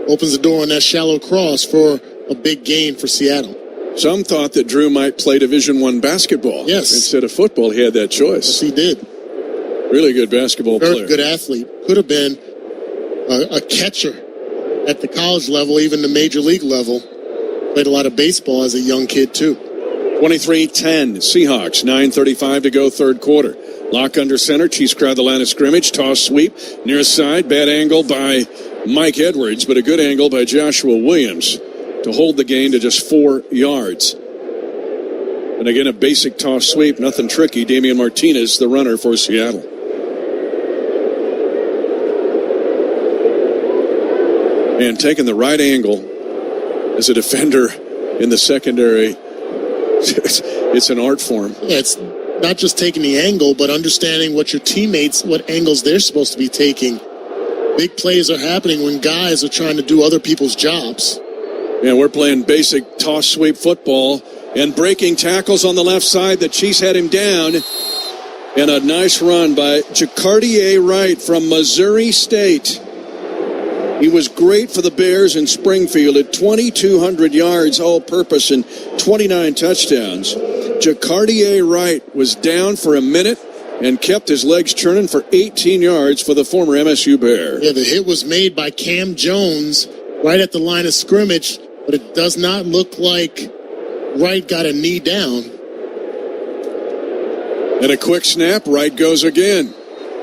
Opens the door on that shallow cross for a big gain for Seattle.
Some thought that Drew might play Division I basketball.
Yes.
Instead of football, he had that choice.
Yes, he did.
Really good basketball player.
Good athlete. Could have been a catcher at the college level, even the major league level. Played a lot of baseball as a young kid, too.
23-10, Seahawks, 9:35 to go, third quarter. Lock under center, Chiefs crowd the line of scrimmage, toss sweep, near side, bad angle by Mike Edwards, but a good angle by Joshua Williams to hold the gain to just 4 yards. And again, a basic toss sweep, nothing tricky. Damian Martinez, the runner for Seattle. And taking the right angle as a defender in the secondary, it's an art form.
Yeah, it's not just taking the angle, but understanding what your teammates, what angles they're supposed to be taking. Big plays are happening when guys are trying to do other people's jobs.
Yeah, we're playing basic toss sweep football and breaking tackles on the left side. The Chiefs had him down. And a nice run by Jacardier Wright from Missouri State. He was great for the Bears in Springfield at 2,200 yards all-purpose and 29 touchdowns. Jacardier Wright was down for a minute and kept his legs churning for 18 yards for the former MSU Bear.
Yeah, the hit was made by Cam Jones right at the line of scrimmage, but it does not look like Wright got a knee down.
And a quick snap, Wright goes again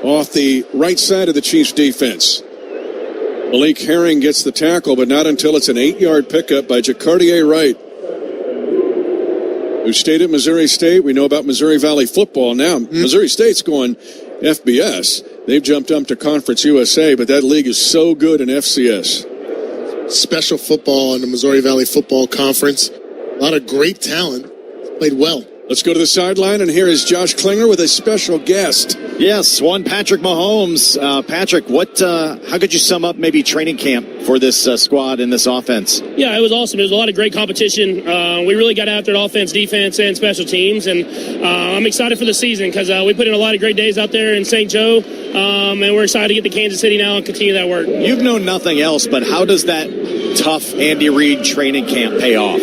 off the right side of the Chiefs defense. Malik Herring gets the tackle, but not until it's an 8-yard pickup by Jacardier Wright, who stayed at Missouri State. We know about Missouri Valley football now. Missouri State's going FBS. They've jumped up to Conference USA, but that league is so good in FCS.
Special football in the Missouri Valley Football Conference. A lot of great talent. Played well.
Let's go to the sideline, and here is Josh Klinger with a special guest.
Yes, one Patrick Mahomes. Patrick, how could you sum up maybe training camp for this squad and this offense?
Yeah, it was awesome. It was a lot of great competition. We really got after it, offense, defense, and special teams. And I'm excited for the season because we put in a lot of great days out there in St. Joe. And we're excited to get to Kansas City now and continue that work.
You've known nothing else, but how does that tough Andy Reid training camp pay off?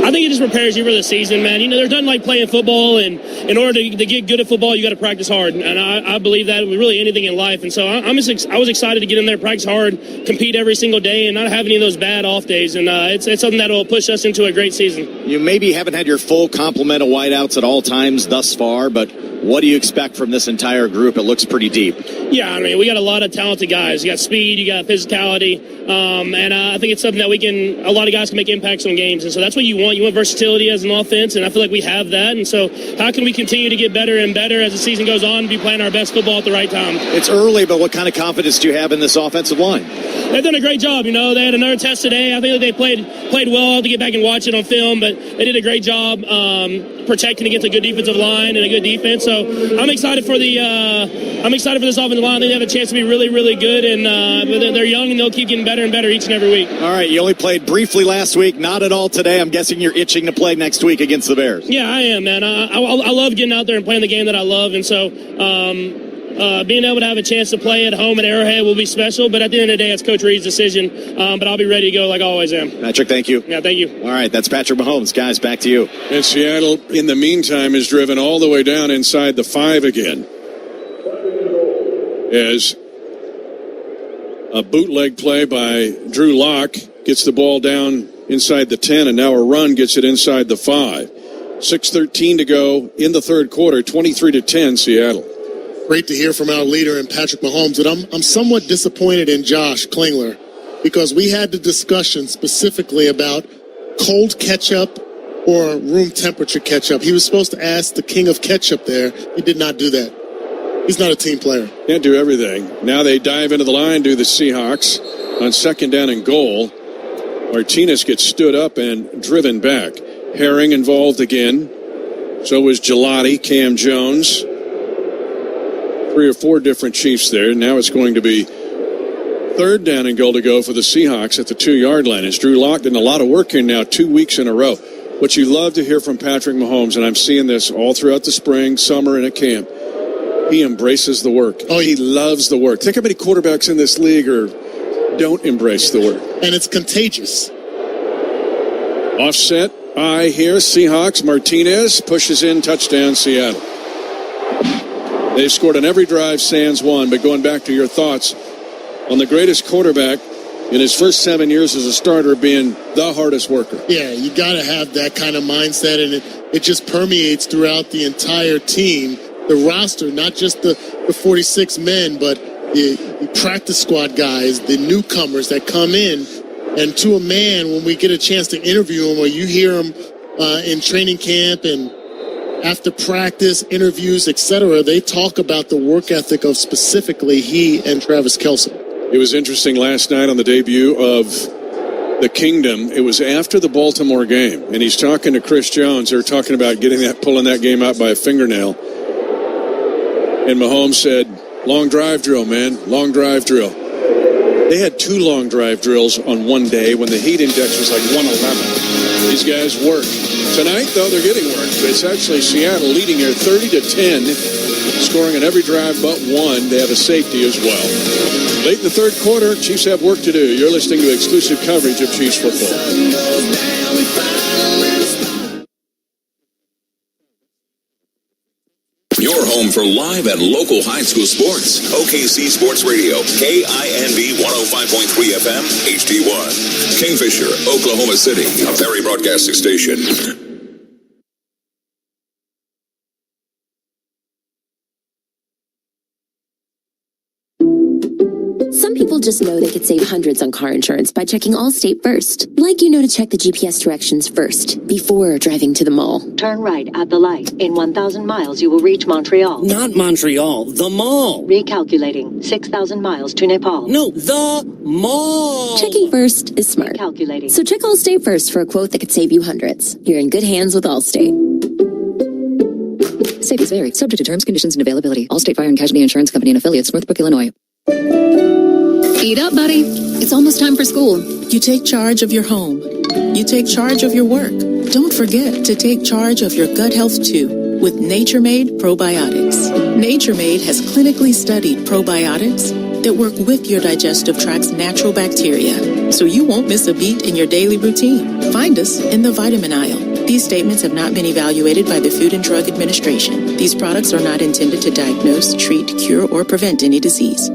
I think it just prepares you for the season, man. You know, there's nothing like playing football, and in order to get good at football, you got to practice hard. And I believe that with really anything in life. And so I was excited to get in there, practice hard, compete every single day, and not have any of those bad off days. And it's something that will push us into a great season.
You maybe haven't had your full complement of wideouts at all times thus far, but what do you expect from this entire group? It looks pretty deep.
Yeah, I mean, we got a lot of talented guys. You got speed, you got physicality, and I think it's something that a lot of guys can make impacts on games. And so that's what you want. You want versatility as an offense, and I feel like we have that. And so how can we continue to get better and better as the season goes on and be playing our best football at the right time?
It's early, but what kind of confidence do you have in this offensive line?
They've done a great job. You know, they had another test today. I think that they played well to get back and watch it on film, but they did a great job protecting against a good defensive line and a good defense. So I'm excited for this offensive line. They have a chance to be really, really good, and they're young and they'll keep getting better and better each and every week.
All right, you only played briefly last week, not at all today. I'm guessing you're itching to play next week against the Bears.
Yeah, I am, man. I love getting out there and playing the game that I love, and so being able to have a chance to play at home at Arrowhead will be special, but at the end of the day, it's Coach Reid's decision, but I'll be ready to go like I always am.
Patrick, thank you.
Yeah, thank you.
All right, that's Patrick Mahomes. Guys, back to you.
And Seattle, in the meantime, is driven all the way down inside the 5 again, as a bootleg play by Drew Lock gets the ball down inside the 10, and now a run gets it inside the 5. 6:13 to go in the third quarter, 23-10 Seattle.
Great to hear from our leader in Patrick Mahomes, but I'm somewhat disappointed in Josh Klingler because we had the discussion specifically about cold ketchup or room temperature ketchup. He was supposed to ask the king of ketchup there. He did not do that. He's not a team player.
Can't do everything. Now they dive into the line, do the Seahawks on second down and goal. Martinez gets stood up and driven back. Herring involved again. So was Gelati, Cam Jones. 3 or 4 different Chiefs there. Now it's going to be third down and goal to go for the Seahawks at the 2-yard line. As Drew Lock did a lot of work here now 2 weeks in a row. what you love to hear from Patrick Mahomes, and I'm seeing this all throughout the spring, summer, and at camp, he embraces the work. Oh, he loves the work. Think how many quarterbacks in this league don't embrace the work.
And it's contagious.
Offset, here, Seahawks. Martinez pushes in, touchdown, Seattle. They've scored on every drive, sans one, but going back to your thoughts on the greatest quarterback in his first 7 years as a starter being the hardest worker.
Yeah, you got to have that kind of mindset, and it just permeates throughout the entire team, the roster, not just the 46 men, but the practice squad guys, the newcomers that come in. And to a man, when we get a chance to interview him, or you hear him in training camp and after practice, interviews, etc., they talk about the work ethic of specifically he and Travis Kelce.
It was interesting last night on the debut of the Kingdom. It was after the Baltimore game, and he's talking to Chris Jones. They're talking about pulling that game out by a fingernail. And Mahomes said, long drive drill, man, long drive drill. They had 2 long drive drills on one day when the heat index was like 111. These guys work. Tonight, though, they're getting work. It's actually Seattle leading here 30-10, scoring on every drive but one. They have a safety as well. Late in the third quarter, Chiefs have work to do. You're listening to exclusive coverage of Chiefs football.
Your home for live and local high school sports. OKC Sports Radio, KINV 105.3 FM, HD1. Kingfisher, Oklahoma City, a Perry Broadcasting Station.
Some people just know they could save hundreds on car insurance by checking Allstate first. Like you know to check the GPS directions first, before driving to the mall.
Turn right at the light. In 1,000 miles, you will reach Montreal.
Not Montreal, the mall.
Recalculating. 6,000 miles to Nepal.
No, the mall.
Checking first is smart.
Recalculating.
So check Allstate first for a quote that could save you hundreds. You're in good hands with Allstate.
Savings vary. Subject to terms, conditions, and availability. Allstate Fire and Casualty Insurance Company and Affiliates, Northbrook, Illinois.
Eat up, buddy. It's almost time for school.
You take charge of your home. You take charge of your work. Don't forget to take charge of your gut health, too, with Nature Made Probiotics. Nature Made has clinically studied probiotics that work with your digestive tract's natural bacteria, so you won't miss a beat in your daily routine. Find us in the vitamin aisle. These statements have not been evaluated by the Food and Drug Administration. These products are not intended to diagnose, treat, cure, or prevent any disease.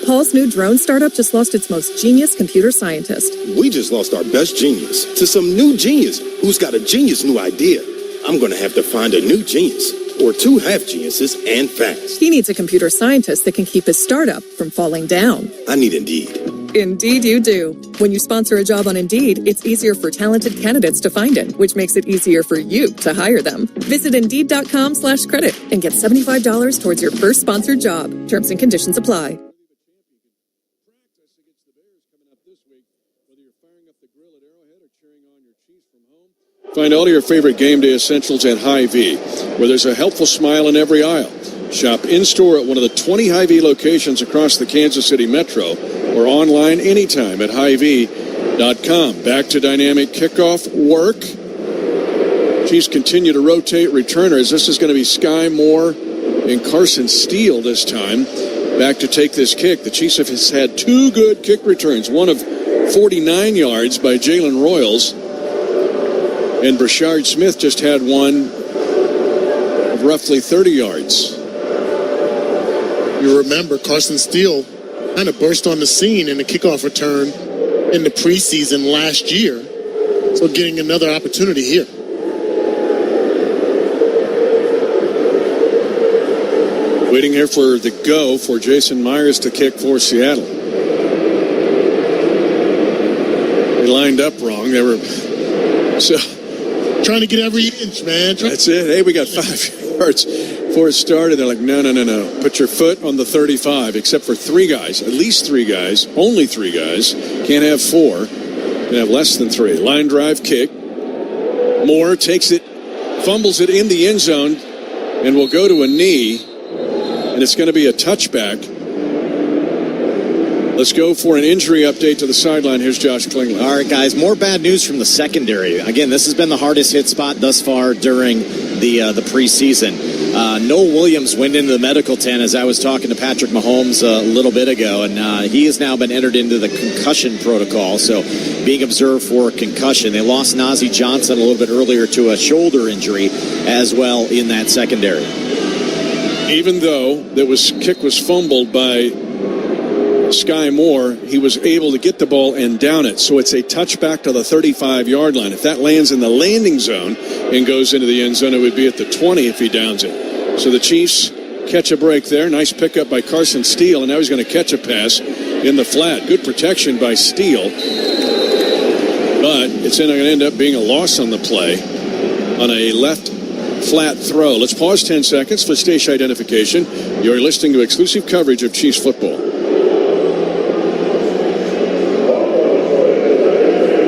Paul's new drone startup just lost its most genius computer scientist.
We just lost our best genius to some new genius who's got a genius new idea. I'm going to have to find a new genius, or 2 half geniuses, and fast.
He needs a computer scientist that can keep his startup from falling down.
I need Indeed.
Indeed you do. When you sponsor a job on Indeed, it's easier for talented candidates to find it, which makes it easier for you to hire them. Visit Indeed.com/credit and get $75 towards your first sponsored job. Terms and conditions apply.
Find all your favorite game day essentials at Hy-Vee, where there's a helpful smile in every aisle. Shop in-store at one of the 20 Hy-Vee locations across the Kansas City metro, or online anytime at Hy-Vee.com. Back to dynamic kickoff work. Chiefs continue to rotate returners. This is going to be Sky Moore and Carson Steele this time. Back to take this kick. The Chiefs have had 2 good kick returns, one of 49 yards by Jalen Royals. And Brashard Smith just had one of roughly 30 yards.
You remember Carson Steele kind of burst on the scene in the kickoff return in the preseason last year. So getting another opportunity here.
Waiting here for the go for Jason Myers to kick for Seattle. They lined up wrong. They were
trying to get every inch, man.
That's it. Hey, we got 5 yards before it started. They're like, no. Put your foot on the 35, except for 3 guys, at least 3 guys, only 3 guys. Can't have 4. Can have less than 3. Line drive kick. Moore takes it, fumbles it in the end zone, and will go to a knee, and it's going to be a touchback. Let's go for an injury update to the sideline. Here's Josh Klingler.
All right, guys, more bad news from the secondary. Again, this has been the hardest hit spot thus far during the preseason. Noel Williams went into the medical tent as I was talking to Patrick Mahomes a little bit ago, and he has now been entered into the concussion protocol, so being observed for a concussion. They lost Najee Johnson a little bit earlier to a shoulder injury as well in that secondary.
Even though kick was fumbled by Sky Moore, he was able to get the ball and down it. So it's a touchback to the 35-yard line. If that lands in the landing zone and goes into the end zone, it would be at the 20 if he downs it. So the Chiefs catch a break there. Nice pickup by Carson Steele, and now he's going to catch a pass in the flat. Good protection by Steele. But it's going to end up being a loss on the play on a left flat throw. Let's pause 10 seconds for station identification. You're listening to exclusive coverage of Chiefs football.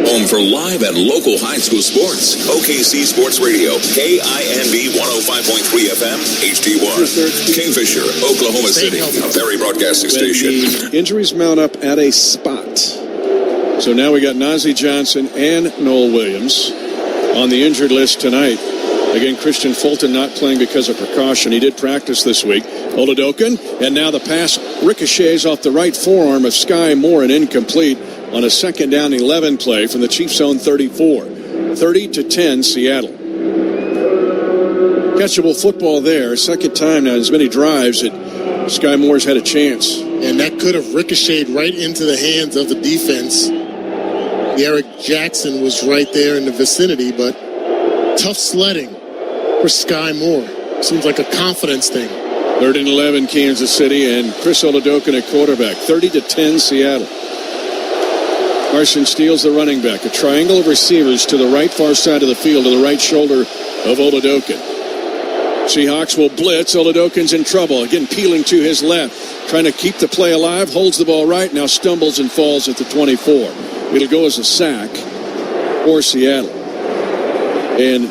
Home for live and local high school sports. OKC Sports Radio, KINB 105.3 FM, HD1. Kingfisher, Oklahoma City, a Perry Broadcasting Station.
The injuries mount up at a spot. So now we got Najee Johnson and Noel Williams on the injured list tonight. Again, Christian Fulton not playing because of precaution. He did practice this week. Oladokin, and now the pass ricochets off the right forearm of Sky Moore and incomplete on a 2nd down 11 play from the Chiefs' own 34. 30-10 Seattle. Catchable football there. Second time now, as many drives that Sky Moore's had a chance.
And that could have ricocheted right into the hands of the defense. Eric Jackson was right there in the vicinity, but tough sledding for Sky Moore. Seems like a confidence thing.
3rd and 11 Kansas City, and Chris Oladokin at quarterback. 30-10 Seattle. Carson Steele's the running back. A triangle of receivers to the right far side of the field, to the right shoulder of Oladokin. Seahawks will blitz. Oladokin's in trouble. Again, peeling to his left. Trying to keep the play alive. Holds the ball right. Now stumbles and falls at the 24. It'll go as a sack for Seattle. And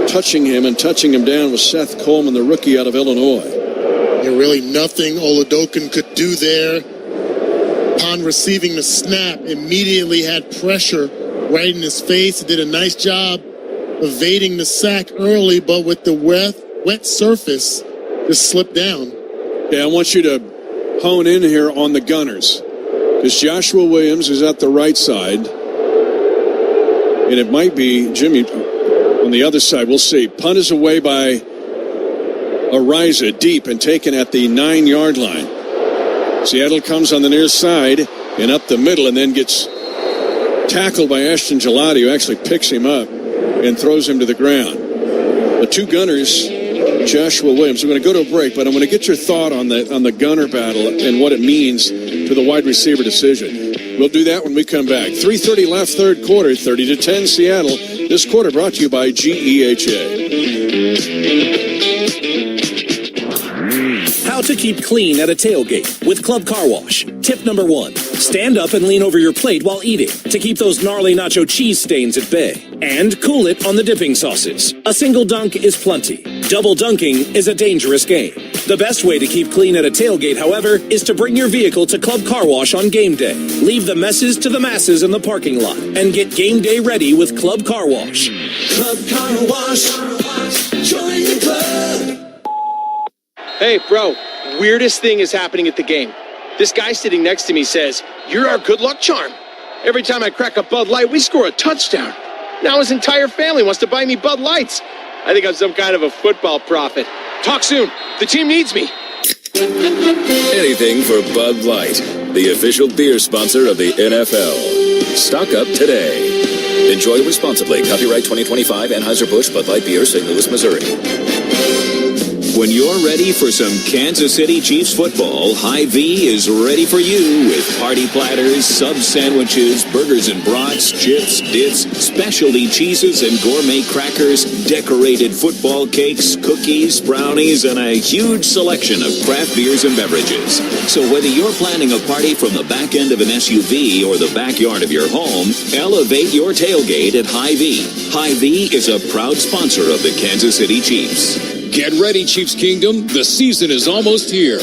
touching him down was Seth Coleman, the rookie out of Illinois.
Yeah, really nothing Oladokin could do there. Upon receiving the snap, immediately had pressure right in his face. He did a nice job evading the sack early, but with the wet surface, just slipped down.
Yeah, I want you to hone in here on the Gunners, because Joshua Williams is at the right side, and it might be Jimmy on the other side. We'll see. Punt is away by Ariza, deep and taken at the 9-yard line. Seattle comes on the near side and up the middle, and then gets tackled by Ashton Gelati, who actually picks him up and throws him to the ground. The two Gunners, Joshua Williams. We're going to go to a break, but I'm going to get your thought on the Gunner battle and what it means to the wide receiver decision. We'll do that when we come back. 3:30 left, third quarter, 30-10 Seattle. This quarter brought to you by GEHA.
How to keep clean at a tailgate with Club Car Wash. Tip number 1, stand up and lean over your plate while eating to keep those gnarly nacho cheese stains at bay. And cool it on the dipping sauces. A single dunk is plenty. Double dunking is a dangerous game. The best way to keep clean at a tailgate, however, is to bring your vehicle to Club Car Wash on game day. Leave the messes to the masses in the parking lot and get game day ready with Club Car Wash.
Club Car Wash. Join the club.
Hey, bro, weirdest thing is happening at the game. This guy sitting next to me says, "You're our good luck charm. Every time I crack a Bud Light, we score a touchdown." Now his entire family wants to buy me Bud Lights. I think I'm some kind of a football prophet. Talk soon. The team needs me.
Anything for Bud Light, the official beer sponsor of the NFL. Stock up today. Enjoy responsibly. Copyright 2025 Anheuser-Busch Bud Light Beer, St. Louis, Missouri. When you're ready for some Kansas City Chiefs football, Hy-Vee is ready for you with party platters, sub sandwiches, burgers and brats, chips, dips, specialty cheeses and gourmet crackers, decorated football cakes, cookies, brownies, and a huge selection of craft beers and beverages. So whether you're planning a party from the back end of an SUV or the backyard of your home, elevate your tailgate at Hy-Vee. Hy-Vee is a proud sponsor of the Kansas City Chiefs.
Get ready, Chiefs Kingdom. The season is almost here.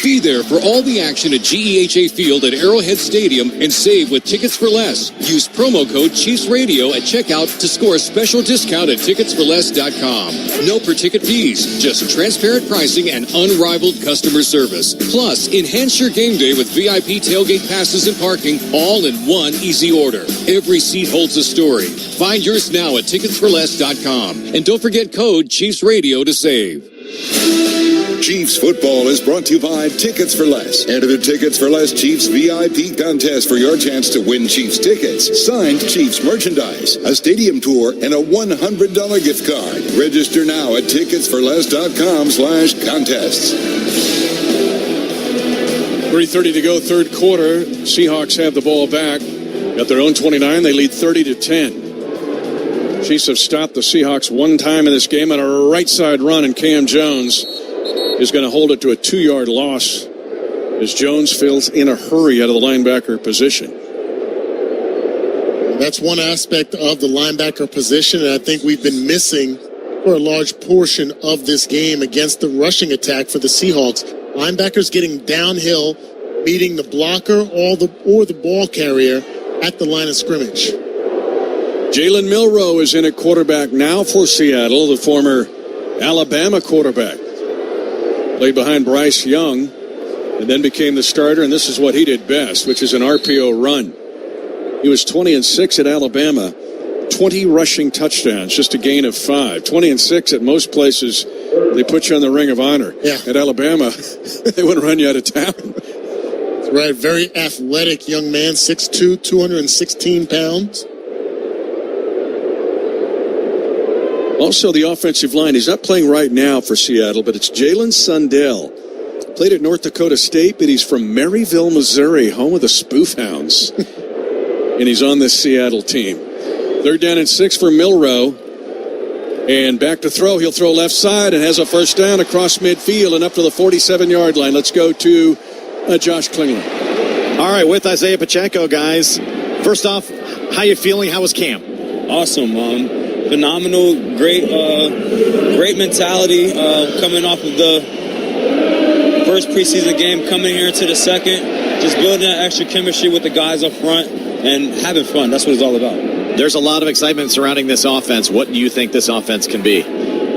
Be there for all the action at GEHA Field at Arrowhead Stadium and save with Tickets for Less. Use promo code Chiefs Radio at checkout to score a special discount at ticketsforless.com. No per-ticket fees, just transparent pricing and unrivaled customer service. Plus, enhance your game day with VIP tailgate passes and parking, all in one easy order. Every seat holds a story. Find yours now at ticketsforless.com. And don't forget code Chiefs Radio to save.
Chiefs football is brought to you by Tickets for Less. Enter the Tickets for Less Chiefs VIP contest for your chance to win Chiefs tickets, signed Chiefs merchandise, a stadium tour, and a $100 gift card. Register now at ticketsforless.com/contests.
3:30 to go, third quarter. Seahawks have the ball back. At their own 29, they lead 30-10. Chiefs have stopped the Seahawks one time in this game on a right side run, and Cam Jones is going to hold it to a 2-yard loss as Jones fills in a hurry out of the linebacker position.
That's one aspect of the linebacker position, and I think we've been missing for a large portion of this game against the rushing attack for the Seahawks. Linebackers getting downhill, meeting the blocker or the ball carrier at the line of scrimmage.
Jalen Milroe is in at quarterback now for Seattle, the former Alabama quarterback. Played behind Bryce Young and then became the starter, and this is what he did best, which is an RPO run. He was 20-6 at Alabama, 20 rushing touchdowns, just a gain of 5. 20-6 at most places, they put you on the Ring of Honor.
Yeah.
At Alabama, they wouldn't run you out of town.
That's right, very athletic young man, 6'2", 216 pounds.
Also, the offensive line, he's not playing right now for Seattle, but it's Jalen Sundell. Played at North Dakota State, but he's from Maryville, Missouri, home of the Spoof Hounds. And he's on this Seattle team. 3rd down and 6 for Milroe. And back to throw. He'll throw left side and has a first down across midfield and up to the 47-yard line. Let's go to Josh Klingler.
All right, with Isaiah Pacheco, guys. First off, how you feeling? How was camp?
Awesome. Phenomenal, great mentality coming off of the first preseason game, coming here to the second, just building that extra chemistry with the guys up front and having fun. That's what it's all about.
There's a lot of excitement surrounding this offense. What do you think this offense can be?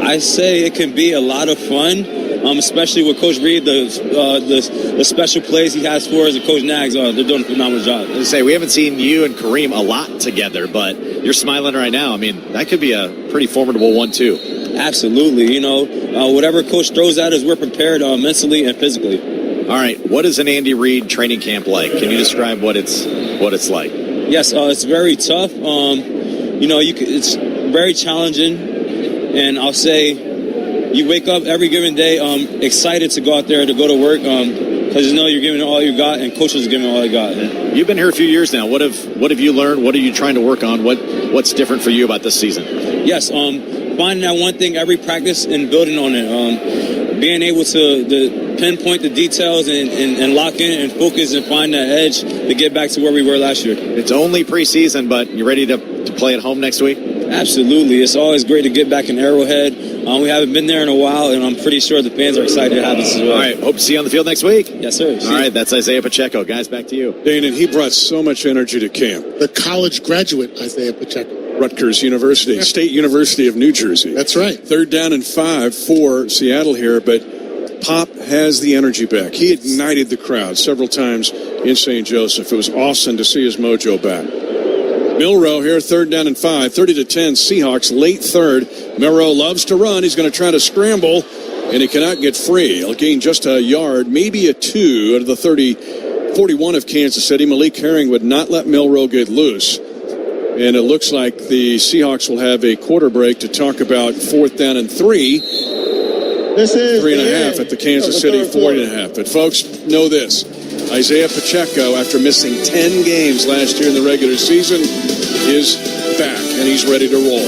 I say it can be a lot of fun, especially with Coach Reed, the special plays he has for us, and Coach Nags, they're doing a phenomenal job.
I say, we haven't seen you and Kareem a lot together, but you're smiling right now. I mean, that could be a pretty formidable one, too.
Absolutely. You know, whatever Coach throws at us, we're prepared mentally and physically.
All right. What is an Andy Reid training camp like? Can you describe what it's like?
Yes, it's very tough. It's very challenging, and I'll say you wake up every given day excited to go out there to go to work because you know you're giving it all you got, and coaches are giving it all they got.
You've been here a few years now. What have you learned? What are you trying to work on? What's different for you about this season?
Yes, finding that one thing every practice and building on it. Being able to pinpoint the details and lock in and focus and find that edge to get back to where we were last year.
It's only preseason, but you ready to play at home next week?
Absolutely. It's always great to get back in Arrowhead. We haven't been there in a while, and I'm pretty sure the fans are excited to have us as well.
All right. Hope to see you on the field next week.
Yes, sir.
All right. That's Isaiah Pacheco. Guys, back to you.
Dane, and he brought so much energy to camp.
The college graduate, Isaiah Pacheco.
Rutgers University, State University of New Jersey.
That's right.
3rd down and 5 for Seattle here, but Pop has the energy back. He ignited the crowd several times in St. Joseph. It was awesome to see his mojo back. Milroe here, 3rd down and 5, 30-10 Seahawks, late 3rd. Milroe loves to run. He's going to try to scramble, and he cannot get free. He'll gain just a yard, maybe a 2 out of the 41 of Kansas City. Malik Herring would not let Milroe get loose. And it looks like the Seahawks will have a quarter break to talk about 4th down and 3.
This is
3.5 at the Kansas City 40.5. But folks, know this. Isaiah Pacheco, after missing 10 games last year in the regular season, is back, and he's ready to roll.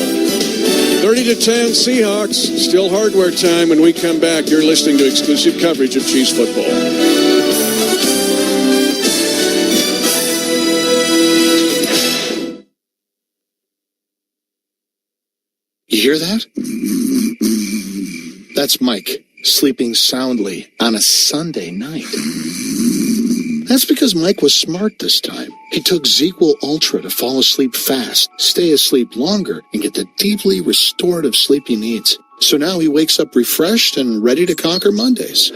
30-10 Seahawks. Still hardware time. When we come back, you're listening to exclusive coverage of Chiefs football.
You hear that? That's Mike.
sleeping soundly on a Sunday night? That's because Mike was smart this time. He took ZQL Ultra to fall asleep fast, stay asleep longer, and get the deeply restorative sleep he needs. So now he wakes up refreshed and ready to conquer Mondays.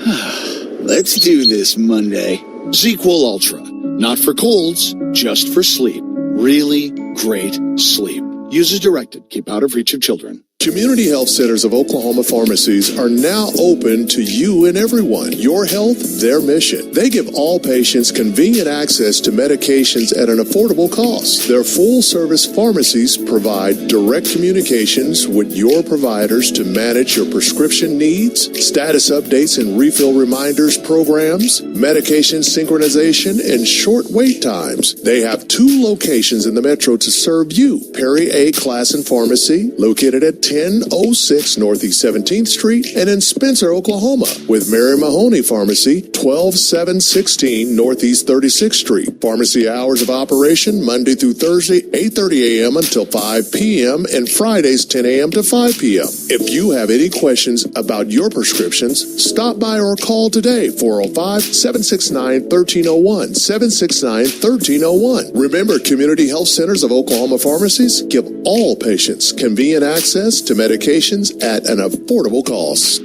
Let's do this Monday.
ZQL Ultra. Not for colds, just for sleep. Really great sleep. Use as directed. Keep out of reach of children.
Community Health Centers of Oklahoma pharmacies are now open to you and everyone. Your health, their mission. They give all patients convenient access to medications at an affordable cost. Their full-service pharmacies provide direct communications with your providers to manage your prescription needs, status updates and refill reminders programs, medication synchronization, and short wait times. They have 2 locations in the metro to serve you. Perry A. Klassen Pharmacy, located at 1006 Northeast 17th Street, and in Spencer, Oklahoma, with Mary Mahoney Pharmacy, 12716 Northeast 36th Street. Pharmacy hours of operation Monday through Thursday, 8:30 a.m. until 5 p.m. and Fridays, 10 a.m. to 5 p.m. If you have any questions about your prescriptions, stop by or call today, 405-769-1301, 769-1301. Remember, Community Health Centers of Oklahoma pharmacies give all patients convenient access to medications at an affordable cost.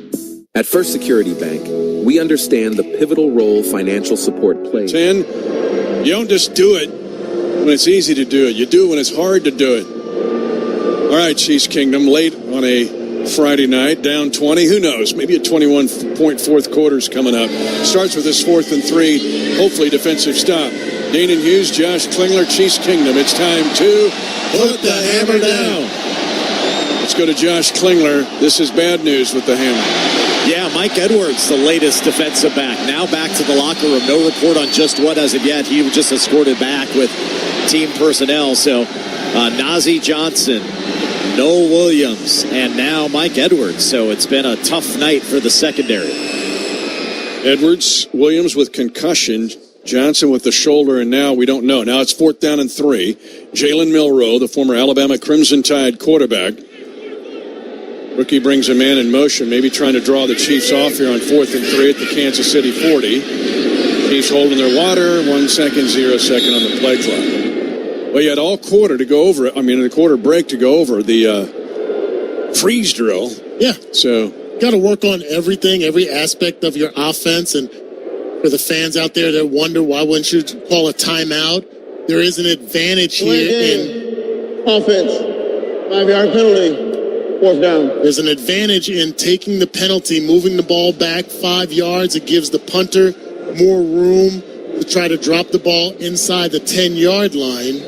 At First Security Bank, we understand the pivotal role financial support plays.
10, you don't just do it when it's easy to do it. You do it when it's hard to do it. All right, Chiefs Kingdom, late on a Friday night, down 20. Who knows? Maybe a 21-point fourth quarter's coming up. Starts with this 4th and 3, hopefully defensive stop. Danon Hughes, Josh Klingler, Chiefs Kingdom. It's time to put the hammer down. Let's go to Josh Klingler. This is bad news with the hammer.
Yeah, Mike Edwards, the latest defensive back. Now back to the locker room. No report on just what as of yet. He was just escorted back with team personnel. So Nazeeh Johnson, Noel Williams, and now Mike Edwards. So it's been a tough night for the secondary.
Edwards, Williams with concussion, Johnson with the shoulder, and now we don't know. Now it's 4th down and 3. Jalen Milroe, the former Alabama Crimson Tide quarterback. Rookie brings a man in motion, maybe trying to draw the Chiefs off here on 4th and 3 at the Kansas City 40. Chiefs holding their water, 1 second, 0 second on the play clock. Well, you had all quarter to go over it. I mean, the quarter break to go over the freeze drill.
Yeah.
So
got to work on everything, every aspect of your offense. And for the fans out there that wonder why wouldn't you call a timeout, there is an advantage here in
offense. 5-yard penalty. 4th down.
There's an advantage in taking the penalty, moving the ball back 5 yards. It gives the punter more room to try to drop the ball inside the 10-yard line.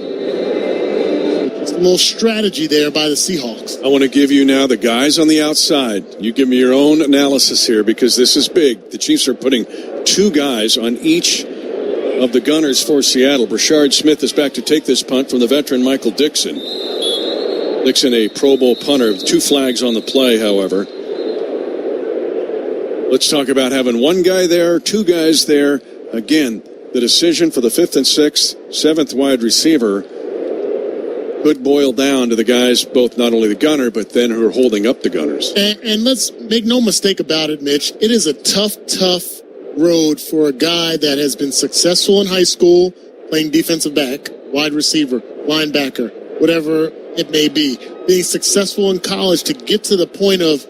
It's a little strategy there by the Seahawks.
I want to give you now the guys on the outside. You give me your own analysis here because this is big. The Chiefs are putting 2 guys on each of the gunners for Seattle. Brashard Smith is back to take this punt from the veteran Michael Dixon. Dixon, a Pro Bowl punter, 2 flags on the play, however. Let's talk about having 1 guy there, 2 guys there. Again, the decision for the 5th and 6th, 7th wide receiver could boil down to the guys, both not only the gunner, but then who are holding up the gunners.
And let's make no mistake about it, Mitch. It is a tough road for a guy that has been successful in high school, playing defensive back, wide receiver, linebacker, whatever it may be, being successful in college to get to the point of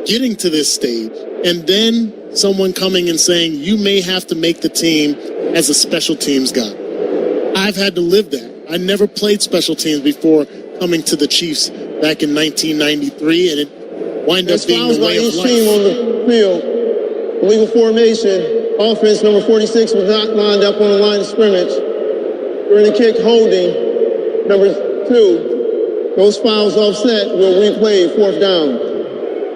getting to this stage, and then someone coming and saying you may have to make the team as a special teams guy. I've had to live that. I never played special teams before coming to the Chiefs back in 1993, and it wound up being the way of life.
Team on the field, illegal formation, offense number 46 was not lined up on the line of scrimmage. During the kick, holding number 2. Those fouls offset will replay 4th down.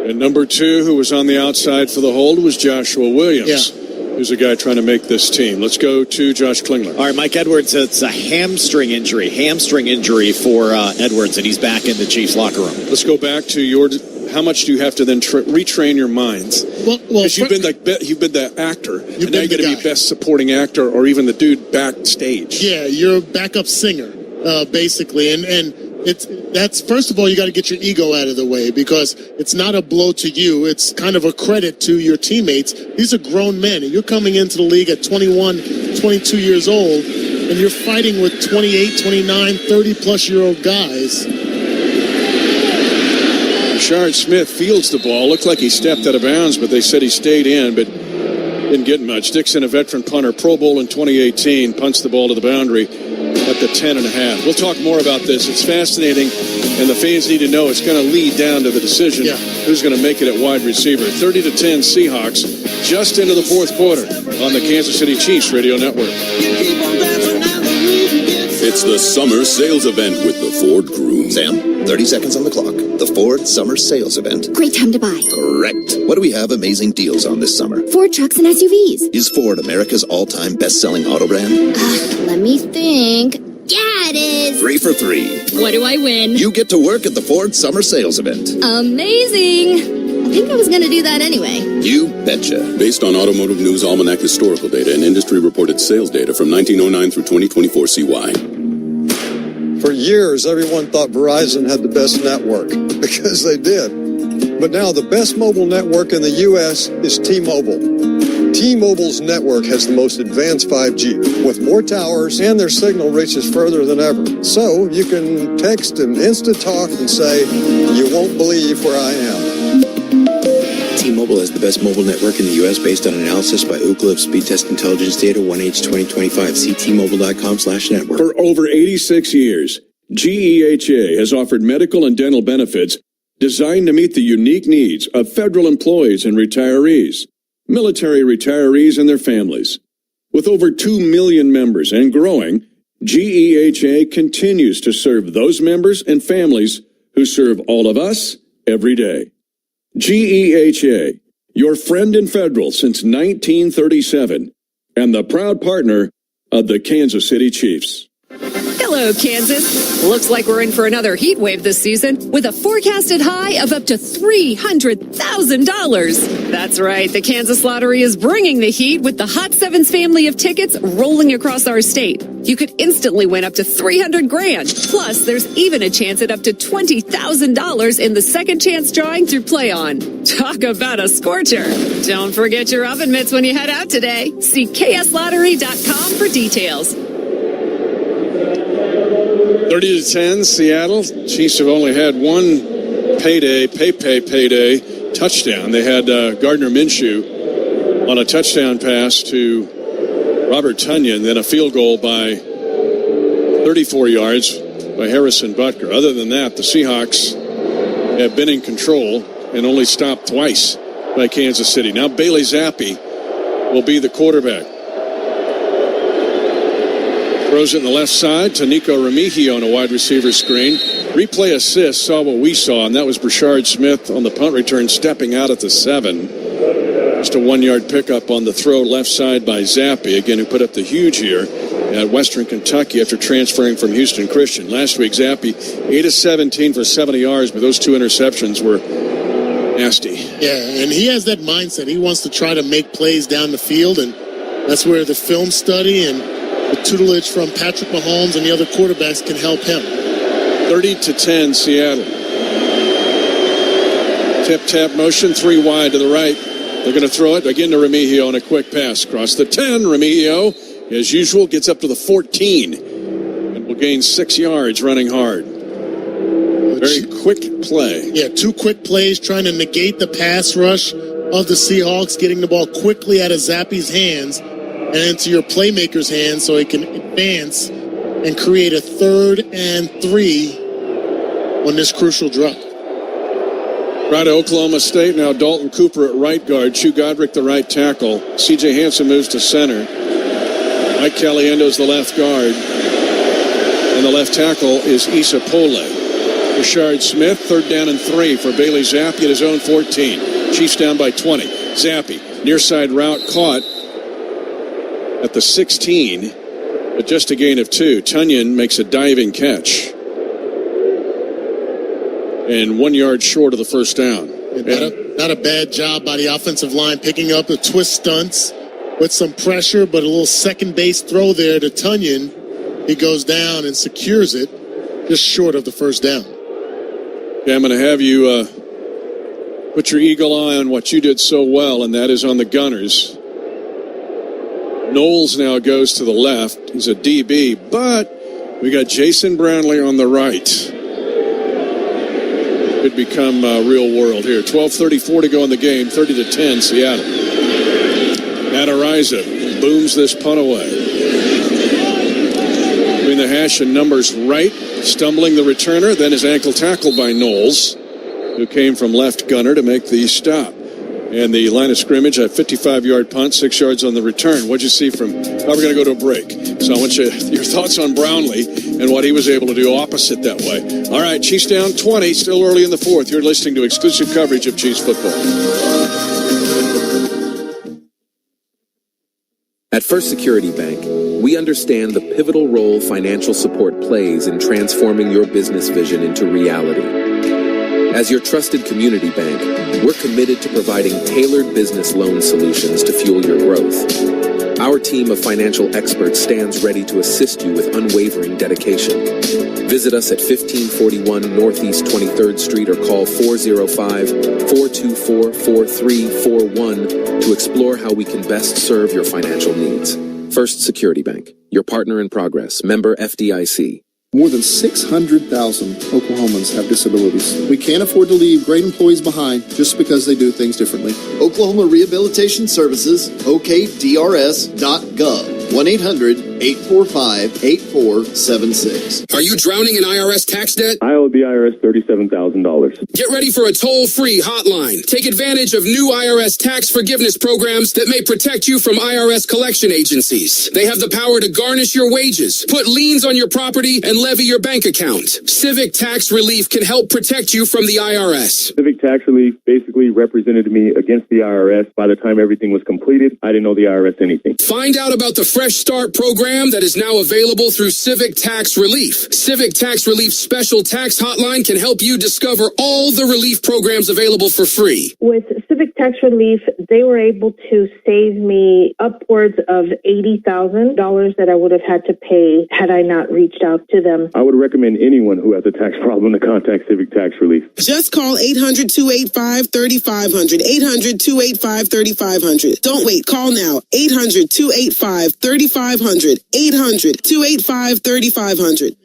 And number 2, who was on the outside for the hold, was Joshua Williams, who's a guy trying to make this team. Let's go to Josh Klingler.
All right, Mike Edwards, it's a hamstring injury for Edwards, and he's back in the Chiefs locker room.
Let's go back to how much do you have to then retrain your minds? Because you've been the actor, and now you got to be best supporting actor or even the dude backstage.
Yeah, you're a backup singer, basically, and it's that's, first of all, you got to get your ego out of the way, because it's not a blow to you. It's kind of a credit to your teammates. These are grown men, and you're coming into the league at 21, 22 years old, and you're fighting with 28, 29, 30-plus-year-old guys.
Rashard Smith fields the ball. Looked like he stepped out of bounds, but they said he stayed in, but didn't get much. Dixon, a veteran punter, Pro Bowl in 2018, punts the ball to the boundary at the 10.5. We'll talk more about this. It's fascinating, and the fans need to know it's going to lead down to the decision who's going to make it at wide receiver. 30-10 Seahawks just into the fourth quarter on the Kansas City Chiefs Radio Network.
It's the summer sales event with the Ford Crew.
Sam, 30 seconds on the clock. The Ford Summer Sales Event.
Great time to buy.
Correct. What do we have amazing deals on this summer?
Ford trucks and SUVs.
Is Ford America's all-time best-selling auto brand?
Let me think. Yeah, it is.
3 for 3.
What do I win?
You get to work at the Ford Summer Sales Event.
Amazing. I think I was going to do that anyway.
You betcha.
Based on Automotive News Almanac historical data and industry-reported sales data from 1909 through 2024 CY.
For years, everyone thought Verizon had the best network, because they did. But now the best mobile network in the U.S. is T-Mobile. T-Mobile's network has the most advanced 5G, with more towers, and their signal reaches further than ever. So you can text and instant talk and say, "You won't believe where I am."
T-Mobile has the best mobile network in the U.S. based on analysis by Ookla of Speed Test Intelligence Data 1H 2025. See T-Mobile.com/network.
For over 86 years, GEHA has offered medical and dental benefits designed to meet the unique needs of federal employees and retirees, military retirees and their families. With over 2 million members and growing, GEHA continues to serve those members and families who serve all of us every day. GEHA, your friend in federal since 1937, and the proud partner of the Kansas City Chiefs.
Hello, Kansas. Looks like we're in for another heat wave this season with a forecasted high of up to $300,000. That's right. The Kansas Lottery is bringing the heat with the Hot Sevens family of tickets rolling across our state. You could instantly win up to $300,000. Plus, there's even a chance at up to $20,000 in the second chance drawing through Play On. Talk about a scorcher. Don't forget your oven mitts when you head out today. See kslottery.com for details.
30-10 Seattle. Chiefs have only had one payday touchdown. They had Gardner Minshew on a touchdown pass to Robert Tonyan, then a field goal by 34 yards by Harrison Butker. Other than that, the Seahawks have been in control and only stopped twice by Kansas City. Now Bailey Zappi will be the quarterback. Throws it in the left side to Nico Remigio on a wide receiver screen. Replay assist saw what we saw, and that was Rashard Smith on the punt return stepping out at the 7. Just a 1-yard pickup on the throw left side by Zappi, again, who put up the huge here at Western Kentucky after transferring from Houston Christian. Last week, Zappi, 8 of 17 for 70 yards, but those 2 interceptions were nasty.
Yeah, and he has that mindset. He wants to try to make plays down the field, and that's where the film study and the tutelage from Patrick Mahomes and the other quarterbacks can help him.
30-10 Seattle. Tip-tap motion, 3 wide to the right. They're going to throw it again to Remigio on a quick pass. Across the 10, Remigio, as usual, gets up to the 14 and will gain 6 yards running hard. Very quick play.
Yeah, 2 quick plays trying to negate the pass rush of the Seahawks, getting the ball quickly out of Zappi's hands and into your playmaker's hands so he can advance and create a 3rd and 3 on this crucial drop.
Right to Oklahoma State, now Dalton Cooper at right guard, Chu Godric the right tackle, C.J. Hansen moves to center, Mike Caliendo's the left guard, and the left tackle is Issa Pole. Rashard Smith, 3rd down and 3 for Bailey Zappi at his own 14. Chiefs down by 20. Zappi, near side route caught at the 16, but just a gain of 2. Tonyan makes a diving catch. And 1 yard short of the first down.
Not a bad job by the offensive line, picking up the twist stunts with some pressure, but a little second base throw there to Tonyan. He goes down and secures it just short of the first down.
Okay, I'm going to have you put your eagle eye on what you did so well, and that is on the Gunners. Knowles now goes to the left. He's a DB, but we got Jason Brownlee on the right. Could become real world here. 12:34 to go in the game, 30-10, Seattle. Matariza booms this punt away. Between the hash and numbers right, stumbling the returner, then his ankle tackled by Knowles, who came from left gunner to make the stop. And the line of scrimmage, a 55-yard punt, 6 yards on the return. What'd you see from... Now we're going to go to a break. So I want your thoughts on Brownlee and what he was able to do opposite that way. All right, Chiefs down 20, still early in the fourth. You're listening to exclusive coverage of Chiefs football.
At First Security Bank, we understand the pivotal role financial support plays in transforming your business vision into reality. As your trusted community bank, we're committed to providing tailored business loan solutions to fuel your growth. Our team of financial experts stands ready to assist you with unwavering dedication. Visit us at 1541 Northeast 23rd Street or call 405-424-4341 to explore how we can best serve your financial needs. First Security Bank, your partner in progress, member FDIC.
More than 600,000 Oklahomans have disabilities. We can't afford to leave great employees behind just because they do things differently.
Oklahoma Rehabilitation Services, okdrs.gov. 1-800-845-8476.
Are you drowning in IRS tax debt?
I owe the IRS $37,000.
Get ready for a toll-free hotline. Take advantage of new IRS tax forgiveness programs that may protect you from IRS collection agencies. They have the power to garnish your wages, put liens on your property, and levy your bank account. Civic Tax Relief can help protect you from the IRS.
Civic Tax Relief basically represented me against the IRS. By the time everything was completed, I didn't owe the IRS anything.
Find out about the Fresh Start program that is now available through Civic Tax Relief. Civic Tax Relief's special tax hotline can help you discover all the relief programs available for free.
With Civic Tax Relief, they were able to save me upwards of $80,000 that I would have had to pay had I not reached out to them.
I would recommend anyone who has a tax problem to contact Civic Tax Relief.
Just call 800-285-3500. 800-285-3500. Don't wait. Call now. 800-285-3500. 800-285-3500.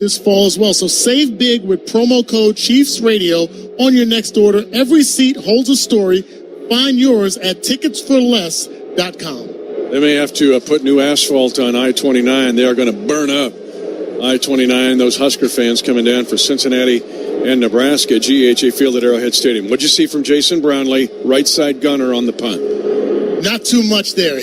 This fall as well. So save big with promo code Chiefs Radio on your next order. Every seat holds a story. Find yours at ticketsforless.com.
They may have to put new asphalt on I-29. They are going to burn up I-29. Those Husker fans coming down for Cincinnati and Nebraska, GHA Field at Arrowhead Stadium. What'd you see from Jason Brownlee, right side gunner on the punt?
Not too much there.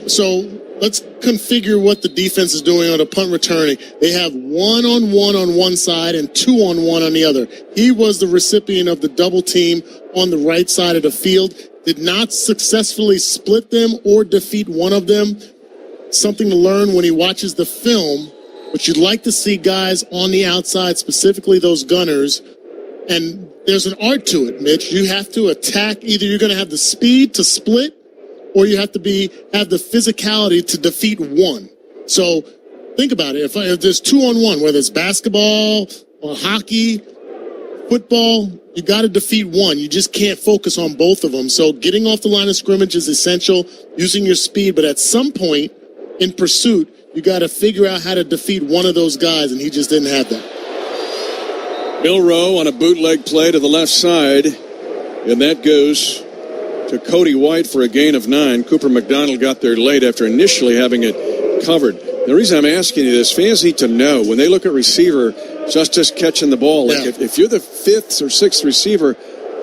So let's configure what the defense is doing on a punt returning. They have 1-on-1 on one side and 2-on-1 on the other. He was the recipient of the double team on the right side of the field. Did not successfully split them or defeat one of them. Something to learn when he watches the film. But you'd like to see guys on the outside, specifically those gunners. And there's an art to it, Mitch. You have to attack. Either you're going to have the speed to split, or you have to have the physicality to defeat one. So think about it. If there's 2-on-1, whether it's basketball or hockey, football, you got to defeat one. You just can't focus on both of them. So getting off the line of scrimmage is essential, using your speed. But at some point in pursuit, you got to figure out how to defeat one of those guys, and he just didn't have that.
Bill Rowe on a bootleg play to the left side, and that goes to Cody White for a gain of 9. Cooper McDonald got there late after initially having it covered. The reason I'm asking you this, fans need to know when they look at receiver, just catching the ball. Like if you're the 5th or 6th receiver,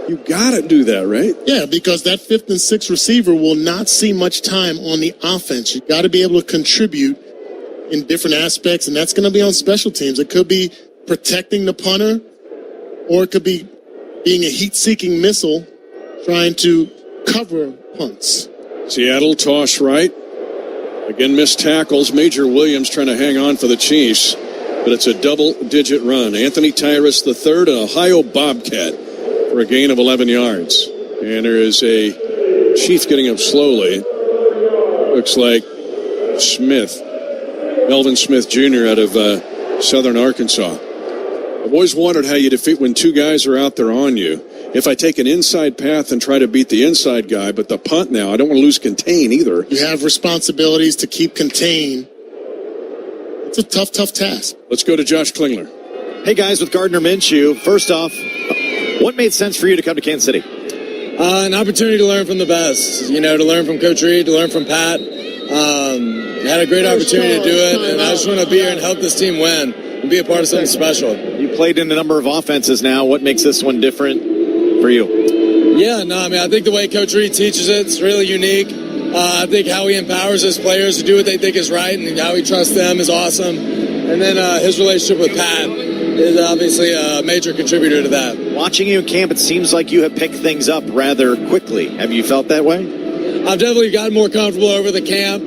you got to do that, right?
Yeah, because that 5th and 6th receiver will not see much time on the offense. You got to be able to contribute in different aspects, and that's going to be on special teams. It could be protecting the punter, or it could be being a heat-seeking missile, trying to cover punts.
Seattle toss right. Again, missed tackles. Major Williams trying to hang on for the Chiefs, but it's a double-digit run. Anthony Tyrus III, an Ohio Bobcat, for a gain of 11 yards. And there is a Chief getting up slowly. Looks like Smith, Melvin Smith Jr. out of Southern Arkansas. I've always wondered how you defeat when two guys are out there on you. If I take an inside path and try to beat the inside guy, but the punt now, I don't want to lose contain either.
You have responsibilities to keep contain. It's a tough task.
Let's go to Josh Klingler.
Hey, guys, with Gardner Minshew, first off, what made sense for you to come to Kansas City?
An opportunity to learn from the best, to learn from Coach Reed, to learn from Pat. Had a great opportunity to do it, and I just want to be here and help this team win and be a part of something special.
You played in a number of offenses now. What makes this one different for you?
Yeah, I think the way Coach Reed teaches it's really unique. I think how he empowers his players to do what they think is right and how he trusts them is awesome. And then his relationship with Pat is obviously a major contributor to that.
Watching you in camp, it seems like you have picked things up rather quickly. Have you felt that way?
I've definitely gotten more comfortable over the camp.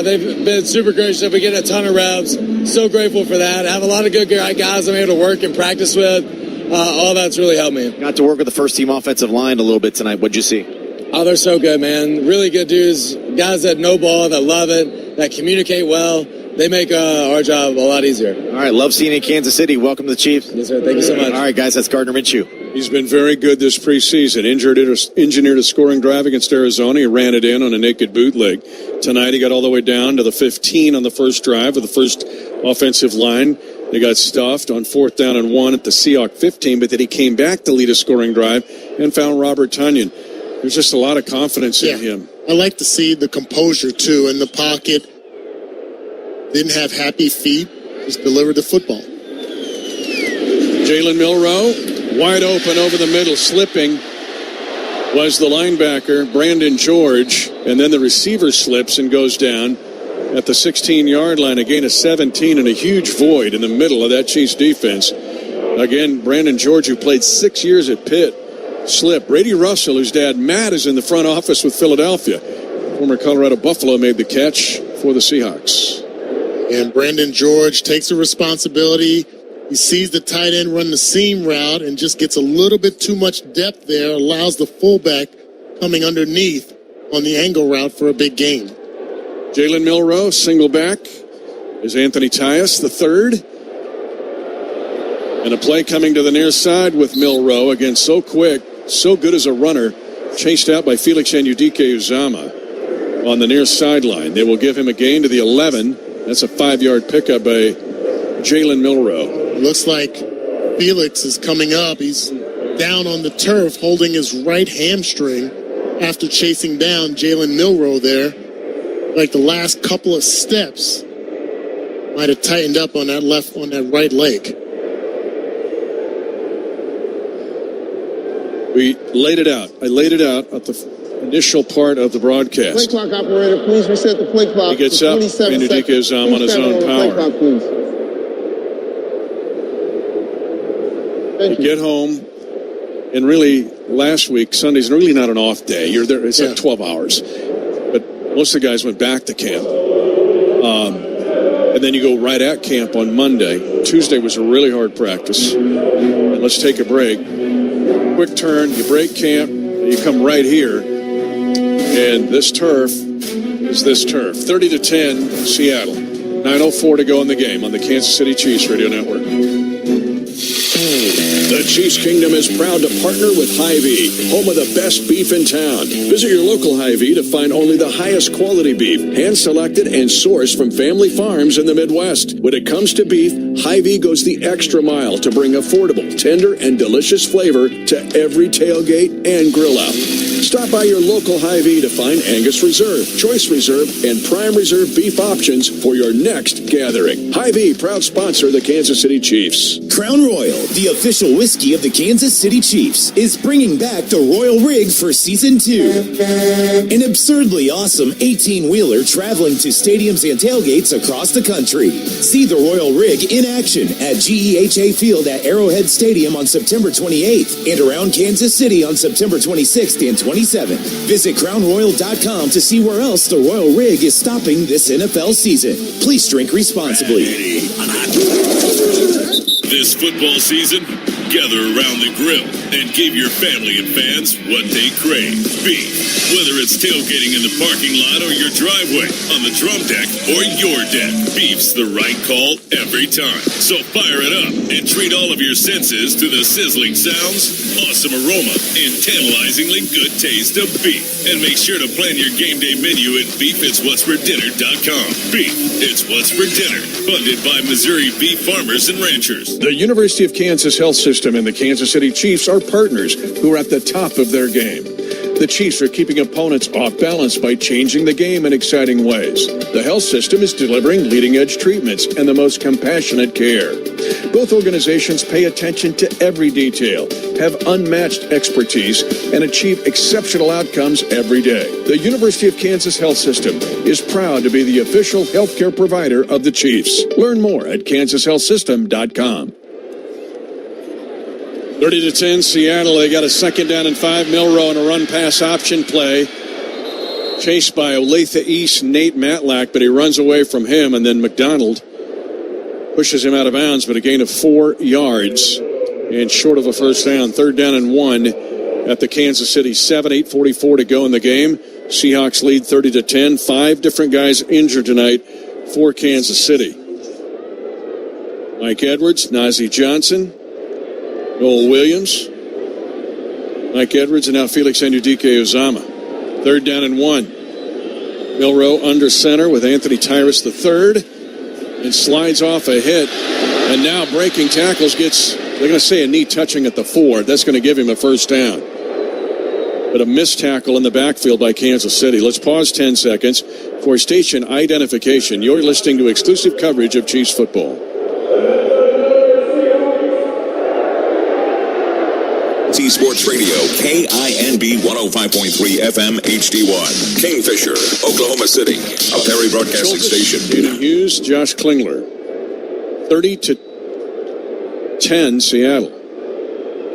They've been super gracious. We get a ton of reps. So grateful for that. I have a lot of good guys I'm able to work and practice with. All that's really helped me.
Got to work with the first-team offensive line a little bit tonight. What'd you see?
Oh, they're so good, man. Really good dudes. Guys that know ball, that love it, that communicate well. They make our job a lot easier.
All right, love seeing you in Kansas City. Welcome to the Chiefs.
Yes, sir. Thank you so much.
All right, guys, that's Gardner Minshew.
He's been very good this preseason. Engineered a scoring drive against Arizona. He ran it in on a naked bootleg. Tonight he got all the way down to the 15 on the first drive of the first offensive line. They got stuffed on 4th down and 1 at the Seahawks 15, but then he came back to lead a scoring drive and found Robert Tonyan. There's just a lot of confidence in him.
I like to see the composure, too, in the pocket. Didn't have happy feet. Just delivered the football.
Jalen Milroe, wide open over the middle, slipping, was the linebacker, Brandon George, and then the receiver slips and goes down at the 16-yard line. Again, a 17 and a huge void in the middle of that Chiefs defense. Again, Brandon George, who played 6 years at Pitt, slip. Brady Russell, whose dad Matt is in the front office with Philadelphia. Former Colorado Buffalo made the catch for the Seahawks.
And Brandon George takes the responsibility. He sees the tight end run the seam route and just gets a little bit too much depth there, allows the fullback coming underneath on the angle route for a big gain.
Jalen Milroe, single back, is Anthony Tyus, the third. And a play coming to the near side with Milroe. Again, so quick, so good as a runner. Chased out by Felix Anudike-Uzomah on the near sideline. They will give him a gain to the 11. That's a 5-yard pickup by Jalen Milroe.
Looks like Felix is coming up. He's down on the turf holding his right hamstring after chasing down Jalen Milroe there. Like the last couple of steps might have tightened up on that right leg.
We laid it out. I laid it out at the initial part of the broadcast.
Play clock operator, please reset the play clock.
He gets up, Anudike-Uzomah on his own power.
Clock, please.
You get home, and really last week, Sunday's really not an off day. You're there, it's like 12 hours. But most of the guys went back to camp. And then you go right at camp on Monday. Tuesday was a really hard practice. And let's take a break. Quick turn, you break camp, and you come right here. And this turf is this turf. 30-10, Seattle. 9:04 to go in the game on the Kansas City Chiefs Radio Network.
The Chiefs Kingdom is proud to partner with Hy-Vee, home of the best beef in town. Visit your local Hy-Vee to find only the highest quality beef, hand-selected and sourced from family farms in the Midwest. When it comes to beef, Hy-Vee goes the extra mile to bring affordable, tender, and delicious flavor to every tailgate and grill out. Stop by your local Hy-Vee to find Angus Reserve, Choice Reserve, and Prime Reserve beef options for your next gathering. Hy-Vee, proud sponsor of the Kansas City Chiefs.
Crown Royal, the official whiskey of the Kansas City Chiefs, is bringing back the Royal Rig for Season 2. An absurdly awesome 18-wheeler traveling to stadiums and tailgates across the country. See the Royal Rig in action at GEHA Field at Arrowhead Stadium on September 28th and around Kansas City on September 26th and 27th. Visit crownroyal.com to see where else the Royal Rig is stopping this NFL season. Please drink responsibly.
This football season, gather around the grill and give your family and fans what they crave. Beef. Whether it's tailgating in the parking lot or your driveway, on the drum deck or your deck, beef's the right call
every time. So fire it up and treat all of your senses to the sizzling sounds, awesome aroma, and tantalizingly good taste of beef. And make sure to plan your game day menu at beefitswhatsfordinner.com. Beef, it's what's for dinner. Funded by Missouri beef farmers and ranchers.
The University of Kansas Health System and the Kansas City Chiefs are partners who are at the top of their game. The Chiefs are keeping opponents off balance by changing the game in exciting ways. The health system is delivering leading-edge treatments and the most compassionate care. Both organizations pay attention to every detail, have unmatched expertise, and achieve exceptional outcomes every day. The University of Kansas Health System is proud to be the official healthcare provider of the Chiefs. Learn more at kansashealthsystem.com. 30-10 Seattle. They got a 2nd down and 5. Milroe in a run-pass option play. Chased by Olathe East Nate Matlack, but he runs away from him, and then McDonald pushes him out of bounds, but a gain of 4 yards and short of a first down. 3rd down and 1 at the Kansas City 7, 8:44 to go in the game. Seahawks lead 30-10. 5 different guys injured tonight for Kansas City. Mike Edwards, Najee Johnson, Noel Williams, Mike Edwards, and now Felix Anudike-Uzomah. 3rd down and 1. Milroe under center with Anthony Tyrus III, and slides off a hit. And now breaking tackles gets, they're going to say a knee touching at the 4. That's going to give him a first down. But a missed tackle in the backfield by Kansas City. Let's pause 10 seconds for station identification. You're listening to exclusive coverage of Chiefs football.
Sports Radio, KINB 105.3 FM HD1. Kingfisher, Oklahoma City, a Perry Broadcasting Station.
Danny Hughes, Josh Klingler. 30-10 Seattle.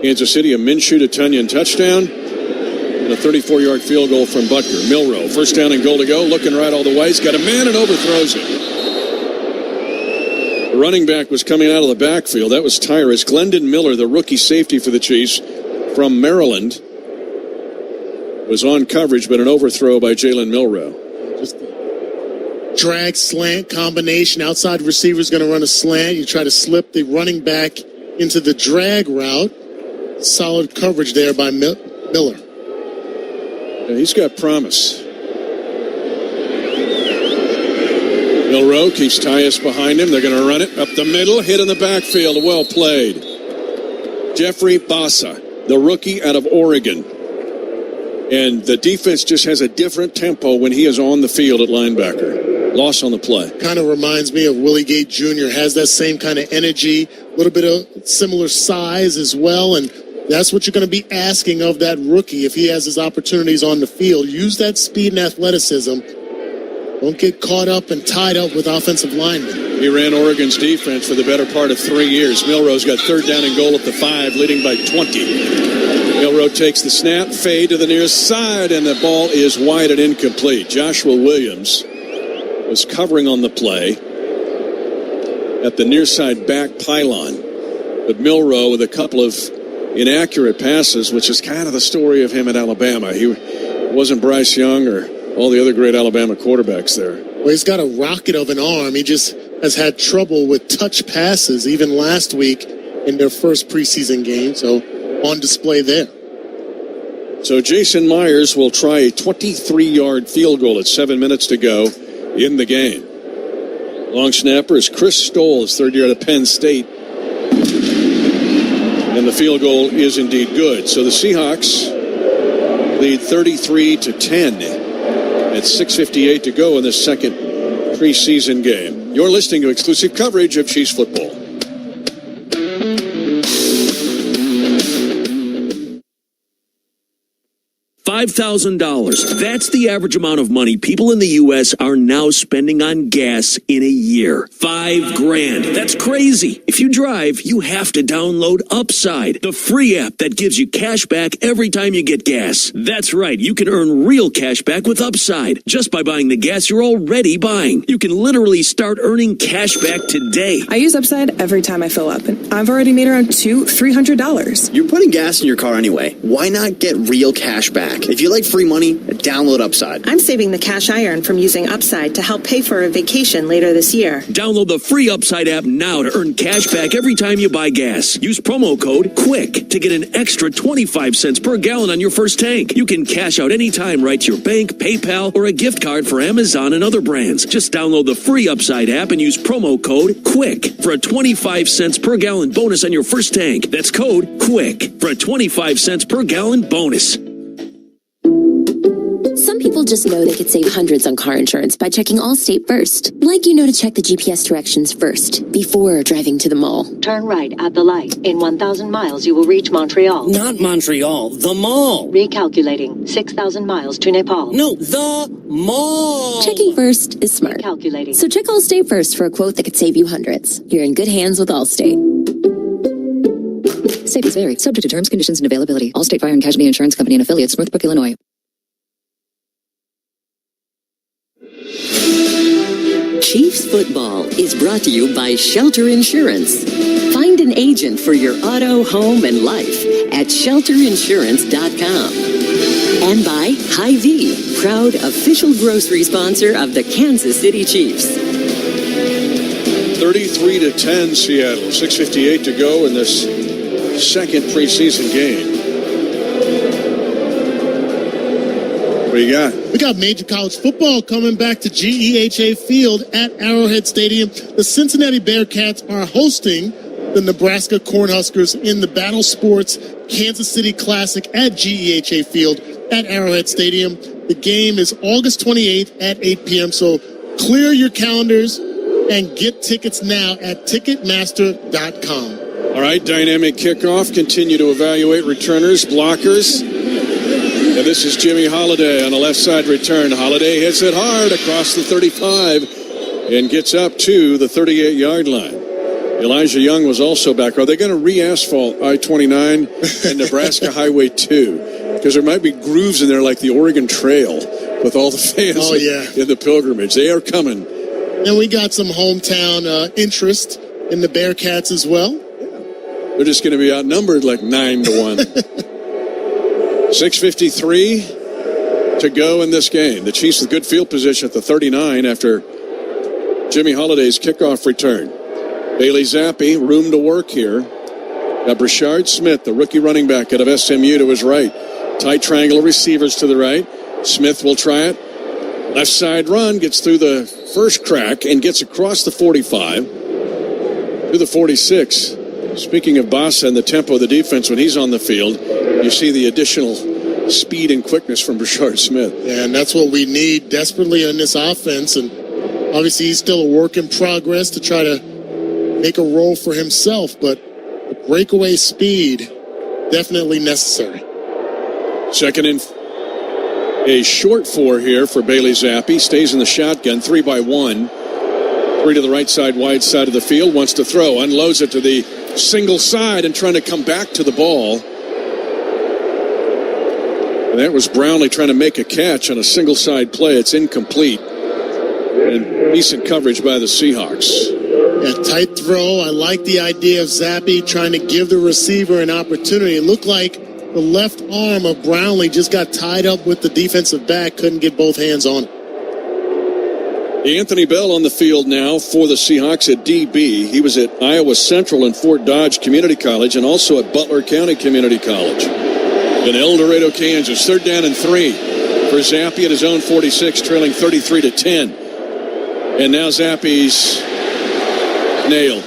Kansas City, a Minshew to Tunyon touchdown. And a 34-yard field goal from Butker. Milroe, 1st down and goal to go. Looking right all the way. He's got a man and overthrows it. The running back was coming out of the backfield. That was Tyrus. Glendon Miller, the rookie safety for the Chiefs from Maryland, was on coverage, but an overthrow by Jalen Milroe.
Just drag slant combination. Outside receiver's going to run a slant. You try to slip the running back into the drag route. Solid coverage there by Miller.
Yeah, he's got promise. Milroe keeps Tyus behind him. They're going to run it up the middle. Hit in the backfield. Well played. Jeffrey Bassa, the rookie out of Oregon. And the defense just has a different tempo when he is on the field at linebacker. Loss on the play.
Kind of reminds me of Willie Gate Jr. Has that same kind of energy, a little bit of similar size as well. And that's what you're going to be asking of that rookie if he has his opportunities on the field. Use that speed and athleticism. Don't get caught up and tied up with offensive linemen.
He ran Oregon's defense for the better part of 3 years. Milroe's got 3rd down and goal at the 5, leading by 20. Milroe takes the snap, fade to the near side, and the ball is wide and incomplete. Joshua Williams was covering on the play at the near side back pylon. But Milroe with a couple of inaccurate passes, which is kind of the story of him at Alabama. He wasn't Bryce Young or all the other great Alabama quarterbacks there.
Well, he's got a rocket of an arm. He just has had trouble with touch passes, even last week in their first preseason game. So on display there.
So Jason Myers will try a 23-yard field goal at 7 minutes to go in the game. Long snapper is Chris Stoll, his 3rd year at Penn State. And the field goal is indeed good. So the Seahawks lead 33-10. At 6:58 to go in the second preseason game. You're listening to exclusive coverage of Chiefs football.
$5,000. That's the average amount of money people in the U.S. are now spending on gas in a year. $5,000. That's crazy. If you drive, you have to download Upside, the free app that gives you cash back every time you get gas. That's right. You can earn real cash back with Upside just by buying the gas you're already buying. You can literally start earning cash back today.
I use Upside every time I fill up, and I've already made around $300.
You're putting gas in your car anyway. Why not get real cash back?
back. If you like free money, download Upside.
I'm saving the cash I earn from using Upside to help pay for a vacation later this year.
Download the free Upside app now to earn cash back every time you buy gas. Use promo code QUICK to get an extra 25 cents per gallon on your first tank. You can cash out anytime right to your bank, PayPal, or a gift card for Amazon and other brands. Just download the free Upside app and use promo code QUICK for a 25 cents per gallon bonus on your first tank. That's code QUICK for a 25 cents per gallon bonus.
Some people just know they could save hundreds on car insurance by checking Allstate first. Like you know to check the GPS directions first, before driving to the mall.
Turn right at the light. In 1,000 miles, you will reach Montreal.
Not Montreal, the mall.
Recalculating. 6,000 miles to Nepal.
No, the mall.
Checking first is smart.
Recalculating.
So check Allstate first for a quote that could save you hundreds. You're in good hands with Allstate.
Savings vary. Subject to terms, conditions, and availability. Allstate Fire and Casualty Insurance Company and affiliates, Northbrook, Illinois.
Chiefs football is brought to you by Shelter Insurance. Find an agent for your auto, home, and life at shelterinsurance.com. And by Hy-Vee, proud official grocery sponsor of the Kansas City Chiefs.
33-10 Seattle. 6:58 to go in this second preseason game. What do you got?
We got major college football coming back to GEHA Field at Arrowhead Stadium. The Cincinnati Bearcats are hosting the Nebraska Cornhuskers in the Battle Sports Kansas City Classic at GEHA Field at Arrowhead Stadium. The game is August 28th at 8 p.m., so clear your calendars and get tickets now at Ticketmaster.com.
All right, dynamic kickoff. Continue to evaluate returners, blockers. And this is Jimmy Holiday on the left side return. Holiday hits it hard across the 35 and gets up to the 38-yard line. Elijah Young was also back. Are they going to re-asphalt I-29 and Nebraska Highway 2? Because there might be grooves in there like the Oregon Trail with all the fans in the pilgrimage. They are coming.
And we got some hometown interest in the Bearcats as well.
They're just going to be outnumbered like 9-1. 6:53 to go in this game. The Chiefs with good field position at the 39 after Jimmy Holiday's kickoff return. Bailey Zappi, room to work here. Got Brashard Smith, the rookie running back out of SMU, to his right. Tight triangle of receivers to the right. Smith will try it. Left side run, gets through the first crack and gets across the 45 to the 46. Speaking of Bassa and the tempo of the defense when he's on the field, you see the additional speed and quickness from Brashard Smith.
Yeah, and that's what we need desperately in this offense. And obviously he's still a work in progress to try to make a role for himself, but the breakaway speed definitely necessary.
Second and a short 4 here for Bailey Zappi. Stays in the shotgun, 3-by-1. 3 to the right side, wide side of the field. Wants to throw, unloads it to the single side and trying to come back to the ball. And that was Brownlee trying to make a catch on a single side play. It's incomplete. And decent coverage by the Seahawks.
Yeah, tight throw. I like the idea of Zappi trying to give the receiver an opportunity. It looked like the left arm of Brownlee just got tied up with the defensive back, couldn't get both hands on it.
Anthony Bell on the field now for the Seahawks at DB. He was at Iowa Central and Fort Dodge Community College and also at Butler County Community College. In El Dorado, Kansas, 3rd down and 3 for Zappi at his own 46, trailing 33-10. And now Zappi's nailed.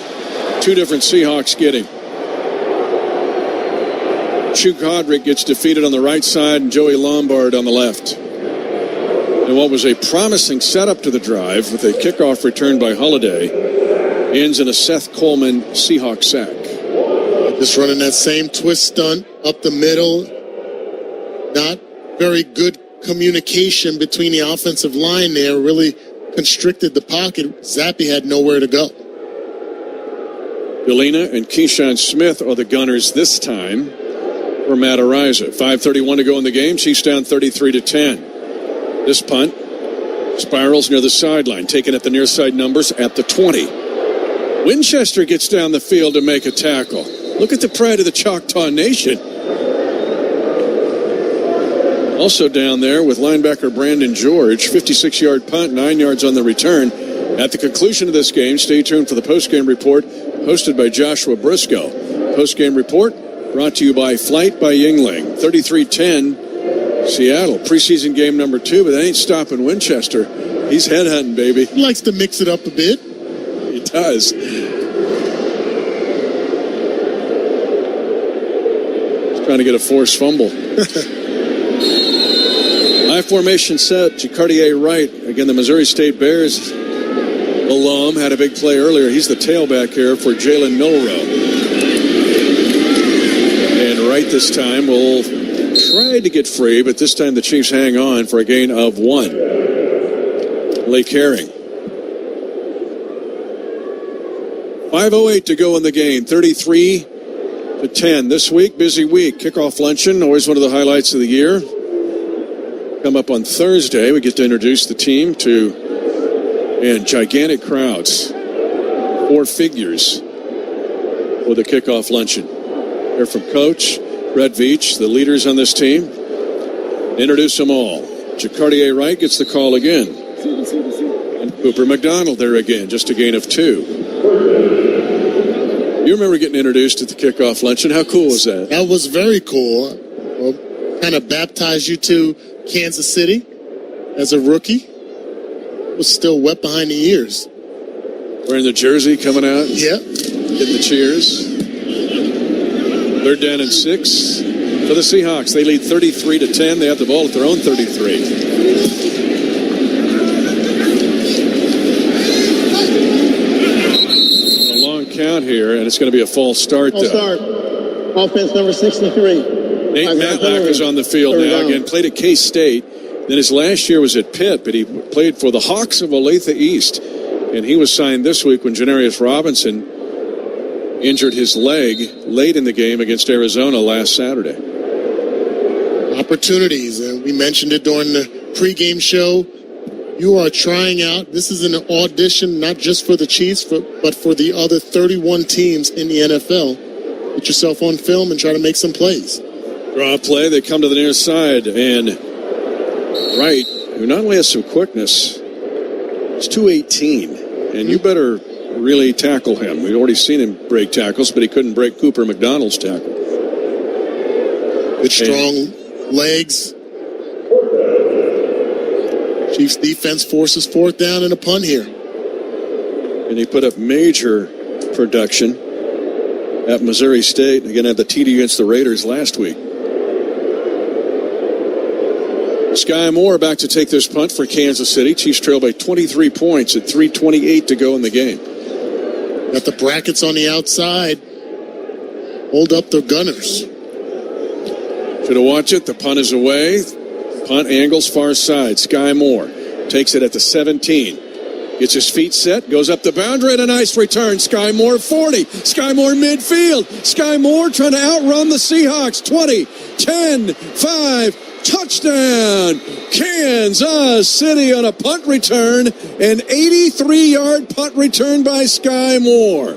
2 different Seahawks get him. Chuck Hodrick gets defeated on the right side and Joey Lombard on the left. And what was a promising setup to the drive with a kickoff return by Holiday ends in a Seth Coleman Seahawk sack.
Just running that same twist stunt up the middle. Not very good communication between the offensive line there. Really constricted the pocket. Zappi had nowhere to go.
Galena and Keyshawn Smith are the gunners this time for Matt Ariza. 5:31 to go in the game. Chiefs down 33-10. This punt spirals near the sideline, taken at the near side numbers at the 20. Winchester gets down the field to make a tackle. Look at the pride of the Choctaw Nation. Also down there with linebacker Brandon George, 56-yard punt, 9 yards on the return. At the conclusion of this game, stay tuned for the postgame report hosted by Joshua Briscoe. Postgame report brought to you by Flight by Yingling. 33-10, Seattle. Preseason game number 2, but they ain't stopping Winchester. He's headhunting, baby.
He likes to mix it up a bit.
He does. He's trying to get a forced fumble. High formation set, Jacardier Wright. Again, the Missouri State Bears alum had a big play earlier. He's the tailback here for Jalen Milroe. And Wright this time will try to get free, but this time the Chiefs hang on for a gain of 1. Lake Herring. 5:08 to go in the game. 33-10. This week, busy week. Kickoff luncheon, always one of the highlights of the year. Come up on Thursday, we get to introduce the team to gigantic crowds. 4 figures for the kickoff luncheon. Hear from Coach Brett Veach, the leaders on this team. Introduce them all. Jacardier Wright gets the call again. And Cooper McDonald there again, just a gain of 2. You remember getting introduced at the kickoff luncheon. How cool was that?
That was very cool. Well, kind of baptized you to Kansas City as a rookie. Was still wet behind the ears.
Wearing the jersey coming out.
Yeah.
Getting the cheers. 3rd down and 6 for the Seahawks. They lead 33-10. They have the ball at their own 33. A long count here, and it's going to be a false start, though.
Start. Offense number 63.
Nate Matlack is on the field now. Again, played at K-State. Then his last year was at Pitt, but he played for the Hawks of Olathe East. And he was signed this week when Janarius Robinson injured his leg late in the game against Arizona last Saturday.
Opportunities, and we mentioned it during the pregame show. You are trying out. This is an audition not just for the Chiefs, but for the other 31 teams in the NFL. Put yourself on film and try to make some plays.
Draw play. They come to the near side, and Wright, who not only has some quickness, is 218, and you better really tackle him. We've already seen him break tackles, but he couldn't break Cooper McDonald's tackle.
With strong legs. Chiefs defense forces 4th down and a punt here.
And he put up major production at Missouri State. Again, had the TD against the Raiders last week. Sky Moore back to take this punt for Kansas City. Chiefs trail by 23 points at 3:28 to go in the game.
Got the brackets on the outside. Hold up their gunners.
Should have watched it. The punt is away. Punt angles far side. Sky Moore takes it at the 17. Gets his feet set. Goes up the boundary and a nice return. Sky Moore 40. Sky Moore midfield. Sky Moore trying to outrun the Seahawks. 20, 10, 5. Touchdown, Kansas City on a punt return, an 83-yard punt return by Sky Moore.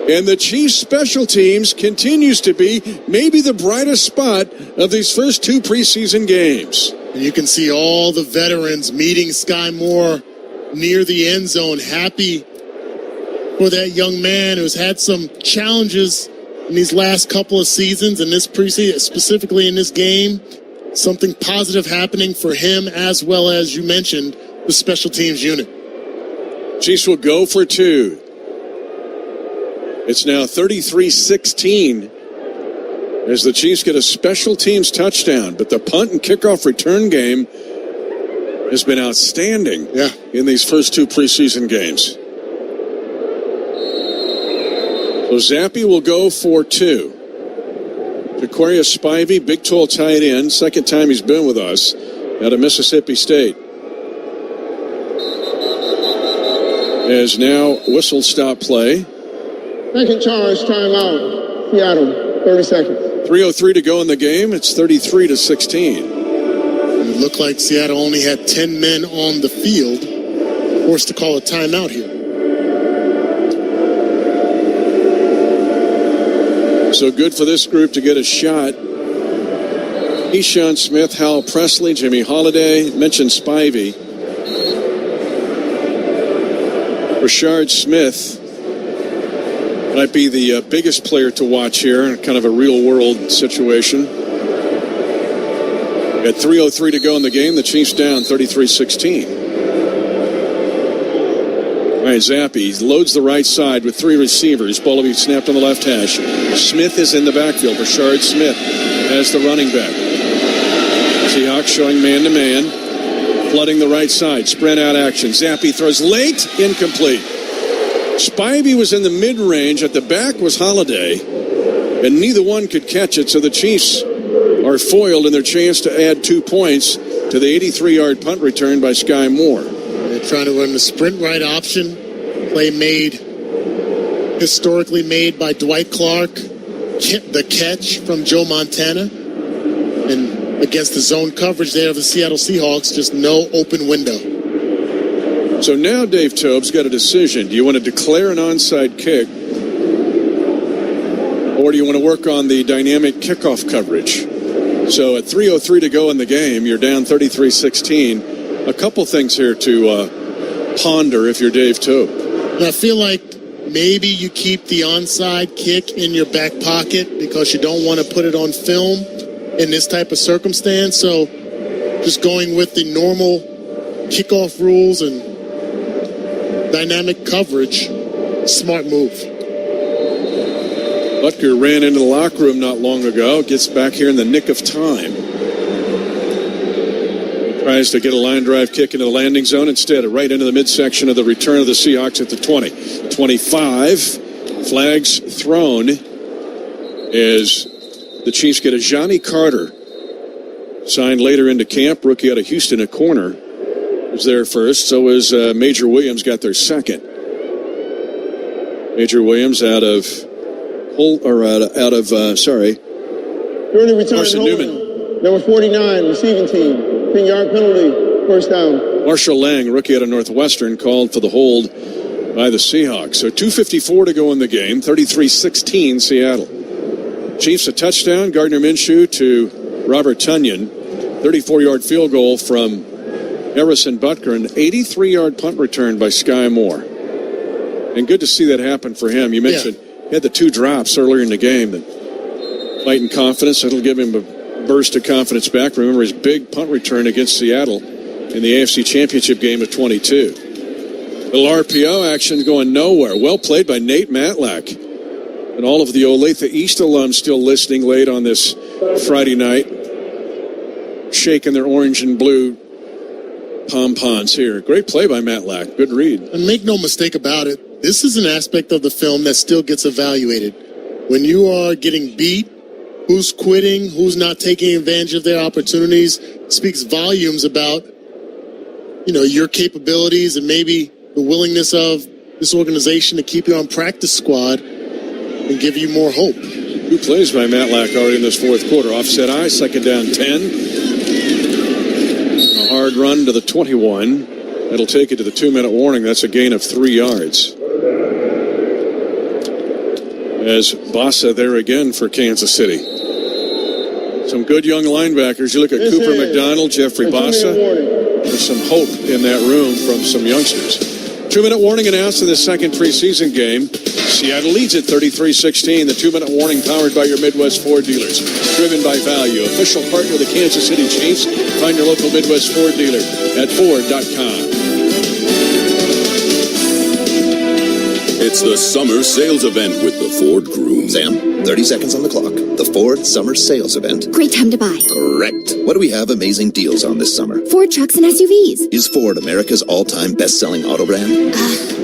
And the Chiefs' special teams continues to be maybe the brightest spot of these first 2 preseason games.
And you can see all the veterans meeting Sky Moore near the end zone, happy for that young man who's had some challenges in these last couple of seasons, and this preseason, specifically in this game. Something positive happening for him, as well as, you mentioned, the special teams unit.
Chiefs will go for 2. It's now 33-16 as the Chiefs get a special teams touchdown. But the punt and kickoff return game has been outstanding in these first 2 preseason games. So Zappi will go for 2. Jaquarius Spivey, big tall tight end, second time he's been with us out of Mississippi State. As now whistle stop play.
Second charge, timeout. Seattle, 30 seconds.
3:03 to go in the game. It's 33-16.
It looked like Seattle only had 10 men on the field. Forced to call a timeout here. So
good for this group to get a shot Keyshawn Smith, Hal Presley, Jimmy Holiday, mentioned Spivey. Rashard Smith might be the biggest player to watch here, kind of a real-world situation. At 3:03 to go in the game, the Chiefs down 33-16. All right, Zappi loads the right side with three receivers. Ball will be snapped on the left hash. Smith is in the backfield. Rashard Smith as the running back. Seahawks showing man-to-man. Flooding the right side. Spread out action. Zappi throws late. Incomplete. Spivey was in the mid-range. At the back was Holiday. And neither one could catch it, so the Chiefs are foiled in their chance to add 2 points to the 83-yard punt return by Sky Moore.
They're trying to run the sprint right option. Play historically made by Dwight Clark. The catch from Joe Montana. And against the zone coverage there of the Seattle Seahawks, just no open window.
So now Dave Tobe's got a decision. Do you want to declare an onside kick, or do you want to work on the dynamic kickoff coverage? So at 3:03 to go in the game, you're down 33-16. A couple things here to ponder if you're Dave Tobe.
And I feel like maybe you keep the onside kick in your back pocket because you don't want to put it on film in this type of circumstance. So just going with the normal kickoff rules and dynamic coverage, smart move.
Butker ran into the locker room not long ago, gets back here in the nick of time. He tries to get a line drive kick into the landing zone, instead right into the midsection of the return of the Seahawks at the 20. 25, flags thrown as the Chiefs get a Johnny Carter, signed later into camp, rookie out of Houston, a corner. Was there first, so was Major Williams, got their second. Major Williams out of
Carson Newman. Number 49, receiving team. 10-yard penalty, first down.
Marshall Lang, rookie out of Northwestern, called for the hold by the Seahawks. So 2:54 to go in the game, 33-16 Seattle. Chiefs a touchdown, Gardner Minshew to Robert Tonyan. 34-yard field goal from Harrison Butker, an 83-yard punt return by Sky Moore. And good to see that happen for him. You mentioned he had the 2 drops earlier in the game that lighten confidence. It'll give him a burst of confidence back. Remember his big punt return against Seattle in the AFC Championship game of 22. Little RPO action going nowhere. Well played by Nate Matlack. And all of the Olathe East alums still listening late on this Friday night, shaking their orange and blue pom-poms here. Great play by Matlack. Good read.
And make no mistake about it, this is an aspect of the film that still gets evaluated. When you are getting beat, who's quitting, who's not taking advantage of their opportunities, speaks volumes about, your capabilities and maybe the willingness of this organization to keep you on practice squad and give you more hope.
2 plays by Matlack already in this fourth quarter. Offset eye, second down 10. A hard run to the 21. That'll take it to the 2-minute warning. That's a gain of 3 yards. As Bossa there again for Kansas City. Some good young linebackers. You look at Cooper McDonald, Jeffrey Bossa. There's some hope in that room from some youngsters. 2-minute warning announced in the second preseason game. Seattle leads at 33-16. The 2-minute warning powered by your Midwest Ford dealers. Driven by value. Official partner of the Kansas City Chiefs. Find your local Midwest Ford dealer at Ford.com.
It's the summer sales event with the Ford Crew.
Sam, 30 seconds on the clock. The Ford Summer Sales Event.
Great time to buy.
Correct. What do we have amazing deals on this summer?
Ford trucks and SUVs.
Is Ford America's all-time best-selling auto brand?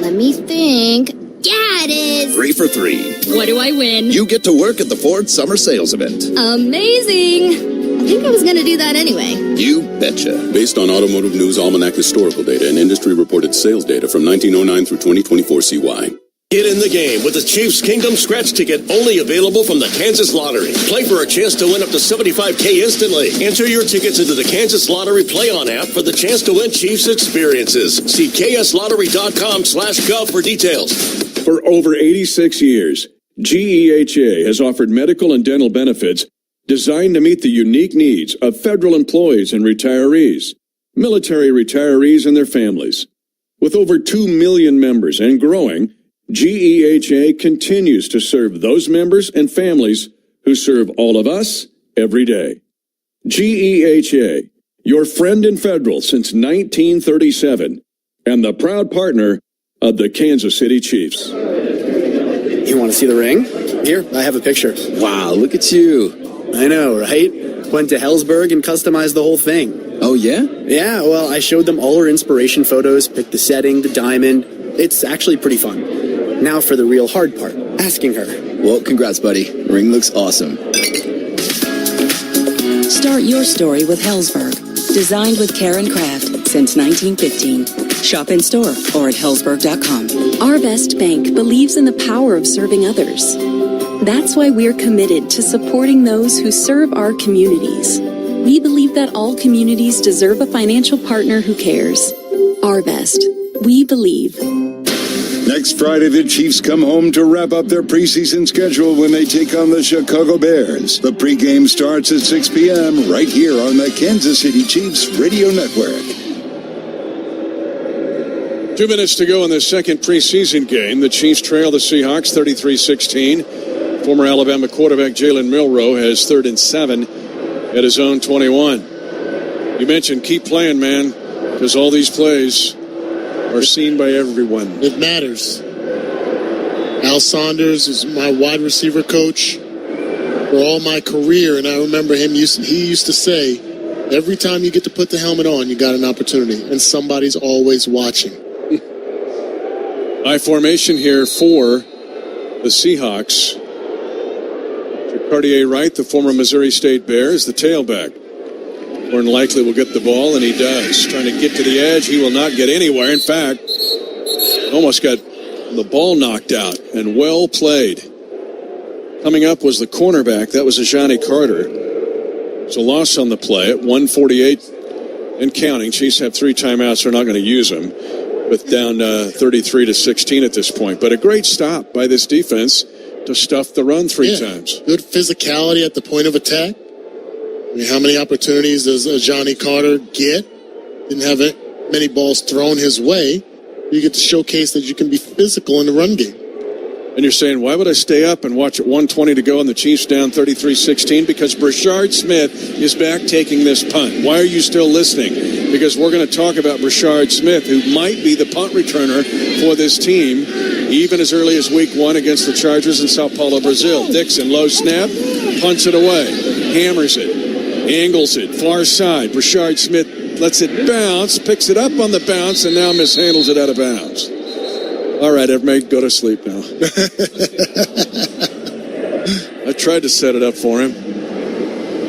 Let me think. Yeah, it is.
3 for 3.
What do I win?
You get to work at the Ford Summer Sales Event.
Amazing. I think I was going to do that anyway.
You betcha.
Based on Automotive News Almanac historical data and industry-reported sales data from 1909 through 2024 CY.
Get in the game with the Chiefs Kingdom Scratch Ticket, only available from the Kansas Lottery. Play for a chance to win up to $75K instantly. Enter your tickets into the Kansas Lottery Play-On app for the chance to win Chiefs experiences. See kslottery.com/gov for details.
For over 86 years, GEHA has offered medical and dental benefits
designed to meet the unique needs of federal employees and retirees, military retirees and their families. With over 2 million members and growing, GEHA continues to serve those members and families who serve all of us every day. GEHA, your friend in federal since 1937, and the proud partner of the Kansas City Chiefs.
You want to see the ring? Here, I have a picture. Wow, look at you. I know, right? Went to Hellsberg and customized the whole thing. Oh, yeah? Yeah, well, I showed them all her inspiration photos, picked the setting, the diamond. It's actually pretty fun. Now for the real hard part, asking her. Well, congrats, buddy. Ring looks awesome.
Start your story with Hellsberg. Designed with care and craft since 1915. Shop in store or at hellsberg.com.
Our Best Bank believes in the power of serving others. That's why we're committed to supporting those who serve our communities. We believe that all communities deserve a financial partner who cares. Our Best. We believe.
Next Friday, the Chiefs come home to wrap up their preseason schedule when they take on the Chicago Bears. The pregame starts at 6 p.m. right here on the Kansas City Chiefs Radio Network.
2 minutes to go in the second preseason game. The Chiefs trail the Seahawks 33-16. Former Alabama quarterback Jalen Milroe has 3rd and 7 at his own 21. You mentioned keep playing, man, because all these plays are seen by everyone.
It matters. Al Saunders is my wide receiver coach for all my career, and I remember he used to say, every time you get to put the helmet on, you got an opportunity, and somebody's always watching.
High formation here for the Seahawks. Cartier Wright, the former Missouri State Bear, is the tailback. More than likely will get the ball, and he does. Trying to get to the edge. He will not get anywhere. In fact, almost got the ball knocked out, and well played. Coming up was the cornerback. That was Ajani Carter. It's a loss on the play at 1:48 and counting. Chiefs have 3 timeouts. They're not going to use them, with down 33-16 at this point. But a great stop by this defense to stuff the run 3 times.
Good physicality at the point of attack. I mean, how many opportunities does Johnny Carter get? Didn't have many balls thrown his way. You get to showcase that you can be physical in the run game.
And you're saying, why would I stay up and watch at 1:20 to go and the Chiefs down 33-16? Because Brashard Smith is back taking this punt. Why are you still listening? Because we're going to talk about Brashard Smith, who might be the punt returner for this team, even as early as week 1 against the Chargers in Sao Paulo, Brazil. Dixon, low snap, punts it away, hammers it, angles it, far side. Brashard Smith lets it bounce, picks it up on the bounce, and now mishandles it out of bounds. All right, everybody, go to sleep now. I tried to set it up for him.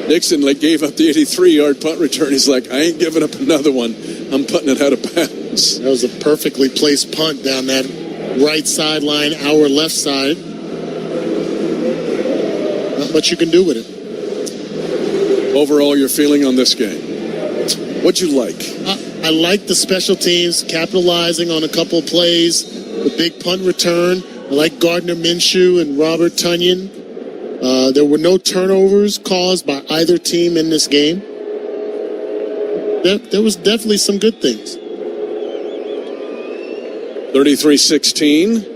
Dixon gave up the 83-yard punt return. He's like, I ain't giving up another one. I'm putting it out of bounds.
That was a perfectly placed punt down that right sideline, our left side. Not much you can do with it.
Overall, your feeling on this game? What'd you like?
I like the special teams capitalizing on a couple of plays. The big punt return. I like Gardner Minshew and Robert Tonyan. There were no turnovers caused by either team in this game. There was definitely some good things.
33-16.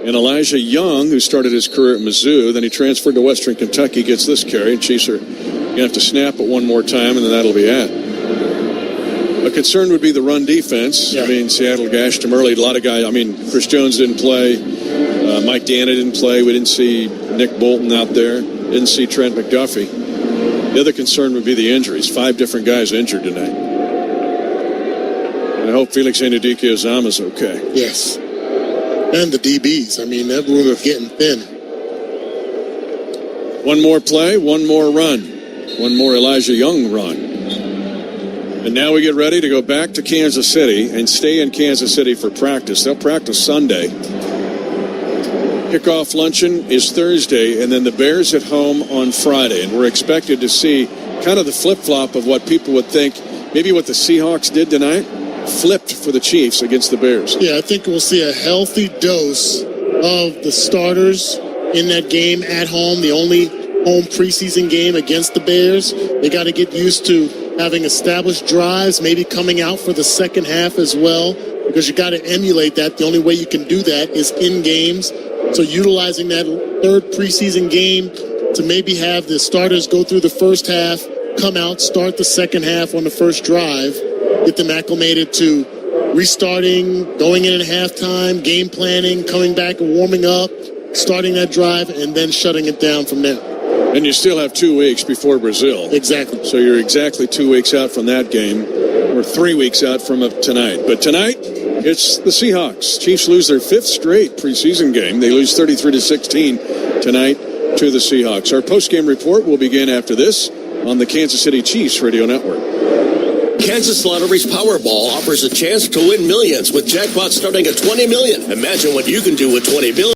And Elijah Young, who started his career at Mizzou, then he transferred to Western Kentucky, gets this carry. And Chiefs are going to have to snap it one more time, and then that'll be it. A concern would be the run defense. Yeah. I mean, Seattle gashed him early. A lot of guys, Chris Jones didn't play. Mike Dana didn't play. We didn't see Nick Bolton out there. Didn't see Trent McDuffie. The other concern would be the injuries. 5 different guys injured tonight. And I hope Felix Anudike-Uzomah's okay.
Yes. And the DBs. That room is getting thin.
One more play, one more run. One more Elijah Young run. And now we get ready to go back to Kansas City and stay in Kansas City for practice. They'll practice Sunday. Kickoff luncheon is Thursday, and then the Bears at home on Friday. And we're expected to see kind of the flip-flop of what people would think, maybe what the Seahawks did tonight, flipped for the Chiefs against the Bears.
Yeah, I think we'll see a healthy dose of the starters in that game at home. The only home preseason game against the Bears. They got to get used to having established drives, maybe coming out for the second half as well, because you got to emulate that. The only way you can do that is in games. So utilizing that third preseason game to maybe have the starters go through the first half, come out, start the second half on the first drive, get them acclimated to restarting, going in at halftime, game planning, coming back and warming up, starting that drive, and then shutting it down from there.
And you still have 2 weeks before Brazil.
Exactly.
So you're exactly 2 weeks out from that game, or 3 weeks out from tonight. But tonight, it's the Seahawks. Chiefs lose their 5th straight preseason game. They lose 33-16 tonight to the Seahawks. Our postgame report will begin after this on the Kansas City Chiefs Radio Network.
Kansas Lottery's Powerball offers a chance to win millions with jackpots starting at $20 million. Imagine what you can do with $20 million.